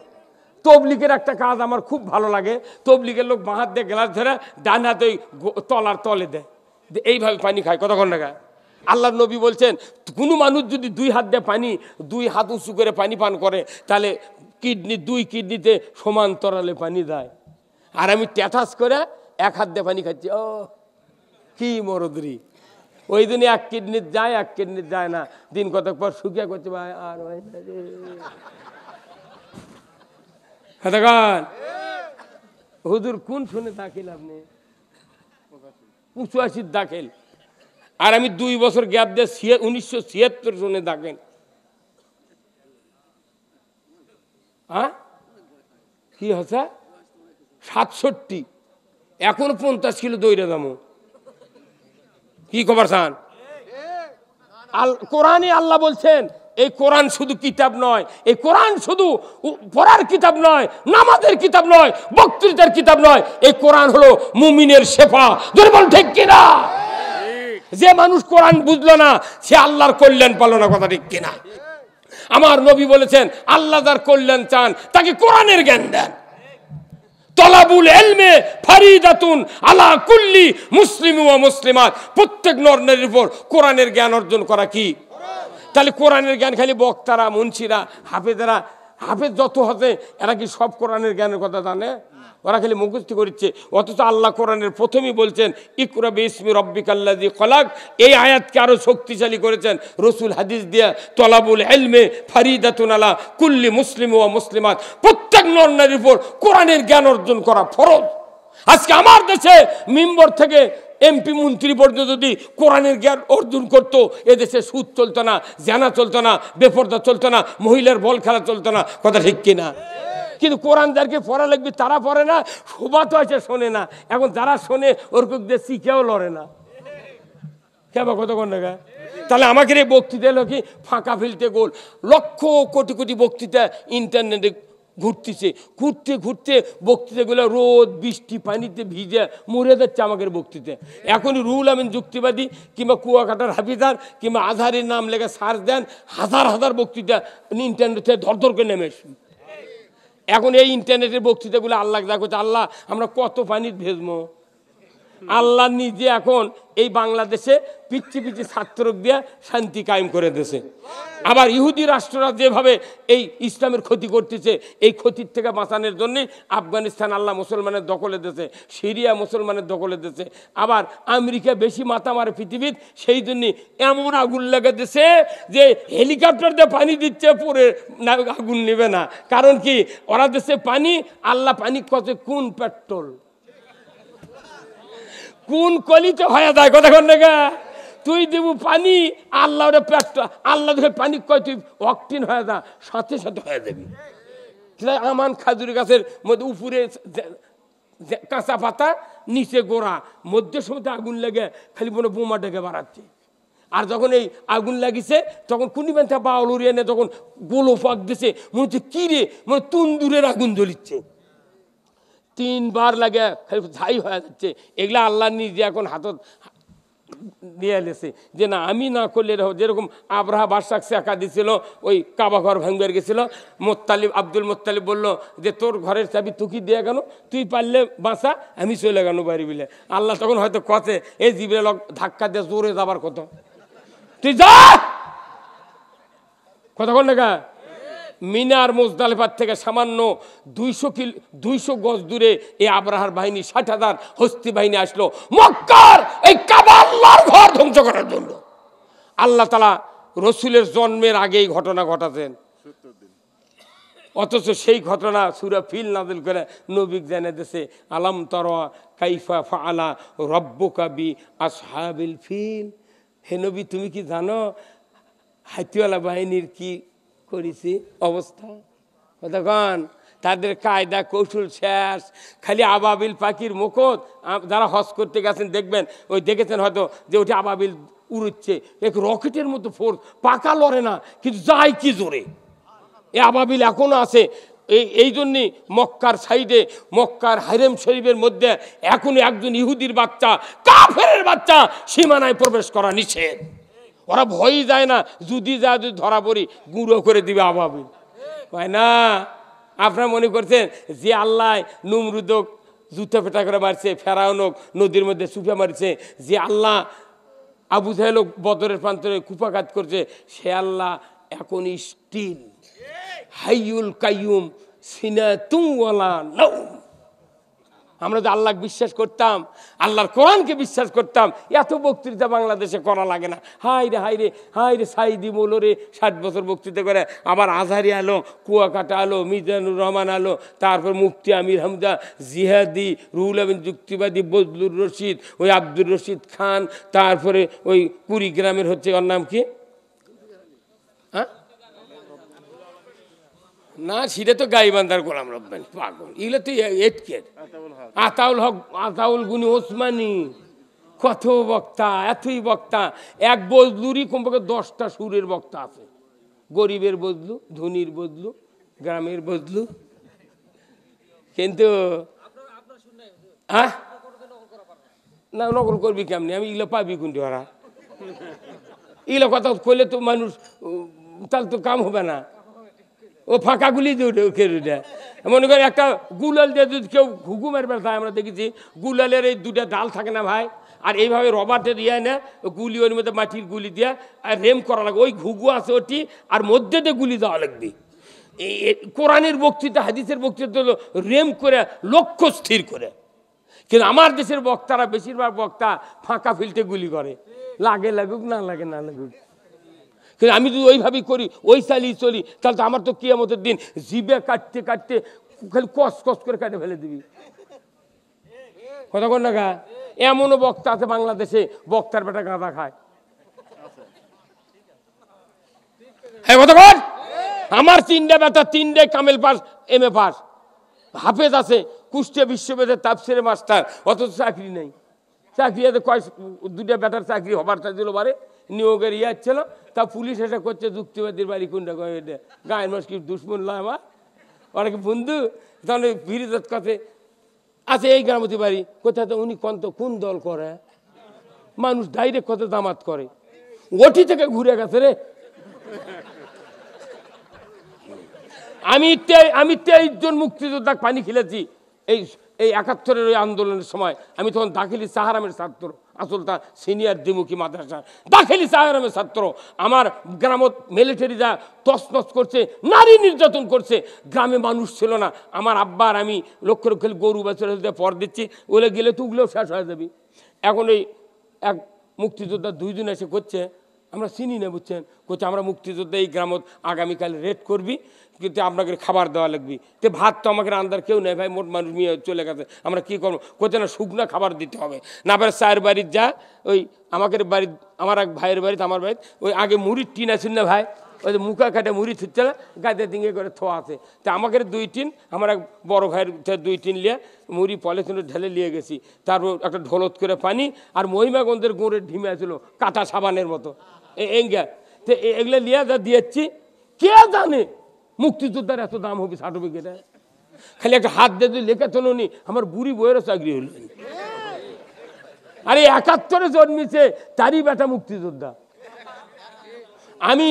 তবলিগের একটা কাজ আমার খুব ভালো লাগে, তবলিগের লোক বাঁ হাত দিয়ে গ্লাস ধরে ডান হাতে তলার তলে দেয়, এইভাবে পানি খায়, কতক্ষণ না খায়। আল্লাহর নবী বলছেন কোনো মানুষ যদি 2 হাত দিয়ে পানি, 2 হাত উঁচু করে পানি পান করে তাহলে দুই কিডনিতে সমান্তরালে পানি দেয়। আর আমি ট্যাটাস করে 1 হাত দিয়ে পানি খাচ্ছি, ও কি মরদরি। ওই দিনে 1 কিডনির যায়, 1 কিডনির যায় না, দিন কতক পর শুকিয়ে করছে ভাই আর হুজুর কোন শুনে দাখিল আপনি? 85 দাখিল, আর আমি 2 বছর গ্যাপ দিয়ে 1976 শুনে দাখেন। হ্যাঁ, কি হচ্ছে 67, এখন 50 কিলো দৌড়ে দামো, কি খবর চান? কোরআনে আল্লাহ বলছেন এই কোরআন শুধু কিতাব নয়, এই কোরআন শুধু পড়ার কিতাব নয়, নামাজের কিতাব নয়, বক্তৃতার কিতাব নয়, এই কোরআন হলো মুমিনের শেফা। দুর্বল ঠিক কিনা? যে মানুষ কোরআন বুঝলো না সে আল্লাহর কল্যাণ পালো না, কথা ঠিক কিনা? আমার নবী বলেছেন আল্লাহ যার কল্যাণ চান তাকে কোরআনের জ্ঞান দেন। তলাবুল ইলমে ফরিদাতুন আলা কুল্লি মুসলিম ওয়া মুসলিমাত, প্রত্যেক নর নারীর উপর কোরআনের জ্ঞান অর্জন করা কি? তাহলে কোরআনের জ্ঞান খালি বক্তারা, মুন্সিরা, হাফেজরা, হাফেজ যত হচ্ছে এরা কি সব কোরআনের জ্ঞানের কথা জানে? ওরা খালি মুখস্থ করছে। অথচ আল্লাহ কোরআনের প্রথমেই বলছেন ইকরা বিসমি রাব্বিকাল্লাযী খলাক। এই আয়াতকে আরো শক্তিশালী করেছেন রসুল হাদিস দিয়া, তলাবুল ইলমে ফরিদাতুন আলা কুল্লি মুসলিম ওয়া মুসলিমাত, প্রত্যেক নর নারীর উপর কোরআনের জ্ঞান অর্জন করা ফরজ। আজকে আমার দেশে মিম্বর থেকে এমপি মন্ত্রী পর্যন্ত যদি কোরআনের জ্ঞান অর্জন করতো, এদেশে সুদ চলতো না, জানা চলতো না, বেপরদা চলতো না, মহিলার বল খেলা চলতো না, কথা ঠিক কিনা? কিন্তু কোরআন যাদেরকে পড়া লাগবে তারা পড়ে না, শোভা তো আছে শোনে না। এখন যারা শোনে ওরকম দেশি কেউ লড়ে না, কেবা কতক্ষণ দেখা। তাহলে আমাকে এই বক্তৃতা এলো কি ফাঁকা ফেলতে গোল, লক্ষ কোটি কোটি বক্তৃতা ইন্টারনেটে ঘুরতেছে, ঘুরতে ঘুরতে বক্তৃতাগুলো রোদ বৃষ্টি পানিতে ভিজে মরে যাচ্ছে আমাদের বক্তৃতা। এখনই রুহুল আমিন যুক্তিবাদী কিংবা কুয়াকাটার হাফিজার কিংবা আজহারের নাম লেগে সার্চ দেন, হাজার হাজার বক্তৃতা ইন্টারনেটে ধরধর করে নেমে আসুন। এখন এই ইন্টারনেটের বক্তৃতাগুলো আল্লাহ যা করছে, আল্লাহ আমরা কত পানির ভেজবো। আল্লাহ নিজে এখন এই বাংলাদেশে পিচ্ছি পিচ্ছি ছাত্রক দিয়ে শান্তি কায়েম করে দিয়েছে। আবার ইহুদি রাষ্ট্ররা যেভাবে এই ইসলামের ক্ষতি করতেছে, এই ক্ষতির থেকে বাঁচানোর জন্যে আফগানিস্তান আল্লাহ মুসলমানের দখলে দিয়েছে, সিরিয়া মুসলমানের দখলে দিয়েছে। আবার আমেরিকা বেশি মাথা মারে পৃথিবীর, সেই জন্যে এমন আগুন লেগে দিয়েছে যে হেলিকপ্টার দিয়ে পানি দিচ্ছে, পরে আগুন নেবে না। কারণ কি, ওরা দেশে পানি, আল্লাহ পানি কত কোন পেট্রোল কোন কলিতে হয়ে যায়, কতক্ষণ দেখা তুই দেব পানি, আল্লাহ পেট্রোল, আল্লাহ দেখে পানি কয় তুই অকটিন হয়ে যা, সাথে সাথে হয়ে যাবি। আমান খাজুরি গাছের মধ্যে উপরে কাঁচা পাতা, নিচে গোড়া, মধ্যে সময় আগুন লেগে খালি মনে বোমা ডেকে বাড়াচ্ছে। আর যখন এই আগুন লাগিছে তখন কুনিবান্ধা বাউল এনে যখন গোলো ফাঁক দিছে মনে হচ্ছে কি রে, মানে তন্দুরের আগুন জ্বলিচ্ছে। 3 বার লাগে ছাই হয়ে যাচ্ছে। এগুলা আল্লাহ নিজে এখন হাতত দিয়ে এলেছে যে না আমি না করলে যেরকম আব্রাহা বাদশাহ একা দিছিল, ওই কাবা ঘর ভাঙবার গেছিল, আব্দুল মোত্তালিব বলল যে তোর ঘরের চাবি তুই কি দিয়ে গেল, তুই পারলে বাঁচা, আমি চলে গেল বাড়ি বিলে। আল্লাহ তখন হয়তো কথে এই জিবরে ধাক্কা দিয়ে জোরে যাবার কত, তুই যা কতক্ষণ দেখা। মিনার মুজদালিফার থেকে সামান্য 200 গজ দূরে এই আব্রাহার বাহিনী 60,000 হস্তি বাহিনী আসলো মক্কার এই কাবা আল্লাহর ঘর ধ্বংস করার জন্য। আল্লাহ তাআলা রসুলের জন্মের আগেই ঘটনা ঘটাতেন, অথচ সেই ঘটনা সূরা ফিল নাযিল করে নবীকে জানিয়ে দিয়েছে আলাম তারা কাইফা ফাআলা রাব্বুকা বি আসহাবিল ফিল। হে নবী তুমি কি জানো হাতিওয়ালা বাহিনীর কি করেছি অবস্থা? কতক্ষণ তাদের কায়দা কৌশল শেষ, খালি আবাবিল পাখির মুখত। যারা হজ করতে গেছেন দেখবেন, ওই দেখেছেন হয়তো যে ওটি আবাবিল উড়ছে এক রকেটের মতো ফোর্স, পাকা লড়ে না কিন্তু যায় কি জোরে। এই আবাবিল এখনো আছে। এই জন্যই মক্কার সাইডে মক্কার হারেম শরীফের মধ্যে এখনো একজন ইহুদির বাচ্চা, কাফেরের বাচ্চা সীমানায় প্রবেশ করা নিষেধ। ওরা ভয়ই যায় না, যদি যায় যদি ধরা পড়ি গুঁড়ো করে দিবে আবাবিল, হয় না? আপনারা মনে করছেন যে আল্লাহ নমরুদক জুতা পেটা করে মারছে, ফেরাউনক নদীর মধ্যে চুপে মারছে, যে আল্লাহ আবু জাহেলক বদরের প্রান্তরে কুপাঘাত করছে, সে আল্লাহ এখন স্টিল হাইয়ুল কাইয়ুম সিনাতুম ওয়ালা নাওম। আমরা যে আল্লাহ বিশ্বাস করতাম, আল্লাহর কোরআনকে বিশ্বাস করতাম, এত বক্তৃতা বাংলাদেশে করা লাগে না। হাই রে হাই রে হাই রে, সাইদি মোলরে 60 বছর বক্তৃতা করে, আবার আজহারি আলো, কুয়াকাটা আলো, মিজানুর রহমান আলো, তারপর মুফতি আমির হামজা, জিহাদি, রুহুল আমিন যুক্তিবাদী, বজলুর রশিদ, ওই আব্দুর রশিদ খান, তারপরে ওই কুড়িগ্রামের হচ্ছে ওর নাম কি, হ্যাঁ না সেটা তো গাইবান্ধার গোলাম রব্বানি পাগল, এগুলো তো এটকের আতাউল গুনি ওসমানী, কত বক্তা, এতই বক্তা। এক বজলুরই কমপক্ষে 10টা সুরের বক্তা আছে। গরিবের বজলু, ধনীর বজলু, গ্রামের বজলু। কিন্তু হ্যাঁ না, নকল করবি কেমনি, আমি এগুলো পাবি কোনটি ওরা? এগুলো কথা কইলে তো মানুষ, তাহলে তো কাম হবে না। ও ফাঁকা গুলি দিয়ে মনে করেন একটা গুলাল দিয়ে যদি কেউ ঘুঘু মারবে তাই আমরা দেখেছি, গুলালের এই 2টা ডাল থাকে না ভাই, আর এইভাবে রবার্টে দিয়ে না গুলি, ওর মধ্যে মাটির গুলি দিয়ে আর রেম করা লাগবে। ওই ঘুঘু আছে ওটি, আর মধ্যে দিয়ে গুলি দেওয়া লাগবে। এই কোরআনের বক্তৃতা, হাদিসের বক্তৃতা হলো রেম করে, লক্ষ্য স্থির করে। কিন্তু আমার দেশের বক্তারা, বেশিরভাগ বক্তা ফাঁকা ফিল্টে গুলি করে, লাগে লাগুক না লাগে না লাগুক। কিন্তু আমি যদি ওইভাবেই করি, ওই চালিয়ে চলি, তাহলে তো আমার তো কিয়ামতের দিন জিবে কাটতে কাটতে খালি কস কস করে কাটে ফেলে দিবি। কথা কন না গা? এমনও বক্তা আছে বাংলাদেশে, বক্তার বেটা গাঁদা খায়। হ্যাঁ কথা কন। আমার 3টে বেটা, 3টে কামেল পাস, MA পাস, হাফেজ আছে, কুষ্টিয়া বিশ্ববিদ্যালয়ের তাফসিরের মাস্টার, অথচ চাকরি নেই। চাকরি আছে কয়, 2টা বেটার চাকরি হবার চাইছিল বারে, নিয়োগের ইয়ে ছিল, তা পুলিশ এসে করছে যুক্তিবাদীর বাড়ি কোনটা, গায়ের মানুষ কি দুশ্মন নয় আমার, অনেকে বন্ধু, তাহলে বিরোধ কাছে আছে এই গ্রামতি বাড়ি কোথায়, তো উনি কোন দল করে, মানুষ ডাইরেক্ট কত দামাত করে, ওটি থেকে ঘুরে গেছে রে। আমি 23 জন মুক্তিযোদ্ধা পানি খেলেছি এই 71-এর ওই আন্দোলনের সময়। আমি তখন দাখিলি সাহারামের ছাত্র, আসলটা সিনিয়র দ্বিমুখী মাদ্রাসার দাখিলি সাহারামের ছাত্র। আমার গ্রামত মিলিটারি যা তছনছ করছে, নারী নির্যাতন করছে, গ্রামে মানুষ ছিল না। আমার আব্বা আর আমি লক্ষ লক্ষ গরু বাছুর পর দিচ্ছি, ওগুলো গেলে তো ওগুলোও শেষ হয়ে যাবি। এখন ওই এক মুক্তিযোদ্ধা 2 জন এসে করছে, আমরা চিনি না বুঝছেন, করছে আমরা মুক্তিযোদ্ধা এই গ্রামত আগামীকাল রেড করবি, কিন্তু আপনাকে খাবার দেওয়া লাগবে। তো ভাত তো আমাকে রান্নার কেউ নেই ভাই, মোট মানুষ নিয়ে চলে গেছে, আমরা কী করবো? করছে না শুকনো খাবার দিতে হবে না। আবার 4 বাড়ির যা ওই আমাকে বাড়ির, আমার এক ভাইয়ের বাড়িতে, আমার বাড়িতে ওই আগে মুড়ির টিন আছে না ভাই, ওই যে মুখা কাটে মুড়ি থুচ্ছে না গাঁদে দিঙে করে থোয়া আছে। তা আমাকে 2 টিন, আমার এক বড় ভাইয়ের 2 টিন লিয়ে মুড়ি পলিথিনে ঢেলে নিয়ে গেছি। তারপর একটা ঢোলত করে পানি আর মহিমাগঞ্জের গুঁড়ের ঢিমে ছিল কাটা সাবানের মতো এঙ্গা। তো এগুলো লিয়ে যা দিয়েছি, কে জানে মুক্তিযোদ্ধার এত দাম হবে সার্টিফিকেটে। খালি একটা হাত দিয়ে লেখা চলো নি, আমার বুড়ি বইয়েরও চাকরি হল। আরে 71-এ জন্মেছে, তারই বেটা মুক্তিযোদ্ধা। আমি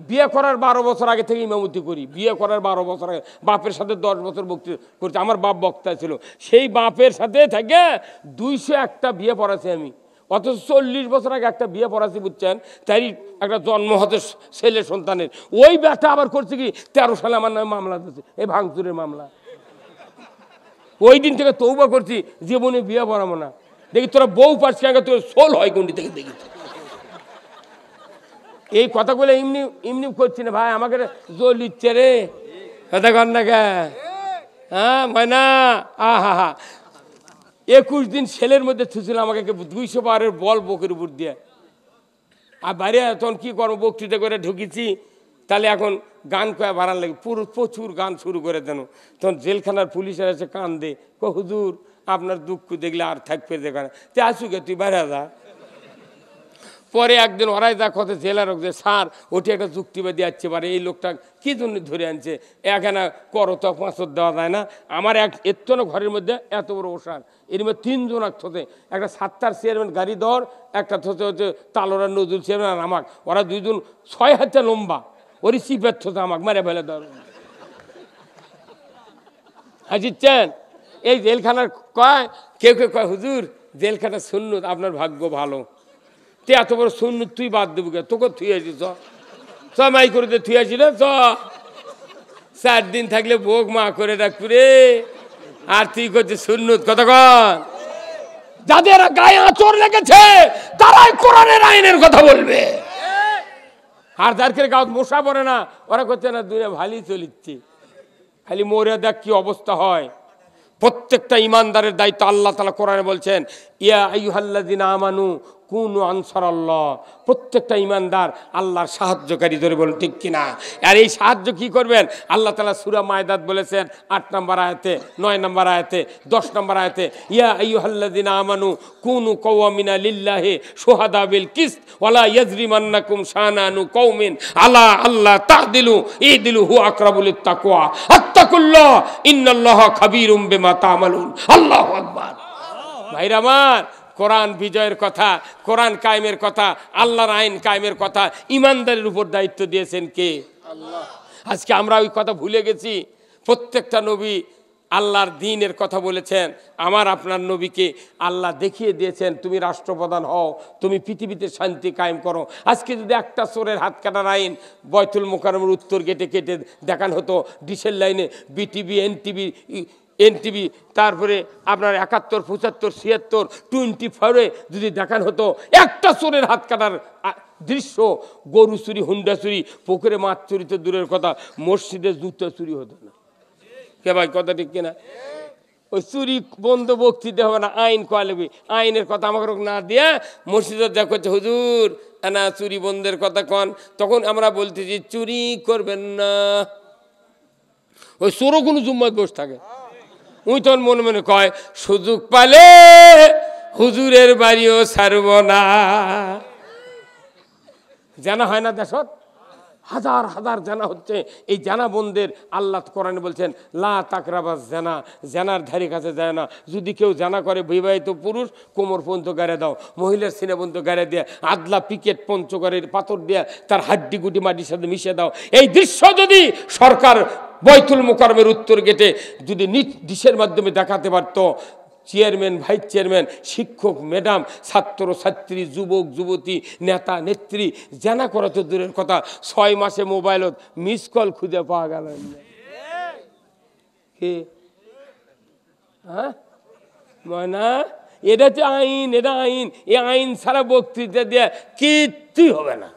বিয়ে করার 12 বছর আগে থেকে ইমামতি করি। বিয়ে করার 12 বছর আগে বাপের সাথে 10 বছর বক্তৃতা করছি। আমার বাপ বক্তা ছিল, সেই বাপের সাথে থেকে 201টা বিয়ে পড়াছি আমি। অথচ 40 বছর আগে একটা বিয়ে পড়াছি, বুঝছেন? তাই একটা জন্ম হতে ছেলে সন্তানের। ওই ব্যাটা আবার করছে কি 13 সালে আমার নামে মামলা দিচ্ছে, এই ভাঙচুরের মামলা। ওই দিন থেকে তৌবা করছি, জীবনে বিয়ে পড়াবো না। দেখি তোরা বউ পাচ্ছি আগে, তোর সোল হয় কোনটি থেকে দেখি। এই কথাগুলো এমনি এমনি করছি না ভাই, আমাকে জোর লিচ্ছে রে কথা কর না কে? হ্যাঁ ময়না, আহা হা 21 দিন ছেলের মধ্যে থুছিল আমাকে 200 বারের বল বকের উপর দিয়ে। আর বাইরে তখন কি করবো, বক্তৃতা করে ঢুকেছি। তাহলে এখন গান কয়া বাড়ান লাগে, প্রচুর গান শুরু করে দেন। তখন জেলখানার পুলিশের এসে কান দে, হুজুর আপনার দুঃখ দেখলে আর থাকবে দেখা না, তুই আসুকে তুই বাইরে যা। পরে একদিন ওরাই যা কথা জেলার যে স্যার ওটি একটা যুক্তিবাদী আসছে পারে, এই লোকটা কী জন্য ধরে আনছে, এখানে করো তো 500 দেওয়া যায় না। আমার এত না ঘরের মধ্যে এত বড় ওষার, এর মধ্যে 3 জন থতে, একটা 7টার চেয়ারম্যান গাড়ি দর, একটা থতে হচ্ছে তালোরা নজরুল চেয়ারম্যান আর আমাক। ওরা 2 জন 6 হাতে লম্বা, ওরই চিপের থতে আমাক মারে ফেলে দর। হাজিচ্ছেন এই জেলখানার কয়, কেউ কেউ কয় হুজুর জেলখানা সুন্নত, আপনার ভাগ্য ভালো। তে এত বড় সুন্নত তুই বাদ দেবো কে, তোকে থুই আসি চ মাই করে দিয়ে থুই আসি না, 4 দিন থাকলে ভোগ মা করে রাখবি রে। আর তুই করছে সুন্নত, কতক্ষণ? যাদের গায়ে আঁচড় লেগেছে তারাই কোরআনের আইনের কথা বলবে। আর যাদের গাঁত মশা পড়ে না, ওরা করছে না দুনিয়া ভালোই চলিচ্ছে, খালি মরে দেখ কি অবস্থা হয়। প্রত্যেকটা ইমানদারের দায়িত্ব আল্লাহ তাআলা কোরআনে বলছেন, ইয়া আইয়ুহাল্লাযিনা আমানু কুনু আনসারাল্লাহ। প্রত্যেকটা ইমানদার আল্লাহর সাহায্যকারী, ধরে বলুন ঠিক কিনা? আর এই সাহায্য কি করবেন? আল্লাহ তাআলা সূরা মায়দাত বলেছেন 8 নম্বর আয়াতে, 9 নম্বর আয়াতে, 10 নম্বর আয়াতে, ইয়া আইয়ুহাল্লাযিনা আমানু কুনু কাওয়ামিনা লিল্লাহি শুহাদা বিল কিসত ওয়ালা ইয়াজরিমান্নাকুম শানানু কওমিন আলা আল্লাহ তা'দিলু ইদিলু হু আকরাবু লিত্তাকওয়া আত্তাকুল্লাহ ইন্নাল্লাহা খাবীরুম বিমা তা'মালুন। আল্লাহু আকবার। ভাইরা আমার, কোরআন বিজয়ের কথা, কোরআন কায়েমের কথা, আল্লাহর আইন কায়েমের কথা ইমানদারের উপর দায়িত্ব দিয়েছেন কে? আল্লাহ। আজকে আমরা ওই কথা ভুলে গেছি। প্রত্যেকটা নবী আল্লাহর দ্বীনের কথা বলেছেন। আমার আপনার নবীকে আল্লাহ দেখিয়ে দিয়েছেন, তুমি রাষ্ট্রপ্রধান হও, তুমি পৃথিবীতে শান্তি কায়েম করো। আজকে যদি একটা চোরের হাত কাটার আইন বয়তুল মোকাররমের উত্তর গেটে কেটে দেখান হতো, ডিসেল লাইনে বিটিভি, এনটিভি, তারপরে আপনার 71, 75, 76, 24 যদি দেখান হতো একটা চোরের হাত কাটার দৃশ্য, গরু চুরি, হুন্ডা চুরি, পুকুরে মাছ চুরি তো দূরের কথা, মসজিদে জুতো চুরি হতো না। কে ভাই কথা ঠিক কিনা? ওই চুরি বন্ধ বক্তৃতা হবে না, আইন কয়া লাগবে। আইনের কথা আমাকে না দিয়া মসজিদে যা করছে, হুজুর না চুরি বন্ধের কথা কন, তখন আমরা বলতেছি চুরি করবেন না। ওই চোরও কোনো জুম্মায় বসে থাকে, ওই তখন মনে মনে কয় সুযোগ পালে হুজুরের বাড়িও ছাড়ব না। জানা হয় না দেশত, হাজার হাজার জানা হচ্ছে। এই জানা বন্ধের আল্লাহ কোরআনে বলছেন লা তাকরাবাস জানা, জানার ধারে কাছে যায় না। যদি কেউ জানা করে বিবাহিত পুরুষ, কোমর পর্যন্ত গাড়ে দাও, মহিলার সিনে পর্যন্ত গাড়ে দিয়ে, আদলা পিকেট পঞ্চগড়ের পাথর দিয়ে তার হাড্ডি গুটি মাটির সাথে মিশিয়ে দাও। এই দৃশ্য যদি সরকার বয়তুল মোকাররমের উত্তর গেটে যদি ডিশের মাধ্যমে দেখাতে পারত, চেয়ারম্যান, ভাইস চেয়ারম্যান, শিক্ষক, ম্যাডাম, ছাত্র ছাত্রী, যুবক যুবতী, নেতা নেত্রী, জানা করা তো দূরের কথা, 6 মাসে মোবাইলত মিস কল খুঁজে পাওয়া গেল। হ্যাঁ ময়না, এটা হচ্ছে আইন, এটা আইন। এই আইন ছাড়া বক্তৃতা দিয়ে কিচ্ছুই হবে না।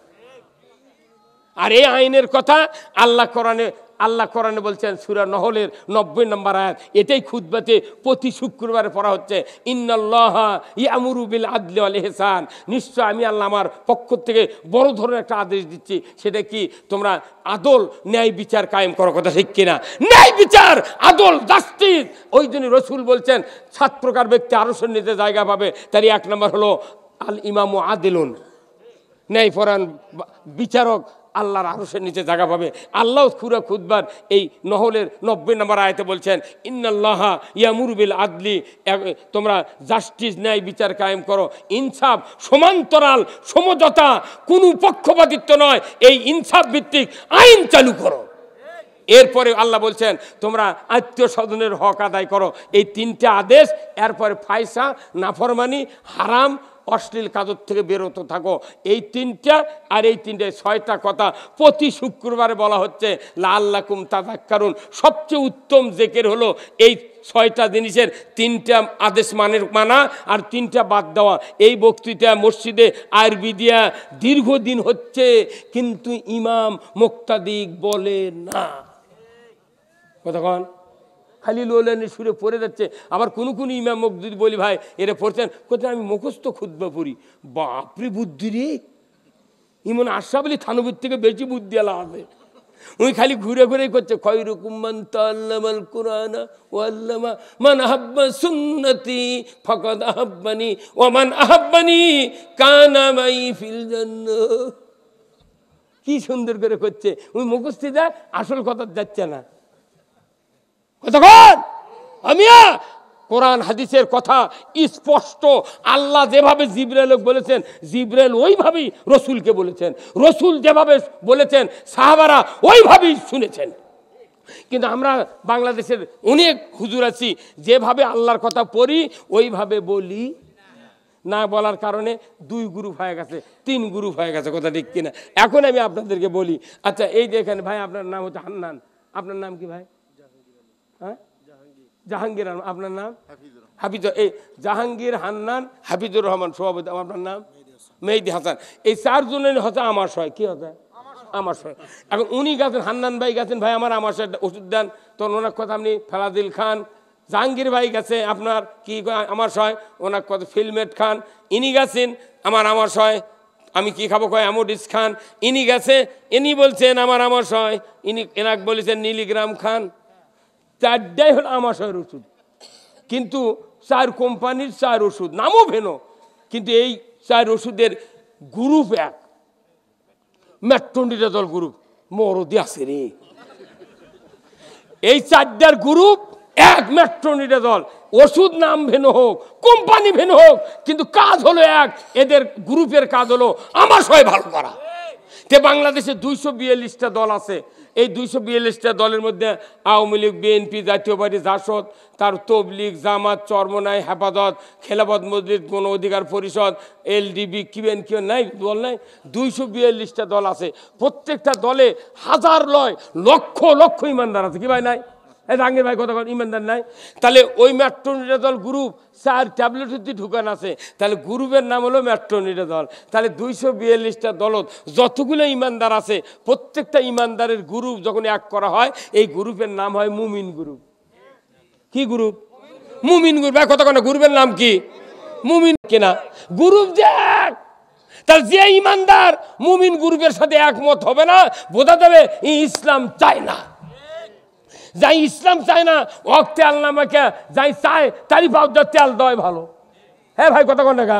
আর এই আইনের কথা আল্লাহ কোরআনে আল্লাহ কোরআনে বলছেন সূরা নহলের 90 নম্বর আয়াত, এটাই খুতবাতে প্রতি শুক্রবারে পড়া হচ্ছে, ইন্নাল্লাহা ইয়ামুরু বিল আদলি ওয়াল ইহসান, নিশ্চয় আমি আল্লাহ আমার পক্ষ থেকে বড় ধরনের একটা আদেশ দিচ্ছি, সেটা কি তোমরা আদল ন্যায় বিচার কায়েম করো, কথা ঠিক কিনা? ন্যায় বিচার, আদল, জাস্টিস। ওই জন্য রাসূল বলছেন 7 প্রকার ব্যক্তি আরশের নিচে জায়গা পাবে, তার এক নম্বর হলো আল ইমামু আদিলুন, ন্যায়পরায়ণ বিচারক আল্লাহর আরশের নিচে জায়গা পাবে। আল্লাহ সূরা খুতবার এই নহলের 90 নম্বর আয়াতে বলছেন, ইন্নাল্লাহা ইয়ামুরু বিল আদলি, তোমরা জাস্টিস ন্যায় বিচার কায়েম করো, ইনসাফ, সমান্তরাল সমঝোতা, কোনো পক্ষপাতিত্ব নয়, এই ইনসাফ ভিত্তিক আইন চালু করো। এরপরে আল্লাহ বলছেন তোমরা আত্মীয় স্বজনের হক আদায় করো। এই 3টে আদেশ, এরপরে ফায়সা, নাফরমানি, হারাম, অশ্লীল কাজের থেকে বেরোতে থাকো, এই 3টা। আর এই 6টা কথা প্রতি শুক্রবারে বলা হচ্ছে লাআল্লাকুম তাযাক্কারুন। সবচেয়ে উত্তম জিকির হলো এই 6টা জিনিসের 3টা আদেশ মানা আর 3টা বাদ দেওয়া। এই বক্তৃতা মসজিদে আরবি দিয়া দীর্ঘদিন হচ্ছে, কিন্তু ইমাম মুক্তাদিক বলে না। কতক্ষণ খালি লোলানি সুরে পড়ে যাচ্ছে। আবার কোনো ইমাম মুক্তাদি বলি, ভাই এরা পড়ছেন, কোথায় আমি মুখস্থ খুতবা পড়ি। বাপরে বুদ্ধি রে, ইমন আশরাফ আলী থানবীর থেকে বেশি বুদ্ধি আলা আছে। উনি খালি ঘুরে ঘুরে করছে, খায়রুকুম মান তাআল্লামাল কুরআনা ওয়া আল্লামা, মান আহাব্বা সুন্নতি ফাকাদ আহাব্বানি ওয়া মান আহাব্বানি কানা মাই ফিল জান্নাহ। কি সুন্দর করে করছে, উনি মুখস্থ দেয়, আসল কথা যাচ্ছে না। কতক্ষণ আমিয়া কোরআন হাদিসের কথা স্পষ্ট। আল্লাহ যেভাবে জিবরাইল বলেছেন, জিবরাইল ওইভাবেই রসুলকে বলেছেন, রসুল যেভাবে বলেছেন সাহাবারা ওইভাবেই শুনেছেন। কিন্তু আমরা বাংলাদেশের অনেক হুজুর আছি, যেভাবে আল্লাহর কথা পড়ি ওইভাবে বলি না, বলার কারণে 2 গ্রুপ হয়ে গেছে, 3 গ্রুপ হয়ে গেছে, কথা ঠিক কিনা? এখন আমি আপনাদেরকে বলি, আচ্ছা এই দেখেন ভাই, আপনার নাম হচ্ছে হান্নান, আপনার নাম কি ভাই? হ্যাঁ, জাহাঙ্গীর। আপনার নাম? হাফিজুর। এই জাহাঙ্গীর, হান্নান, হাফিজুর রহমান সভাপতি। আপনার নাম? মেহেদি হাসান। এই 4 জনের হচ্ছে আমার সয়। কি হচ্ছে? আমার সয়। এখন উনি গেছেন, হান্নান ভাই গেছেন, ভাই আমার সয় ওষুধ দেন, তখন ওনার কথা আপনি ফেলাদিল খান। জাহাঙ্গীর ভাই গেছে আপনার কি আমার সয়, ওনার কথা ফিলমেট খান। ইনি গেছেন আমার সয়, আমি কি খাবো কয় অ্যামোডিস খান। ইনি গেছে, ইনি বলছেন আমার সয়, ইনি এনাক বলেছেন নীলিগ্রাম খান। 4টাই হলো আমাশয়ের ওষুধ, কিন্তু 4 কোম্পানির 4 ওষুধ, নামও ভিন্ন, কিন্তু এই 4 ওষুধের গ্রুপ এক। মেট্রোনিডাজল গ্রুপ মরদি আছে রে। এই 4টার গ্রুপ এক, মেট্রোনিডাজল। ওষুধ নাম ভিন্ন হোক, কোম্পানি ভিন্ন হোক, কিন্তু কাজ হলো এক। এদের গ্রুপের কাজ হলো আমাশয় ভালো করা। তে বাংলাদেশে 242টা দল আছে। এই 242টা দলের মধ্যে আওয়ামী লীগ, বিএনপি, জাতীয় পার্টি, জাসদ, তার তবলিগ, জামাত, চরমনাই, হেফাজত, খেলাফত মসজিদ, গণ অধিকার পরিষদ, এলডিবি, কিবেন কেউ নাই, দল নাই। 242টা দল আছে। প্রত্যেকটা দলে হাজার লয় লক্ষ লক্ষ ইমানদার আছে। কি ভাই নাই? এই রাঙ্গের ভাই কথা ইমানদার নাই? তাহলে ওই মেট্রোনিডাজল গ্রুপ 4 ট্যাবলেট ঢুকান আছে, তাহলে গ্রুপের নাম হলো মেট্রোনিডাজল। তাহলে 242টা দলত যতগুলো ইমানদার আছে, প্রত্যেকটা ইমানদারের গ্রুপ যখন এক করা হয়, এই গ্রুপের নাম হয় মুমিন গ্রুপ। কি গ্রুপ? মুমিন গ্রুপ। এক কথা, গ্রুপের নাম কি? মুমিন। কিনা গ্রুপ যে এক, তাহলে যে ইমানদার মুমিন গ্রুপের সাথে একমত হবে না, বোঝা যাবে ইসলাম চায় না। যাই ইসলাম চায় না, অক তেল নামাকে যাই চায় তারই পাউডার তেল দেয় ভালো। হ্যাঁ ভাই, কথা কন না?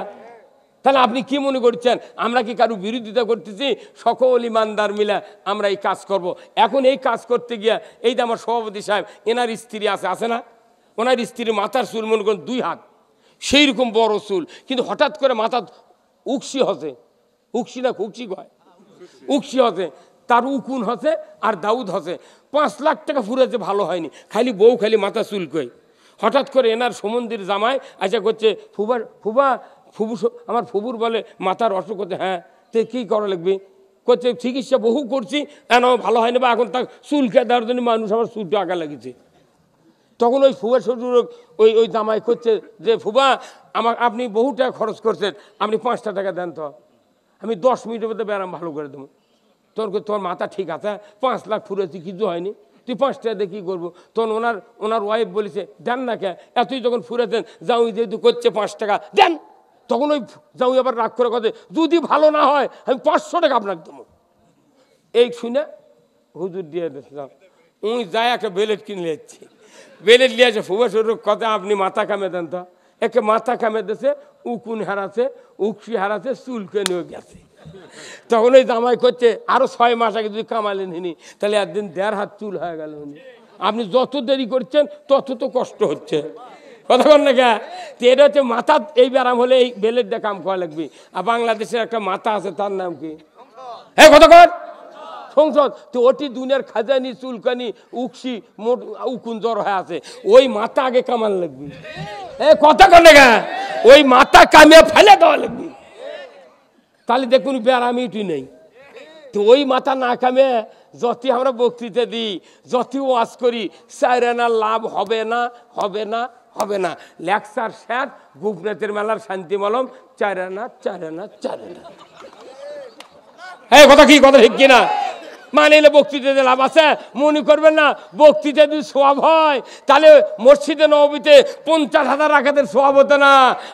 তাহলে আপনি কি মনে করছেন আমরা কি কারো বিরোধিতা করতেছি? সকল ইমানদার মিলে আমরা এই কাজ করব। এখন এই কাজ করতে গিয়া এই যে আমার সভাপতি সাহেব, এনার স্ত্রী আছে না, ওনার স্ত্রীর মাথার চুল মনে করেন 2 হাত, সেই রকম বড় চুল, কিন্তু হঠাৎ করে মাথা উকসি হসে, উকসি না খুকসি কয়, উকসি হসে, তার উকুন হসে আর দাউদ হসে। 5 লাখ টাকা ফুরেছে, ভালো হয়নি, খালি বউ খালি মাথা চুল কই। হঠাৎ করে এনার সমন্দির জামাই আচ্ছা করছে, ফুবু আমার ফুবুর বলে মাথার অসুখ হতে। হ্যাঁ, তো কী করা লাগবে? করছে চিকিৎসা বহু করছি, কেন ভালো হয়নি, বা এখন তার চুল খেয়ে দেওয়ার জন্য মানুষ আমার চুলটা আগা লাগিয়েছে। তখন ওই ফুবার শ্বশুর ওই জামাই করছে যে, ফুবা আপনি বহু টাকা খরচ করছেন, আপনি 5টা টাকা দেন তো, আমি 10 মিনিটের মধ্যে ব্যায়াম ভালো করে দেবো। তোর মাথা ঠিক আছে, 5 লাখ ফুরেছি কিছু হয়নি, তুই 5 টাকা দিয়ে কী করবো? তখন ওনার ওয়াইফ বলেছে দেন না কে, এতই যখন ফুরেছেন জাউই যেহেতু করছে 5 টাকা দেন। তখন ওই জাউই আবার রাগ করে কথা, যদি ভালো না হয় আমি 500 টাকা আপনাকে দেবো। এই শুনে হুজুর দিয়ে দিয়েছিলাম, উনি যায় একটা বেলেট কিনে যাচ্ছি, বেলেট নিয়ে আসে ফুবাসুর কথা, আপনি মাথা কামে দেন তো। একে মাথা কামে দিয়েছে, উকুন হারাছে, উকসি হারাছে, চুলকে নিয়ে গেছে। তখন ওই জামাই করছে আরো 6 মাস আগে যদি কামালেন হিনি তাহলে একদিন 1.5 হাত চুল হয়ে গেল উনি। আপনি যত দেরি করছেন তত তো কষ্ট হচ্ছে, কথা বল না কে? তো এটা হচ্ছে মাথা, এই ব্যারাম হলে এই বেলেট দিয়ে কাম করা লাগবে। আর বাংলাদেশের একটা মাথা আছে, তার নাম কি? হ্যাঁ কথা কর, সংসদ। তো ওটি দুনিয়ার খাজানি, চুলকানি, উকসি, উকুন জ্বর হয়ে আছে, ওই মাথা আগে কামান লাগবে। কথা কর না কে? ওই মাথা কামিয়ে ফেলে দেওয়া লাগবে, তাহলে দেখুন ব্যারামিটি নেই। তো ওই মাথা না কামে যতই আমরা বক্তৃতা দিই, যতই ওয়াজ করি, 4 আনা লাভ হবে না, হবে না, হবে না। লেকচার শেষ, গোপনাথের মেলার শান্তি মলম, 4 আনা, 4 আনা, 4 আনা। হ্যাঁ কথা কি, কথা ঠিক কিনা? মানে এলে বক্তৃতাতে লাভ আছে? মনে করবেন না বক্তৃতা যদি সোয়াব হয় তাহলে মসজিদে নববীতে 50,000 রাকাতের সোয়াব হতো না।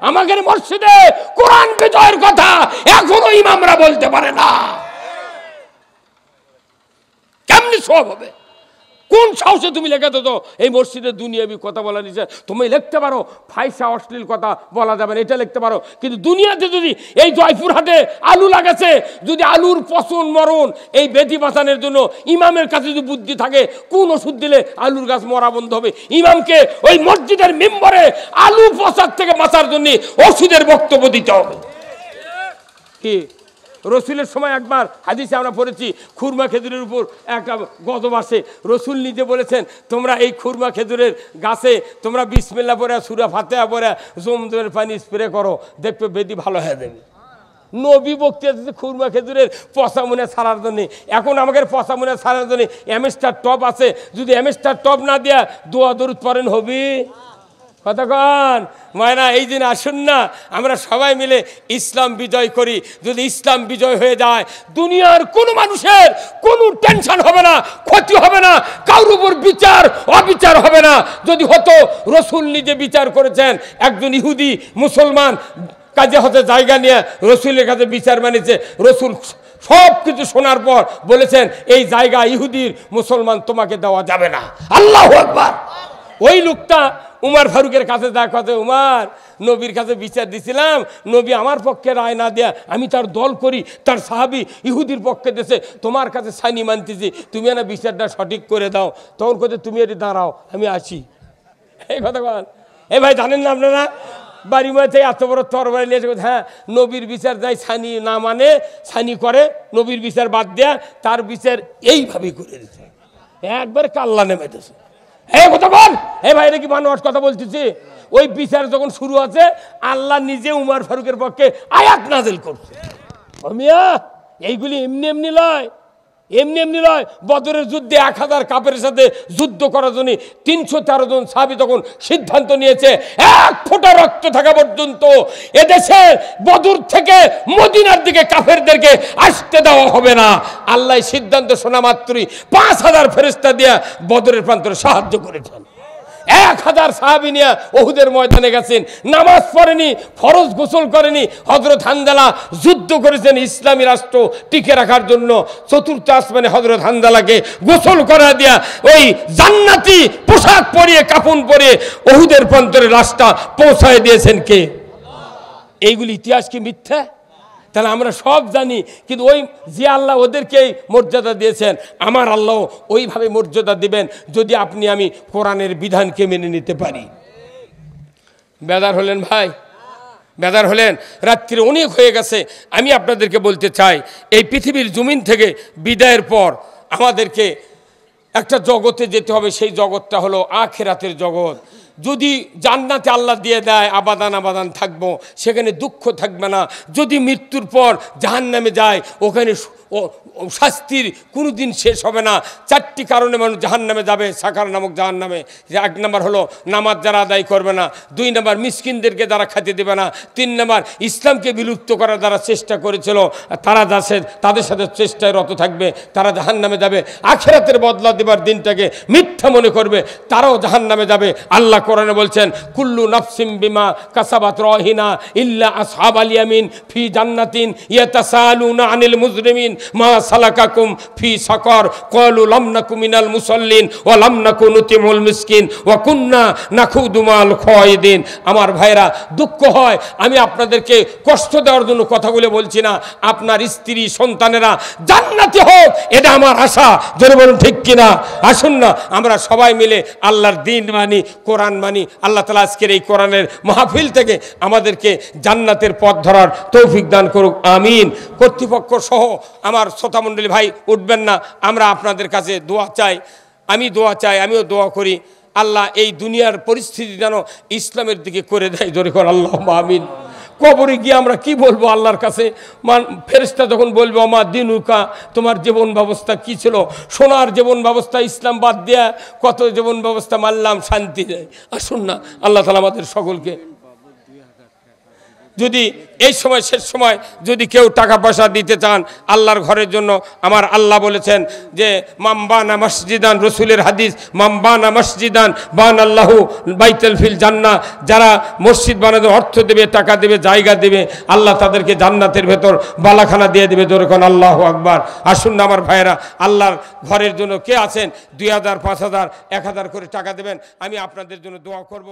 আমাদের মসজিদে কোরআন বিজয়ের কথা এখনো ইমামরা বলতে পারে না, কেমনি সোয়াব হবে? কোন সাহসে তুমি লেখা তো এই মসজিদে দুনিয়াবি কথা বলা নিছে? তুমি লিখতে পারো ফাইসা অশ্লীল কথা বলা যাবে না, এটা লিখতে পারো, কিন্তু দুনিয়াতে যদি এই জয়পুরহাটে আলু লাগাছে, যদি আলুর পচন মরণ এই বেদি বাঁচানোর জন্য ইমামের কাছে যদি বুদ্ধি থাকে, কোন ওষুধ দিলে আলুর গাছ মরা বন্ধ হবে? ইমামকে ওই মসজিদের মেম্বারে আলু পচার থেকে বাঁচার জন্য ওষুধের বক্তব্য দিতে হবে। কি রসুলের সময় একবার হাদিসে আমরা পড়েছি, খুরমা খেজুরের উপর একটা গজব আসে। রসুল নিজে বলেছেন তোমরা এই খুরমা খেজুরের গাছে তোমরা বিসমিল্লাহ পড়ে, সূরা ফাতিহা পড়ে জমজমের পানি স্প্রে করো, দেখবে বেদি ভালো হয়ে যাবে। নবী বক্তৃতা খুরমা খেজুরের পচা মনে ছাড়ার জন্যে। এখন আমাদের পচা মনে ছাড়ার জন্য এমএস্টার টপ আছে, যদি এমএস্টার টপ না দেয়া দোয়া দরুদ পড়েন হবি? কতক্ষণ মায়না, এই দিন আসুন না আমরা সবাই মিলে ইসলাম বিজয় করি। যদি ইসলাম বিজয় হয়ে যায় দুনিয়ার কোনো মানুষের কোনো টেনশন হবে না, ক্ষতি হবে না, কারোর উপর বিচার অবিচার হবে না। যদি হতো, রসুল নিজে বিচার করেছেন, একজন ইহুদি মুসলমান কাজে হতে জায়গা নিয়ে রসুলের কাছে বিচার মানেছে। রসুল সব কিছু শোনার পর বলেছেন এই জায়গা ইহুদির, মুসলমান তোমাকে দেওয়া যাবে না। আল্লাহু আকবার। ওই লোকটা উমার ফারুকের কাছে দেখা কথা, উমার নবীর কাছে বিচার দিছিলাম, নবী আমার পক্ষে রায় না দেয়া আমি তার দল করি, তার সাহাবী ইহুদির পক্ষে দেশে, তোমার কাছে সাইনি মানতেছি, তুমি না বিচারটা সঠিক করে দাও। তখন কোথায় তুমি এটি দাঁড়াও, আমি আসি। এই কথা বল। এই ভাই জানেন না আপনারা বাড়ি মাঝে এত বড় তরবারি নিয়ে, হ্যাঁ নবীর বিচার যাই সানি না মানে, সানি করে, নবীর বিচার বাদ দেয়া তার বিচার এইভাবেই করে দিচ্ছে, একবার কাল্লা নেমে দিয়েছে। এই কথা বল। এই ভাই এটা কি মানুষ কথা বলতেছি? ওই বিচার যখন শুরু আছে আল্লাহ নিজে উমার ফারুকের পক্ষে আয়াত নাযিল করছে। মিয়া এইগুলি এমনি এমনি লয়, এমনি এমনি লয়। বদরের যুদ্ধে 1000 কাফেরের সাথে যুদ্ধ করার জন্য 313 জন সাহাবী তখন সিদ্ধান্ত নিয়েছে 1 ফোঁটা রক্ত থাকা পর্যন্ত এদেশে বদর থেকে মদিনার দিকে কাফেরদেরকে আসতে দেওয়া হবে না। আল্লাহ সিদ্ধান্ত শোনা মাত্রই 5000 ফেরেশতা দিয়ে বদরের প্রান্তরে সাহায্য করেছেন। 1000 সাহাবী নিয়ে উহুদের ময়দানে গেছেন, নামাজ পড়েনি, ফরজ গোসল করেনি। হযরত হানজালা যুদ্ধ করেছেন ইসলামী রাষ্ট্র টিকে রাখার জন্য। 4th আসমানে হযরত হানজালাকে গোসল করা দিয়া ওই জান্নাতি পোশাক পরিয়ে, কাফন পরিয়ে উহুদের প্রান্তরে লাশটা পৌঁছায় দিয়েছেন কে? এইগুলি ইতিহাস কি মিথ্যা? তাহলে আমরা সব জানি, কিন্তু ওই যে আল্লাহ ওদেরকেই মর্যাদা দিয়েছেন, আমার আল্লাহ ওইভাবে মর্যাদা দিবেন যদি আপনি আমি কোরআনের বিধানকে মেনে নিতে পারি। বেদার হলেন ভাই, বেদার হলেন। রাত্রি অনেক হয়ে গেছে। আমি আপনাদেরকে বলতে চাই, এই পৃথিবীর জমিন থেকে বিদায়ের পর আমাদেরকে একটা জগতে যেতে হবে। সেই জগৎটা হলো আখিরাতের জগৎ। যদি জান্নাতে আল্লাহ দিয়ে দেয় আবাদান আবাদান থাকবো, সেখানে দুঃখ থাকবে না। যদি মৃত্যুর পর জাহান্নামে যায়, ওখানে ও শাস্তির কোনো দিন শেষ হবে না। 4টি কারণে মানুষ জাহান্নামে যাবে, সাকার নামক জাহান্নামে। 1 নম্বর হলো নামাজ যারা আদায় করবে না, 2 নম্বর মিসকিনদেরকে যারা খেতে দেবে না, 3 নম্বর ইসলামকে বিলুপ্ত করার যারা চেষ্টা করেছিল তারা যাচ্ছে তাদের সাথে চেষ্টায় রত থাকবে, তারা জাহান্নামে যাবে। আখিরাতের বদলা দেবার দিনটাকে মিথ্যা মনে করবে, তারাও জাহান্নামে যাবে। আল্লাহ কোরআনে বলছেন কুল্লু নাফসিম বিমা কাসাবাত রহিনা ইল্লা আসহাবাল ইয়ামিন ফি জান্নাতিন ইয়াতাসালুনা আনিল মুজরিমিন মা সালাকাকুম ফি সাকার ক্বালু লাম নাকু মিনাল মুসাল্লিন ওয়া লাম নাকু নুতিমুল মিসকিন ওয়া কুন্না নাখুদু মাল খায়দিন। আমার ভাইরা, দুঃখ হয় আমি আপনাদেরকে কষ্ট দেওয়ার জন্য কথাগুলো বলছি না, আপনার স্ত্রী সন্তানেরা জান্নাতি হোক এটা আমার আশা। জোরে বলুন ঠিক কিনা? আসুন না আমরা সবাই মিলে আল্লাহর দিন মানি, কোরআন মানি। আল্লাহ তাআলা আজকের এই কোরআনের মাহফিল থেকে আমাদেরকে জান্নাতের পথ ধরার তৌফিক দান করুক, আমিন। কর্তৃপক্ষ সহ আমার শ্রোতামণ্ডলী ভাই উঠবেন না, আমরা আপনাদের কাছে দোয়া চাই। আমি দোয়া চাই, আমিও দোয়া করি আল্লাহ এই দুনিয়ার পরিস্থিতি যেন ইসলামের দিকে করে দেয়। জোরে কর আল্লাহুম্মা আমিন। কবরে গিয়ে আমরা কি বলবো আল্লাহর কাছে? ফেরেশতা যখন বলবো আমা দিনুকা, তোমার জীবন ব্যবস্থা কি ছিল? সোনার জীবন ব্যবস্থা ইসলাম বাদ দেয়া কত জীবন ব্যবস্থা মানলাম, শান্তি দেয়। আসুন না আল্লাহ তাআলা আমাদের সকলকে, যদি এই সময় শেষ সময় যদি কেউ টাকা পয়সা দিতে চান আল্লাহর ঘরের জন্য, আমার আল্লাহ বলেছেন যে মামবানা মসজিদান, রসুলের হাদিস, মামবানা মসজিদান বান আল্লাহু বাইতুল ফিল জান্নাহ, যারা মসজিদ বানাতে অর্থ দেবে, টাকা দেবে, জায়গা দেবে, আল্লাহ তাদেরকে জান্নাতের ভেতর বালাখানা দিয়ে দেবে। যেরকম আল্লাহু আকবার। আসুন না আমার ভাইয়েরা, আল্লাহর ঘরের জন্য কে আছেন 2000, 5000, 1000 করে টাকা দেবেন, আমি আপনাদের জন্য দোয়া করব।